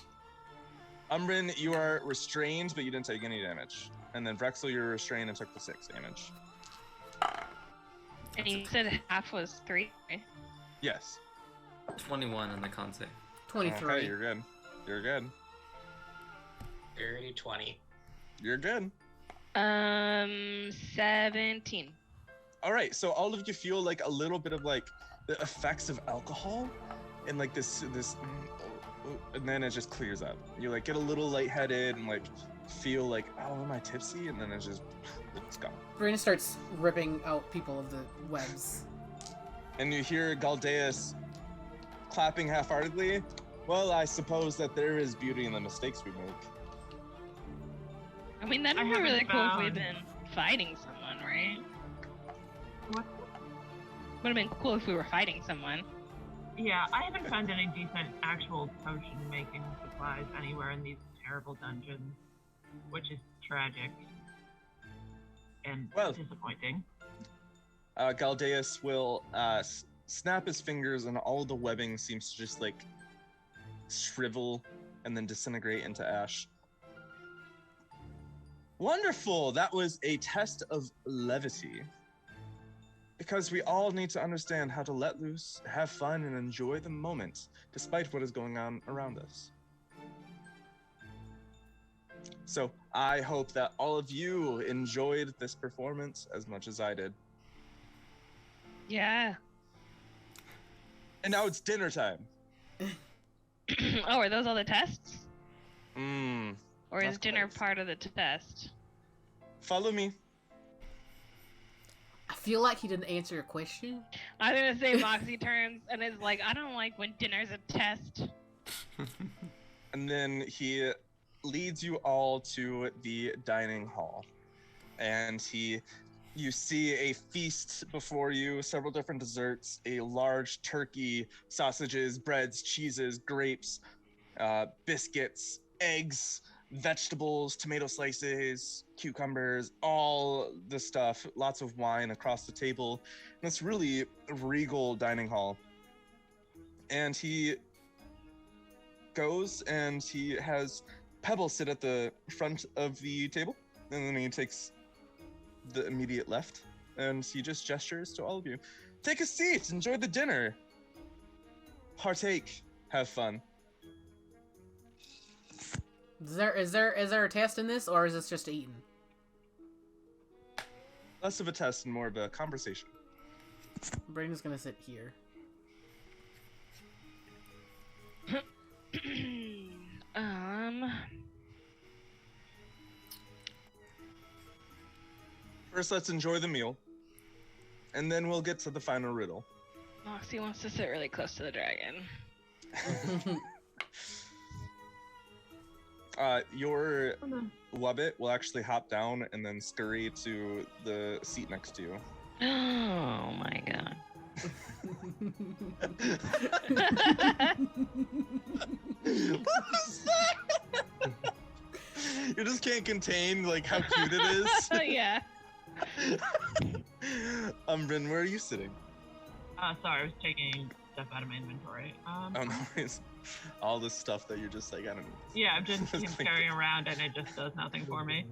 Umbran, you are restrained, but you didn't take any damage. And then Vrexil, you're restrained and took the 6 damage. And you said half was 3, right? Yes. 21 on the con save. 23. Okay, you're good. You're good. Dirty 20. You're good. 17. All right, so all of you feel like a little bit of like the effects of alcohol, and like this, and then it just clears up. You like get a little lightheaded and like feel like, oh, am I tipsy? And then it's gone. Braenna starts ripping out people of the webs. And you hear Galdeus clapping half-heartedly. Well, I suppose that there is beauty in the mistakes we make. I mean, that'd I be haven't really cool if we'd found- been fighting someone, right? what? Would have been cool if we were fighting someone. Yeah, I haven't found any decent actual potion making supplies anywhere in these terrible dungeons, which is tragic and Well- disappointing. Galdeus will snap his fingers, and all the webbing seems to just like shrivel and then disintegrate into ash. Wonderful! That was a test of levity. Because we all need to understand how to let loose, have fun, and enjoy the moment, despite what is going on around us. So I hope that all of you enjoyed this performance as much as I did. Yeah. And now it's dinner time. Oh, are those all the tests? Or is Of dinner course. part of the test? Follow me. I feel like he didn't answer your question. I was gonna say Moxie turns and is like, I don't like when dinner's a test. And then he leads you all to the dining hall. And you see a feast before you, several different desserts, a large turkey, sausages, breads, cheeses, grapes, biscuits, eggs, vegetables, tomato slices, cucumbers, all the stuff, lots of wine across the table. And it's really a regal dining hall. And he goes and he has Pebble sit at the front of the table, and then he takes the immediate left, and he just gestures to all of you. Take a seat, enjoy the dinner. Partake, have fun. Is there a test in this, or is this just eating? Less of a test and more of a conversation. Braenna's gonna sit here. First, let's enjoy the meal, and then we'll get to the final riddle. Moxie wants to sit really close to the dragon. Your Wubbit will actually hop down and then scurry to the seat next to you. Oh my god. What was that? You just can't contain like how cute it is. Yeah. Umbran, where are you sitting? Sorry, I was taking stuff out of my inventory. Oh no, it's all this stuff that you're just like, I don't know. Yeah, I've just been Just like- carrying around and it just does nothing for me.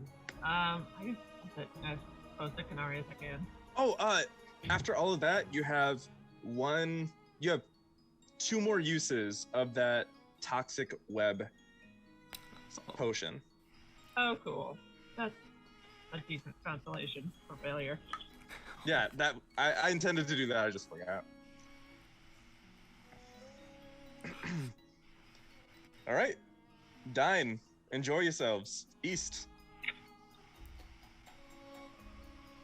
I guess that's it. As close to Canari as I can. Oh, after all of that, you have two more uses of that toxic web potion. Oh, cool. That's a decent consolation for failure. Yeah, that I intended to do that, I just forgot. All right, dine. Enjoy yourselves. East.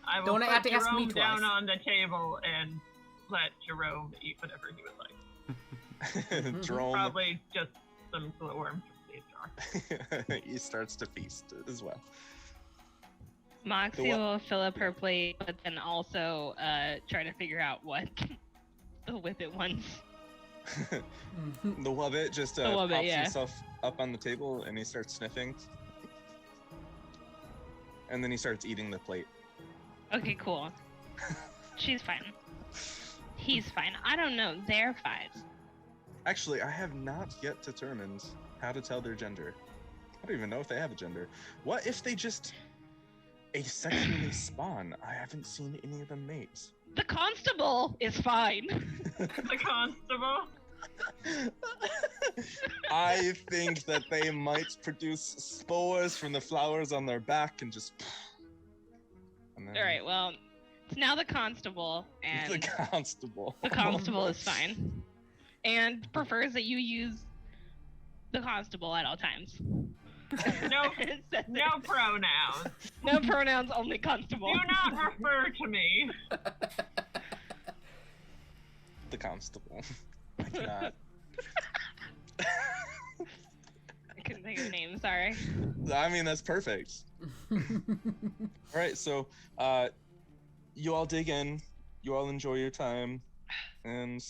I will Don't put have to ask me Jerome down twice. on the table and let Jerome eat whatever he would like. Jerome. Probably just some glowworms from the jar. He starts to feast as well. Moxie The what? will fill up her plate, but then also try to figure out what the whippet wants. The Wubbit just The Wubbit, pops yeah. himself up on the table and he starts sniffing. And then he starts eating the plate. Okay, cool. She's fine. He's fine. I don't know. They're fine. Actually, I have not yet determined how to tell their gender. I don't even know if they have a gender. What if they just asexually spawn? I haven't seen any of them mate. The constable is fine. The constable? I think that they might produce spores from the flowers on their back and just. And then All right. Well, it's now the constable, and the constable. the constable is fine, and prefers that you use the constable at all times. No, Instead of- no pronouns. no pronouns, only constable. Do not refer to me. The constable. I cannot. I couldn't think of a name. Sorry. I mean, that's perfect. All right, so you all dig in, you all enjoy your time, and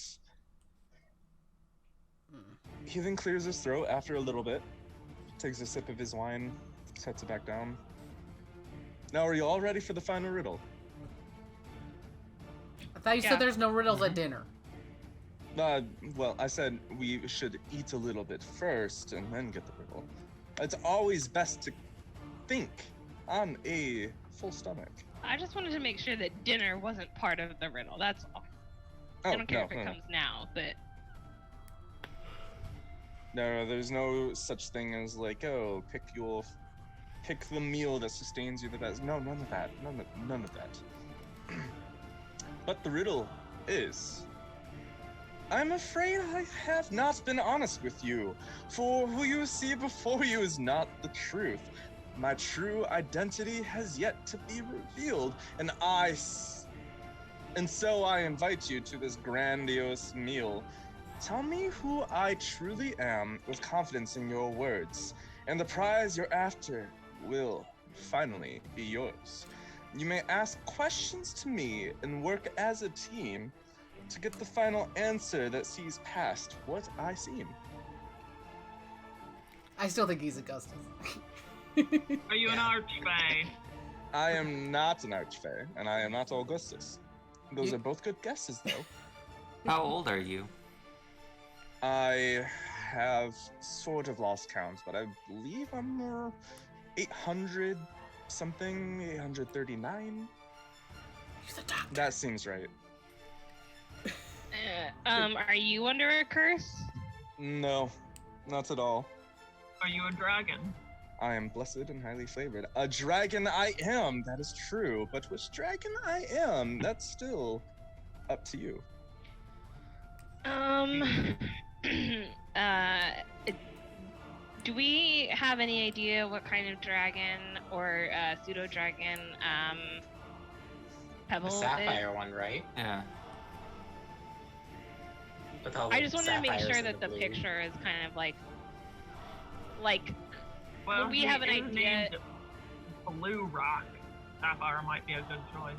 he then clears his throat after a little bit, takes a sip of his wine, sets it back down. Now, are you all ready for the final riddle? I thought you Yeah. said there's no riddles at dinner. Well, I said we should eat a little bit first and then get the riddle. It's always best to think on a full stomach. I just wanted to make sure that dinner wasn't part of the riddle. That's all. Oh, I don't care no, if it no, no. comes now, but No, there's no such thing as like, oh, pick your pick the meal that sustains you the best. No, none of that. None of that. But the riddle is, I'm afraid I have not been honest with you, for who you see before you is not the truth. My true identity has yet to be revealed, and so I invite you to this grandiose meal. Tell me who I truly am with confidence in your words, and the prize you're after will finally be yours. You may ask questions to me and work as a team to get the final answer that sees past what I seem. I still think he's Augustus. Are you an archfey? I am not an archfey, and I am not Augustus. Those are both good guesses, though. How old are you? I have sort of lost count, but I believe I'm 800 something, 839. He's the doctor. That seems right. Are you under a curse? No, not at all. Are you a dragon? I am blessed and highly favored. A dragon I am, that is true. But which dragon I am, that's still up to you. Do we have any idea what kind of dragon or pseudo dragon The Pebble sapphire is? one, right? Yeah. With all I the just want to make sapphires sure and that the blue. picture is kind of like Well, Would we he have an is idea? named Blue Rock. Sapphire might be a good choice.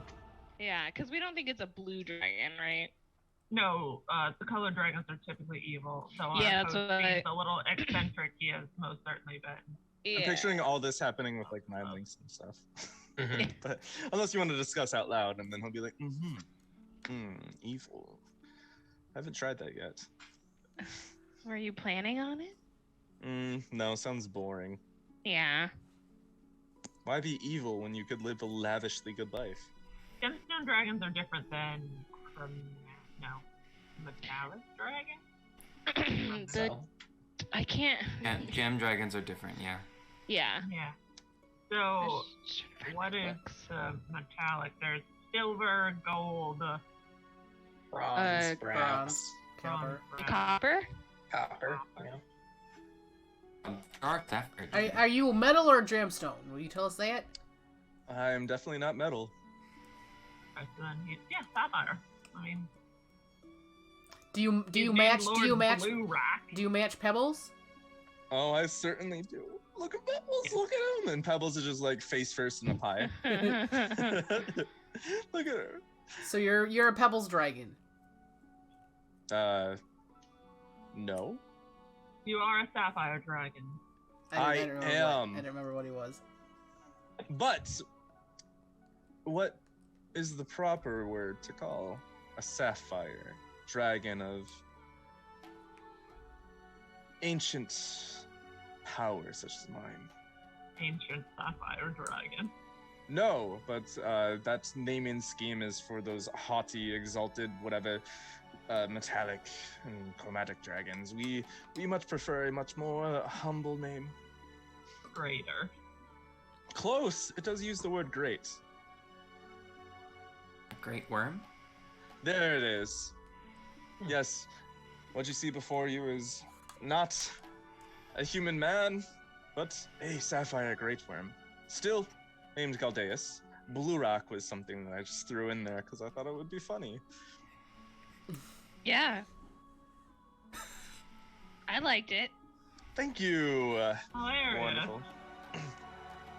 yeah, because we don't think it's a blue dragon, right? No, the color dragons are typically evil. So Yeah, that's host what being the little eccentric he has most certainly been. Yeah. I'm picturing all this happening with like mind links and stuff. Mhm. But unless you want to discuss out loud, and then he'll be like, evil. I haven't tried that yet. Were you planning on it? No, sounds boring. Yeah. Why be evil when you could live a lavishly good life? Gemstone dragons are different than metallic dragon. the, I can't. Yeah, gem dragons are different, yeah. Yeah. Yeah. So what is metallic? There's silver, gold, Bronze, brass, Copper. Copper? copper. Yeah. Dark sapphire. Are you metal or gemstone? Will you tell us that? I am definitely not metal. Yeah, sapphire. I mean, Do you he's match? named Do you Lord match? Blue Rock. Do you match Pebbles? Oh, I certainly do. Look at Pebbles, look at him. And Pebbles is just like face first in a pie. Look at her. So you're a Pebbles dragon. No. You are a sapphire dragon. I don't remember am. I don't remember what he was. But what is the proper word to call a sapphire dragon of ancient power such as mine? Ancient sapphire dragon. No, but that naming scheme is for those haughty, exalted, whatever, metallic and chromatic dragons. We much prefer a much more humble name. Greater. Close. It does use the word great. Great worm? There it is. Yes, what you see before you is not a human man, but a sapphire great worm. Still named Galdeus. Blue Rock was something that I just threw in there because I thought it would be funny. Yeah. I liked it. Thank you. Hilarious. Wonderful.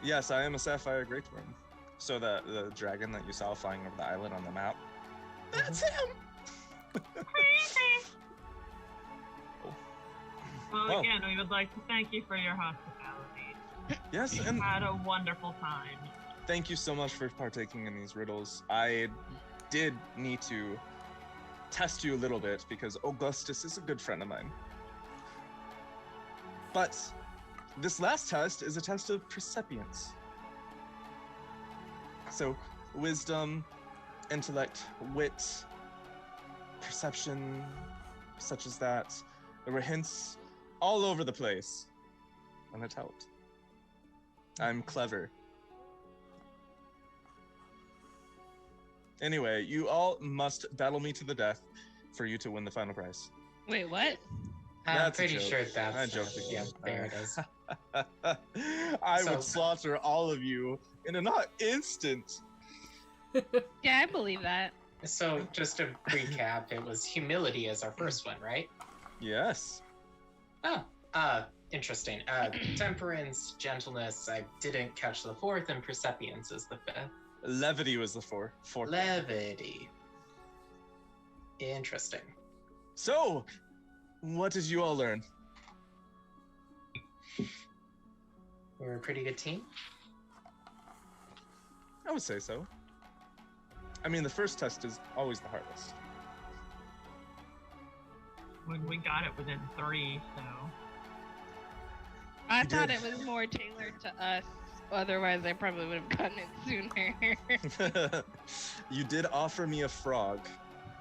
Yes, I am a sapphire great worm. So the dragon that you saw flying over the island on the map, that's him. Well, Wow. again, we would like to thank you for your hospitality. Yes, We and had a wonderful time. thank you so much for partaking in these riddles. I did need to test you a little bit because Augustus is a good friend of mine. But this last test is a test of percepience. So, wisdom, intellect, wit, perception, such as that. There were hints all over the place, and it helped. I'm clever. Anyway, you all must battle me to the death for you to win the final prize. Wait, what? I'm That's a pretty joke. sure that's. I joked Yeah, again. there it is. I So- would slaughter all of you in an instant. Yeah, I believe that. So just to recap, it was humility as our first one, right? Yes. Oh, interesting. Temperance, gentleness. I didn't catch the fourth, and persepience is the fifth. Levity was the fourth. Levity. Interesting. So, what did you all learn? We're a pretty good team. I would say so. I mean, the first test is always the hardest. We got it within 3, so. I You thought did. it was more tailored to us. Otherwise, I probably would have gotten it sooner. You did offer me a frog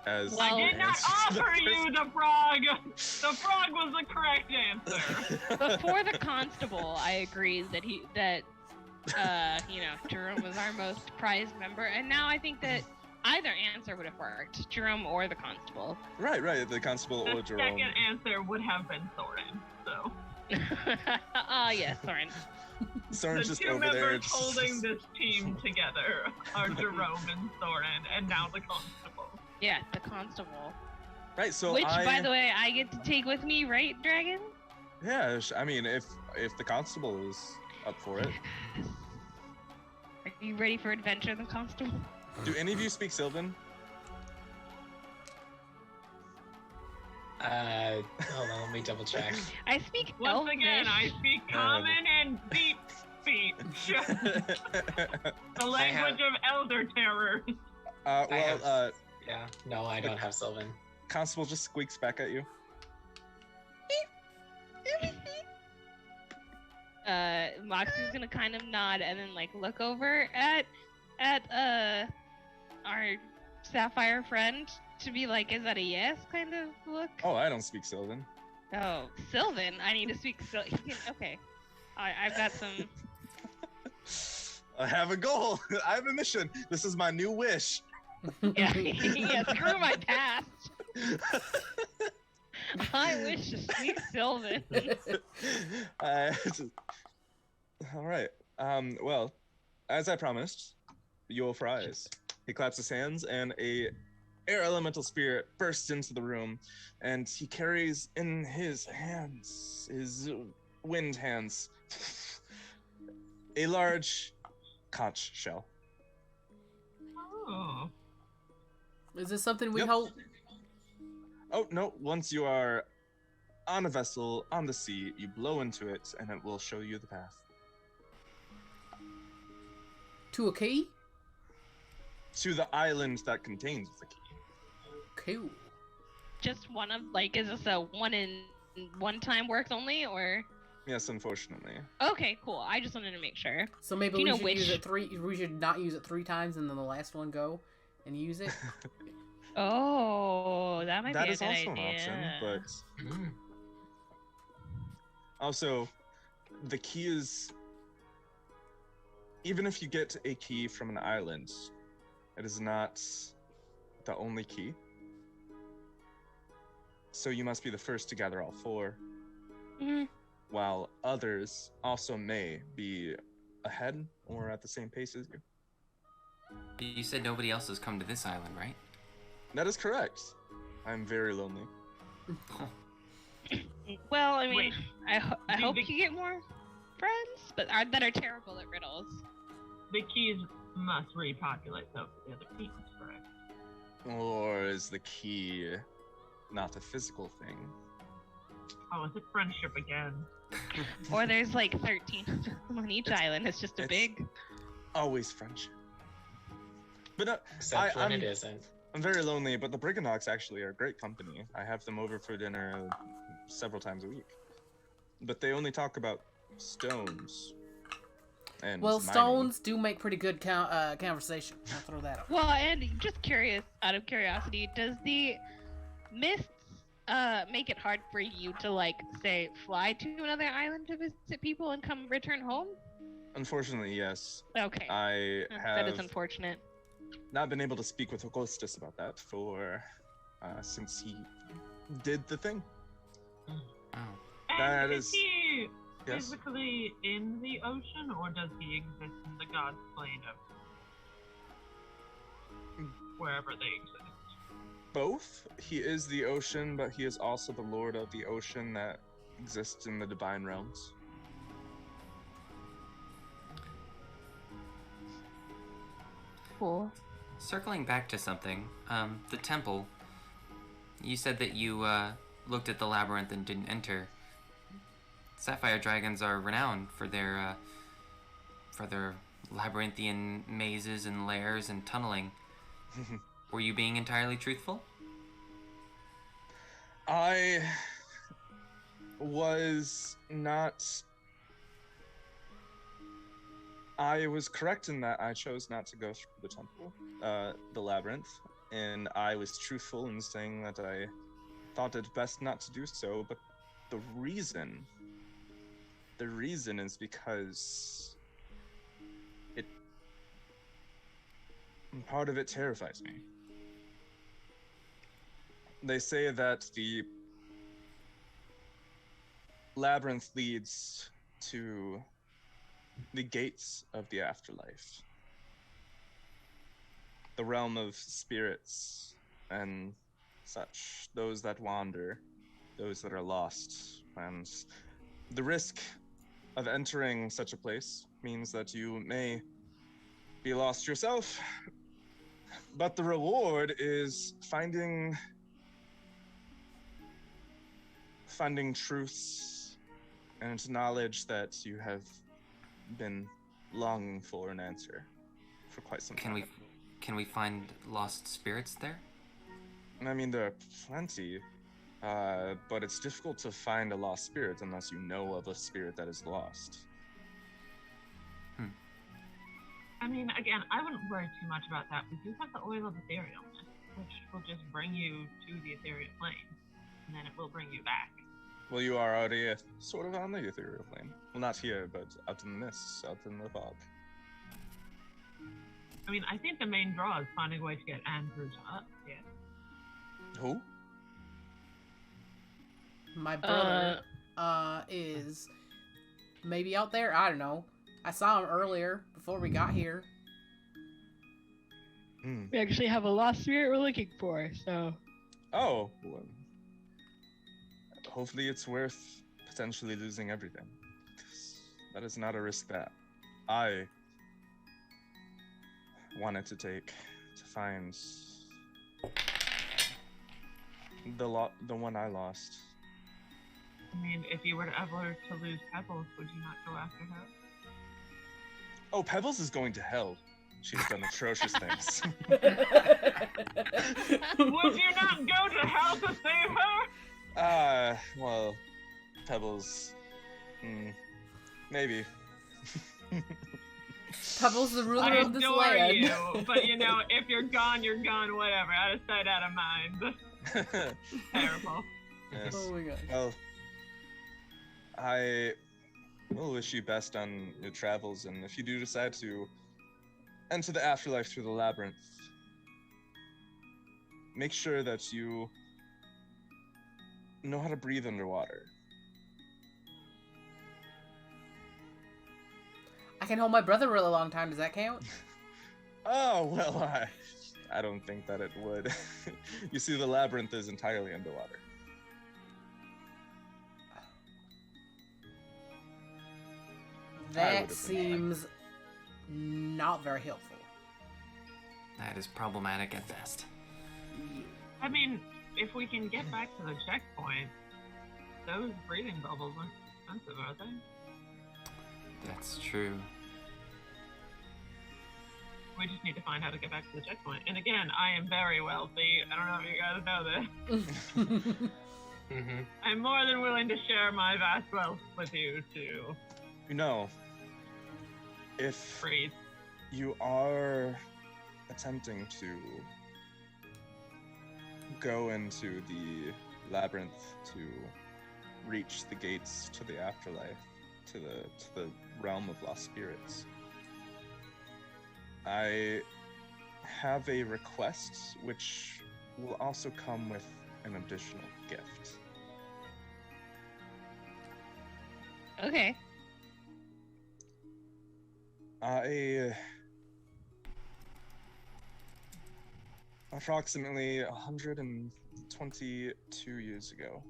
as Well, I your did not answer to the offer you the frog! The frog was the correct answer. first- Before the constable, I agreed that Jerome was our most prized member, and now I think that either answer would have worked, Jerome or the constable. Right, the constable or The Jerome. second answer would have been Thorin, so. Yes, Soren. Soren's The just two over there. members holding this team together are Jerome and Thorin, and now the constable. Yeah, the constable. Right, so Which, by the way, I get to take with me, right, Dragon? Yeah, I mean, if the constable is up for it. Are you ready for adventure, the constable? Do any of you speak Sylvan? Hold on, let me double check. I speak Once Elvish. again, I speak common and deep speech. The language of elder terror. Yeah, no, I don't have Sylvan. Constable just squeaks back at you. Moxie's gonna kind of nod and then like look over at our sapphire friend to be like, is that a yes kind of look? Oh, I don't speak Sylvan. Oh, Sylvan. I need to speak Sylvan. Okay. I've got some. I have a goal. I have a mission. This is my new wish. Yeah, yeah, screw my past. I wish to speak Sylvan. All right. Well, as I promised, your prize. He claps his hands, and a air elemental spirit bursts into the room, and he carries in his hands, his wind hands, a large conch shell. Oh. Is this something we Yep. hold? Oh, no. Once you are on a vessel, on the sea, you blow into it, and it will show you the path. To a key? To the island that contains the key. Cool. Just one of like, is this a one time works only or? Yes, unfortunately. Okay, cool. I just wanted to make sure. So maybe Do you we know should use it we should not use it 3 times and then the last one go and use it. Oh, that might That be a is good also idea. an option, but Mm. also, the key is, even if you get a key from an island, it is not the only key. So you must be the first to gather all 4, Mhm. while others also may be ahead or at the same pace as you. You said nobody else has come to this island, right? That is correct. I'm very lonely. Well, I mean, Wait. I Do hope the- you get more friends, but that are terrible at riddles. The keys must repopulate though for the other teams, correct? Or is the key not a physical thing? Oh, is it friendship again? Or there's like 13 on each island. It's just a it's- big. Always friendship. But no, Except when I'm- it isn't. I'm very lonely, but the Briganox actually are great company. I have them over for dinner several times a week. But they only talk about stones. And Well, mining. stones do make pretty good conversation. I'll throw that up. Well, and just curious, out of curiosity, does the mists make it hard for you to like say fly to another island to visit people and come return home? Unfortunately, yes. Okay. I That is have unfortunate. not been able to speak with Augustus about that for since he did the thing. Oh. That And is- he Yes. physically in the ocean, or does he exist in the god's plane of wherever they exist? Both. He is the ocean, but he is also the lord of the ocean that exists in the divine realms. Cool. Circling back to something, the temple. You said that you looked at the labyrinth and didn't enter. Sapphire dragons are renowned for their labyrinthian mazes and lairs and tunneling. Were you being entirely truthful? I was not. I was correct in that I chose not to go through the temple, the labyrinth, and I was truthful in saying that I thought it best not to do so. But the reason is because part of it terrifies me. They say that the labyrinth leads to the gates of the afterlife, the realm of spirits and such, those that wander, those that are lost. And the risk of entering such a place means that you may be lost yourself, but the reward is finding truths and knowledge that you have been longing for an answer for quite some time. Can we find lost spirits there? I mean, there are plenty, but it's difficult to find a lost spirit unless you know of a spirit that is lost. I mean, again, I wouldn't worry too much about that. We do have the oil of ethereal, which will just bring you to the ethereal plane, and then it will bring you back. Well, you are already sort of on the ethereal plane. Well, not here, but out in the mists, out in the fog. I mean, I think the main draw is finding a way to get Andrew to up. Yeah. Who? My brother is maybe out there. I don't know. I saw him earlier before we got here. We actually have a lost spirit we're looking for, so. Oh, well, hopefully it's worth potentially losing everything. That is not a risk that I wanted to take to find the one I lost. I mean, if you were to ever to lose Pebbles, would you not go after her? Oh, Pebbles is going to hell. She's done atrocious things. Would you not go to hell to save her? Well, Pebbles. Maybe. Pebbles, the ruler I of this adore land. you, but you know, if you're gone, whatever. Out of sight, out of mind. Terrible. Yes. Oh my gosh. Well, I will wish you best on your travels, and if you do decide to enter the afterlife through the labyrinth, make sure that you know how to breathe underwater. I can hold my breath a really long time. Does that count? Oh, well, I don't think that it would. You see, the labyrinth is entirely underwater. That seems not very helpful. That is problematic at best. I mean, if we can get back to the checkpoint, those breathing bubbles aren't expensive, are they? That's true. We just need to find how to get back to the checkpoint. And again, I am very wealthy. I don't know if you guys know this. I'm more than willing to share my vast wealth with you to You know, if breathe. you are attempting to go into the labyrinth to reach the gates to the afterlife, to the realm of lost spirits. I have a request which will also come with an additional gift. Okay. Approximately 122 years ago,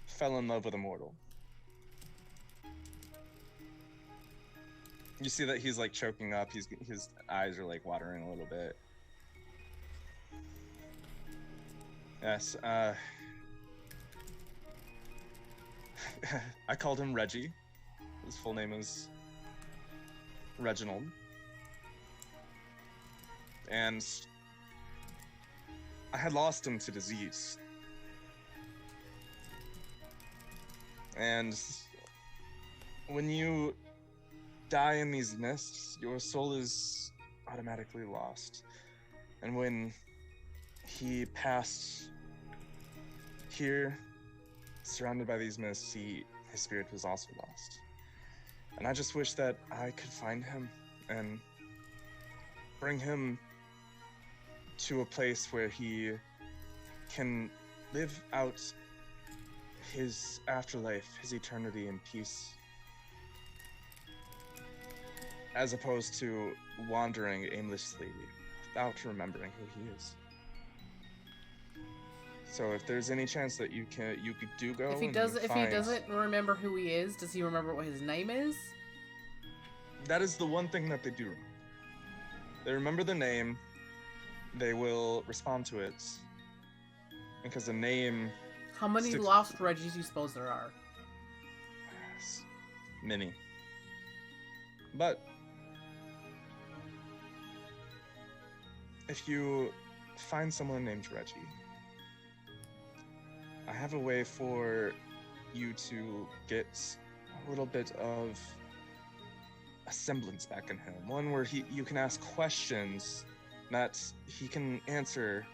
fell in love with a mortal. You see that he's like choking up, his eyes are like watering a little bit. Yes, I called him Reggie. His full name is Reginald. And I had lost him to disease. And when you die in these mists, your soul is automatically lost. And when he passed here, surrounded by these mists, his spirit was also lost. And I just wish that I could find him and bring him to a place where he can live out his afterlife, his eternity in peace, as opposed to wandering aimlessly without remembering who he is. So if there's any chance that you could go. If he doesn't remember who he is, does he remember what his name is? That is the one thing that they do remember. They remember the name. They will respond to it, because the name. How many lost Reggies do you suppose there are? Many. But if you find someone named Reggie, I have a way for you to get a little bit of a semblance back in him. One where you can ask questions that he can answer.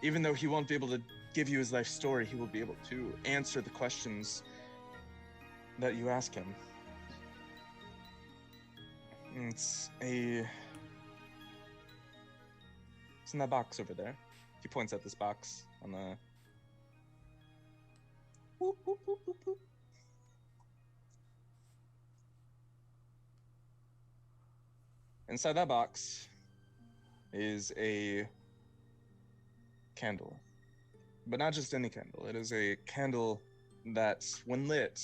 Even though he won't be able to give you his life story, he will be able to answer the questions that you ask him. It's in that box over there. He points at this box on the. Whoop, whoop, whoop, whoop, whoop. Inside that box is a candle. But not just any candle. It is a candle that, when lit,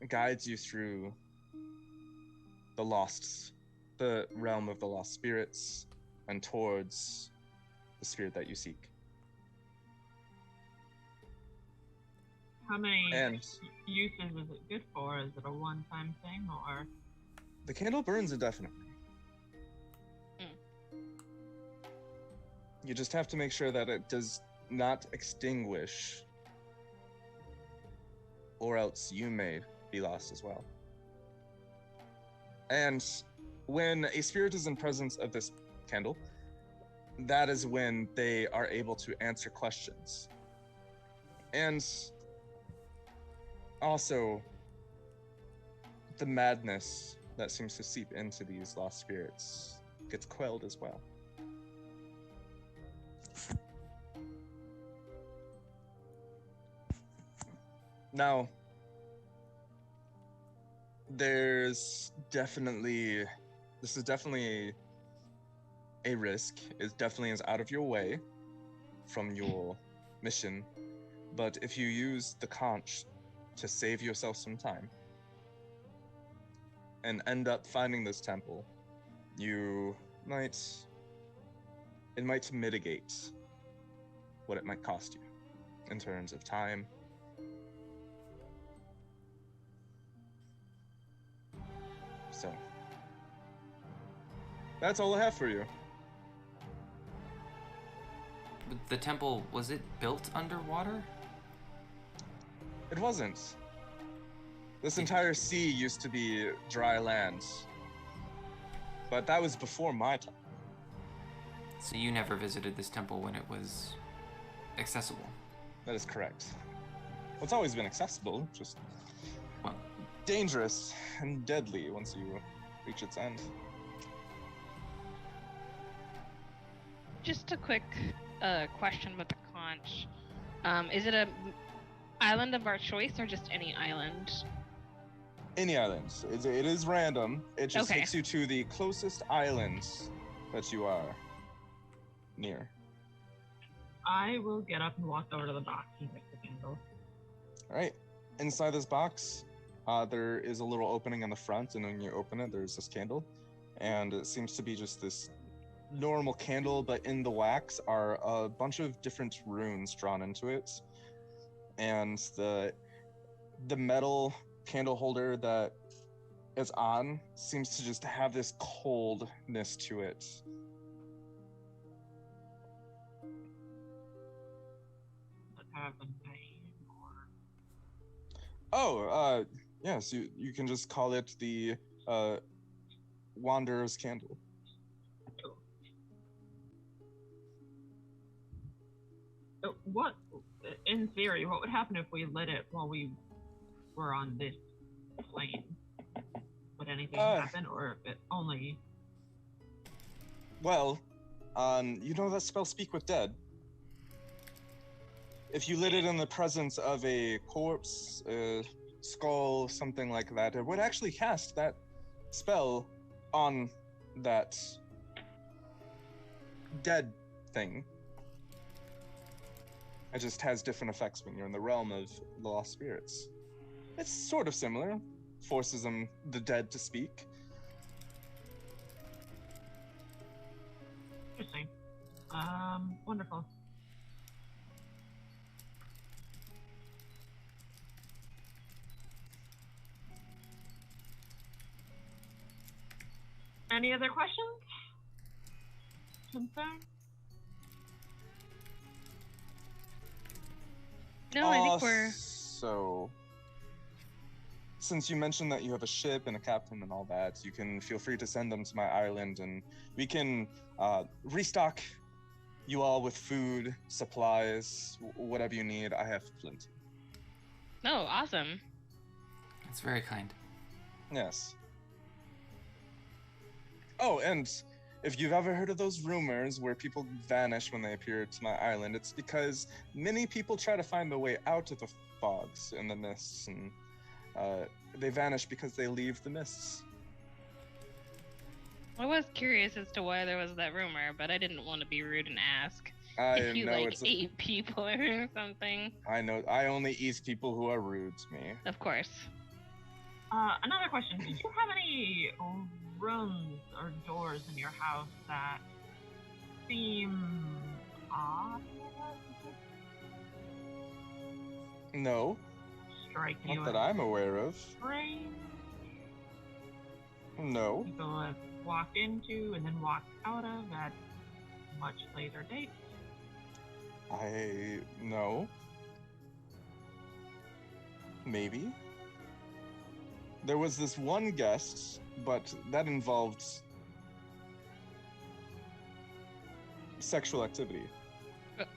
guides you through the realm of the lost spirits, and towards the spirit that you seek. How many uses is it good for? Is it a one-time thing, or? The candle burns indefinitely. You just have to make sure that it does not extinguish, or else you may be lost as well. And when a spirit is in presence of this candle, that is when they are able to answer questions. And also, the madness that seems to seep into these lost spirits gets quelled as well. Now, this is definitely a risk. It definitely is out of your way from your mission. But if you use the conch to save yourself some time and end up finding this temple, it might mitigate what it might cost you in terms of time. So, that's all I have for you. The temple, was it built underwater? It wasn't. This entire sea used to be dry land. But that was before my time. So you never visited this temple when it was accessible? That is correct. it's always been accessible, just dangerous and deadly once you reach its end. Just a quick question with the conch. Is it a island of our choice or just any island? Any islands. It is random. It just Okay. takes you to the closest islands that you are near. I will get up and walk over to the box and take the candle. All right. Inside this box, there is a little opening on the front, and when you open it, there's this candle, and it seems to be just this normal candle, but in the wax are a bunch of different runes drawn into it, and the metal candle holder that is on seems to just have this coldness to it. Does it have a name or? Oh, yes, you can just call it the Wanderer's Candle. What, in theory, what would happen if we lit it while we were on this plane? Would anything happen, or if it only? Well, you know that spell Speak with Dead? If you lit it in the presence of a corpse, a skull, something like that, it would actually cast that spell on that dead thing. It just has different effects when you're in the realm of the lost spirits. It's sort of similar. Forces the dead to speak. Interesting. Wonderful. Any other questions? Concerns? No, I think we're. So, since you mentioned that you have a ship and a captain and all that, you can feel free to send them to my island, and we can restock you all with food, supplies, whatever you need. I have plenty. Oh, awesome. That's very kind. Yes. Oh, and if you've ever heard of those rumors where people vanish when they appear to my island, it's because many people try to find the way out of the fogs and the mists, and they vanish because they leave the mists. I was curious as to why there was that rumor, but I didn't want to be rude and ask if you know like it's ate people or something. I know. I only eat people who are rude to me. Of course. Another question. Did you have any rooms or doors in your house that seem odd? No, Strike you not that as I'm aware of. strange? No. People have walked into and then walked out of at much later dates? No. Maybe. There was this one guest, but that involved sexual activity.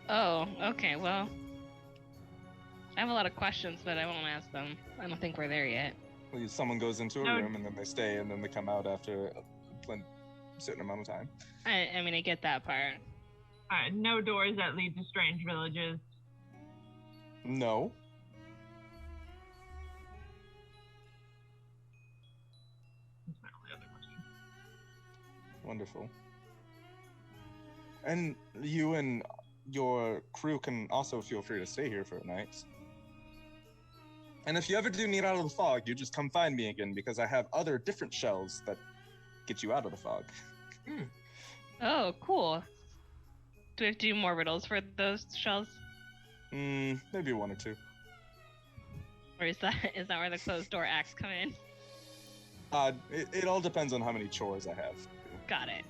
Oh, okay, well. I have a lot of questions, but I won't ask them. I don't think we're there yet. Someone goes into a No. room and then they stay and then they come out after a certain amount of time. I mean, I get that part. Alright, no doors that lead to strange villages. No. That's my only other question. Wonderful. And you and your crew can also feel free to stay here for a night. And if you ever do need out of the fog, you just come find me again, because I have other different shells that get you out of the fog. Oh, cool. Do we have to do more riddles for those shells? Maybe one or two. Or is that where the closed door acts come in? It all depends on how many chores I have. Got it.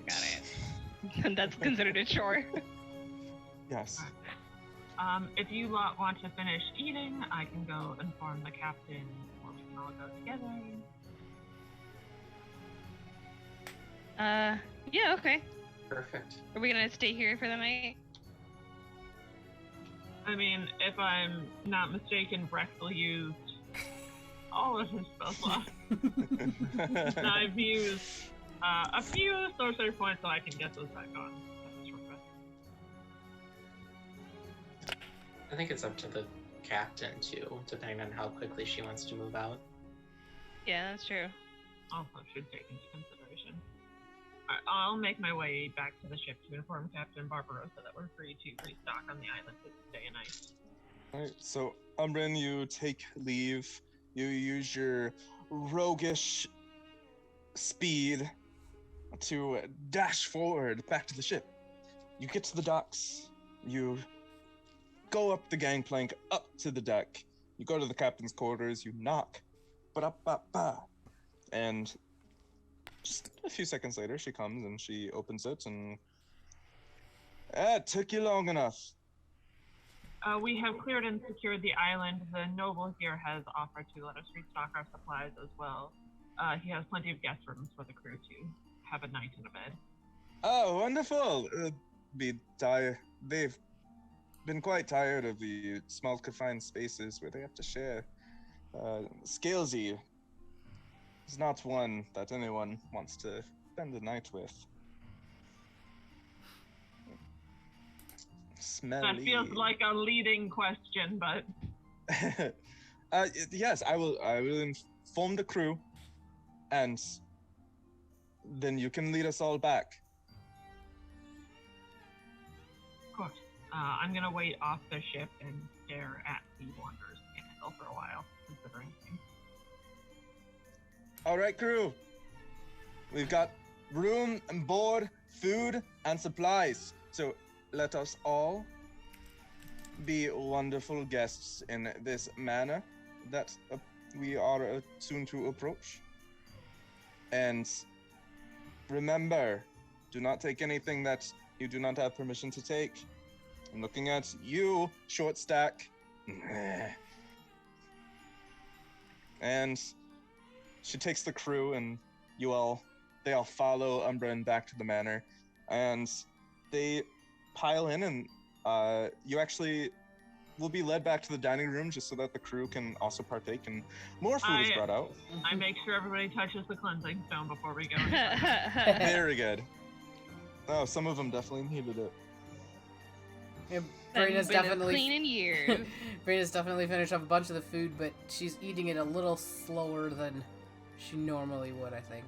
That's considered a chore. Yes. If you lot want to finish eating, I can go inform the captain, or we can all go together. Yeah, okay. Perfect. Are we gonna stay here for the night? I mean, if I'm not mistaken, Vrexil used all of his spell slots. And I've used a few sorcery points, so I can get those back on. I think it's up to the captain too, depending on how quickly she wants to move out. Yeah, that's true. Also should take into consideration. I'll make my way back to the ship to inform Captain Barbarossa that we're free to restock on the island this day and night. Alright, so Umbran, you take leave. You use your roguish speed to dash forward back to the ship. You get to the docks. You go up the gangplank, up to the deck. You go to the captain's quarters. You knock. Ba-da-ba-ba. And just a few seconds later, she comes and she opens it and... it took you long enough. We have cleared and secured the island. The noble here has offered to let us restock our supplies as well. He has plenty of guest rooms for the crew to have a night in a bed. Oh, wonderful! They've been quite tired of the small confined spaces where they have to share. Scalesy is not one that anyone wants to spend the night with. Smelly. That feels like a leading question, but... Yes, I will inform the crew, and then you can lead us all back. Of course. I'm gonna wait off the ship and stare at the Wanderer's candle for a while, considering things. All right, crew. We've got room and board, food, and supplies. So let us all be wonderful guests in this manor that we are soon to approach. And remember, do not take anything that you do not have permission to take. I'm looking at you, short stack. And she takes the crew, and they all follow Umbran back to the manor, and they pile in, and you actually will be led back to the dining room just so that the crew can also partake, and more food is brought out. I make sure everybody touches the cleansing stone before we go. Very good. Oh, some of them definitely needed it. Yeah, Braenna's Braenna's definitely clean in years. Braenna's definitely finished off a bunch of the food, but she's eating it a little slower than she normally would, I think.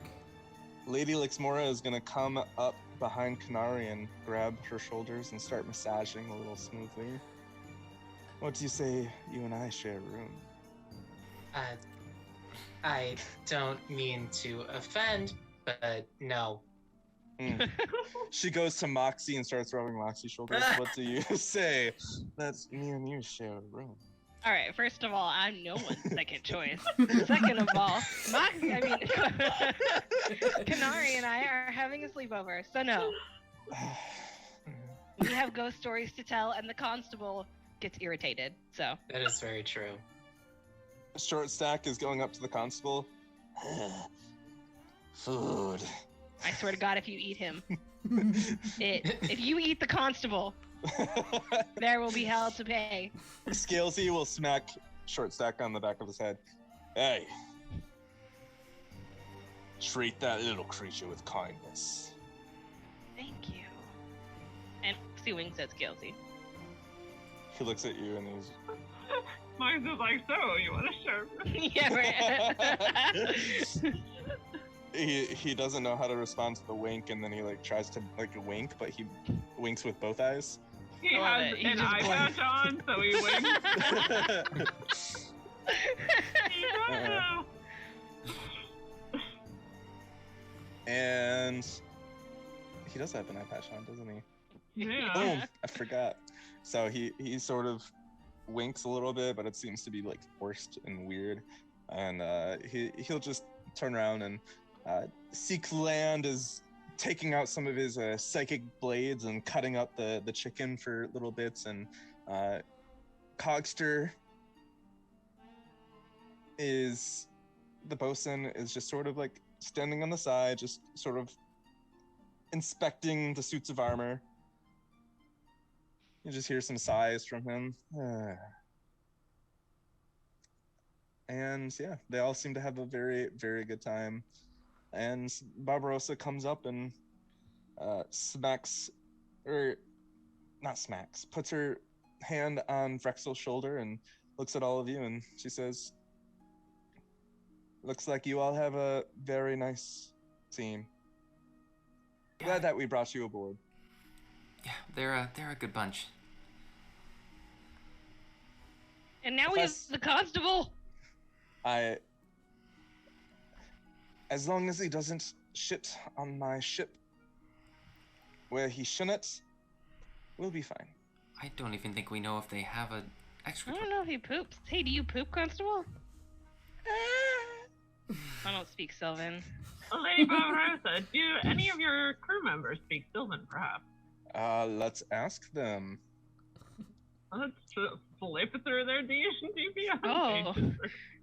Lady Lixmora is gonna come up behind Canari and grab her shoulders and start massaging a little smoothly. What do you say you and I share a room? I don't mean to offend, but no. She goes to Moxie and starts rubbing Moxie's shoulders. What do you say? That's me and you share a room. All right, first of all, I'm no one's second choice. Second of all, Canari and I are having a sleepover, so no. We have ghost stories to tell, and the constable gets irritated, so. That is very true. Short stack is going up to the constable. Food. I swear to God, if you eat him, if you eat the constable, there will be hell to pay. Scalesy will smack Short stack on the back of his head. Hey. Treat that little creature with kindness. Thank you. And Moxie winks at Scalesy. He looks at you and he's... Mine's is like, so, you want to share? Yeah, right. He doesn't know how to respond to the wink, and then he tries to wink, but he winks with both eyes. He has an eye patch on, so he winks. And he does have an eye patch on, doesn't he? Yeah. Oh, I forgot. So he sort of winks a little bit, but it seems to be forced and weird. And he'll just turn around and Seek Land is taking out some of his psychic blades and cutting up the chicken for little bits, and Cogster is the bosun is just sort of standing on the side, just sort of inspecting the suits of armor. You just hear some sighs from him. And yeah, they all seem to have a very, very good time. And Barbarossa comes up and puts her hand on Vrexil's shoulder and looks at all of you, and she says, "Looks like you all have a very nice team. Glad that we brought you aboard." Yeah, they're a good bunch. And now we have the constable. As long as he doesn't shit on my ship where he shouldn't, we'll be fine. I don't even think we know if they have a extra. I don't know if he poops. Hey, do you poop, Constable? I don't speak Sylvan. Lady Barbarossa, do any of your crew members speak Sylvan, perhaps? Let's ask them. Let's flip through their DPI. Oh,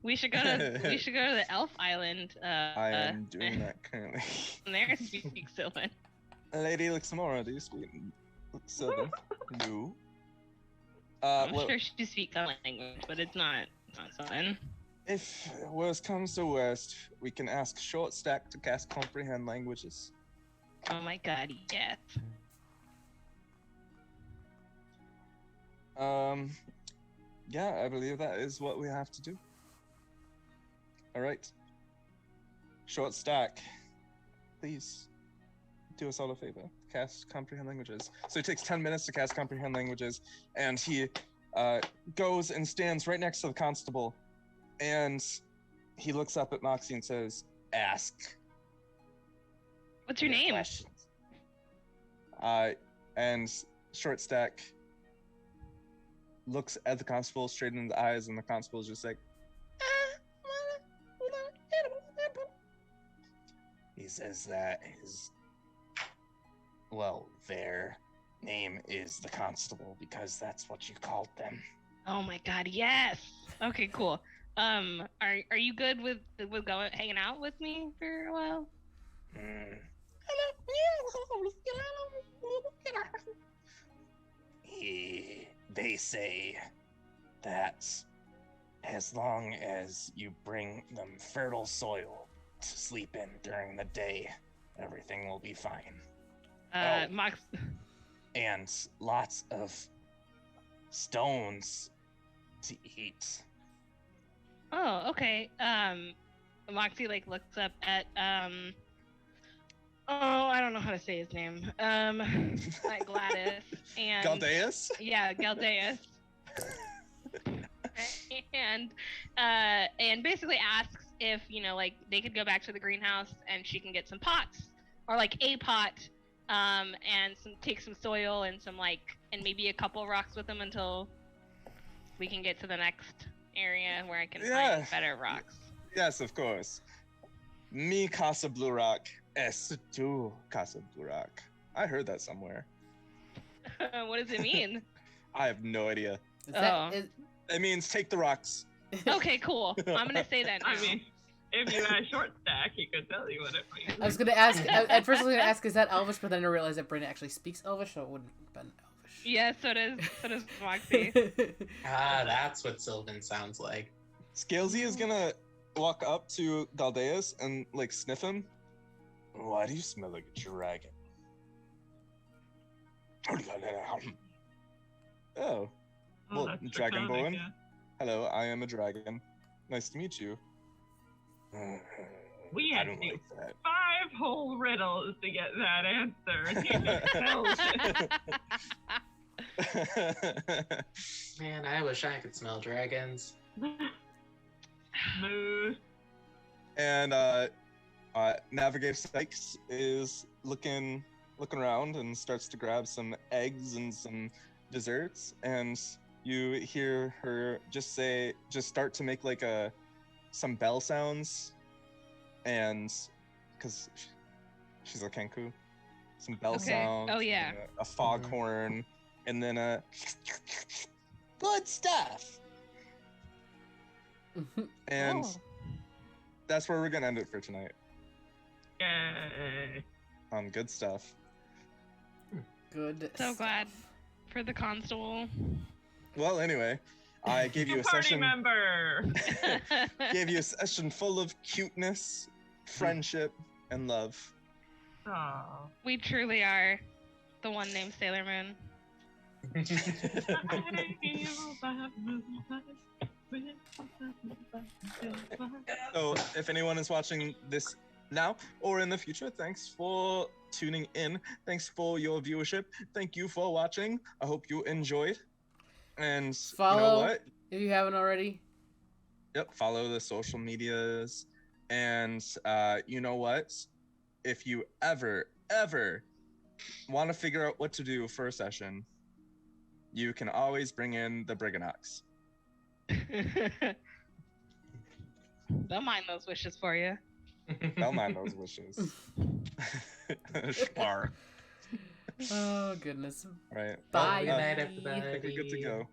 we should go to the Elf Island. I am doing that currently. There speak Sylvan. Lady Lixamora, do you speak Sylvan? No. I'm sure she speaks some language, but it's not Sylvan. If worst comes to worst, we can ask Short Stack to cast Comprehend Languages. Oh my god, yes. Yeah, I believe that is what we have to do. Alright. Short Stack, please do us all a favor. Cast Comprehend Languages. So it takes 10 minutes to cast Comprehend Languages, and he goes and stands right next to the constable, and he looks up at Moxie and says, "Ask." What's your name? Questions. And Short Stack looks at the constable straight in the eyes, and the constable is just like, he says that their name is the constable because that's what you called them. Oh my god, yes. Okay, cool. Are you good with going hanging out with me for a while? They say that as long as you bring them fertile soil to sleep in during the day, everything will be fine. Mox. And lots of stones to eat. Oh, okay. Moxie looks up at I don't know how to say his name. Like Gladys and Galdeus? Yeah, Galdeus. and basically asks if they could go back to the greenhouse and she can get some pots or a pot, and take some soil and and maybe a couple rocks with them until we can get to the next area where I can find better rocks. Yes, of course. Mi casa blue rock, es tu casa blue rock. I heard that somewhere. What does it mean? I have no idea. It means take the rocks. Okay, cool. I'm gonna say that now. I mean, if you had Short Stack, he could tell you what it means. I was gonna ask. At first, I was gonna ask, is that Elvish? But then I realized that Braenna actually speaks Elvish, so it wouldn't have been Elvish. Yeah, so does Moxie. That's what Sylvan sounds like. Scalesy is gonna walk up to Galdeus and sniff him. Why do you smell like a dragon? Oh, well, Dragonborn. Yeah. Hello, I am a dragon. Nice to meet you. We I had don't to do like that. 5 whole riddles to get that answer. And he just knows it. Man, I wish I could smell dragons. Moose. And Navigator Sykes is looking around and starts to grab some eggs and some desserts, and you hear her just start to make some bell sounds, and because she's a Kenku, some bell sounds. Oh yeah. And a foghorn, and then a good stuff. And that's where we're gonna end it for tonight. Yay. On good stuff. Good. So glad for the constable. Well, anyway, I gave you a Party session. member. Gave you a session full of cuteness, friendship, and love. Aw. We truly are the one named Sailor Moon. So, if anyone is watching this now or in the future, thanks for tuning in. Thanks for your viewership. Thank you for watching. I hope you enjoyed. And Follow you know what? if you haven't already. Yep, follow the social medias. And you know what? If you ever want to figure out what to do for a session, you can always bring in the Briganox. They'll mind those wishes for you. They'll mind those wishes. Spar. Oh goodness. Right. Bye. Good night, I everybody. think we're good to go.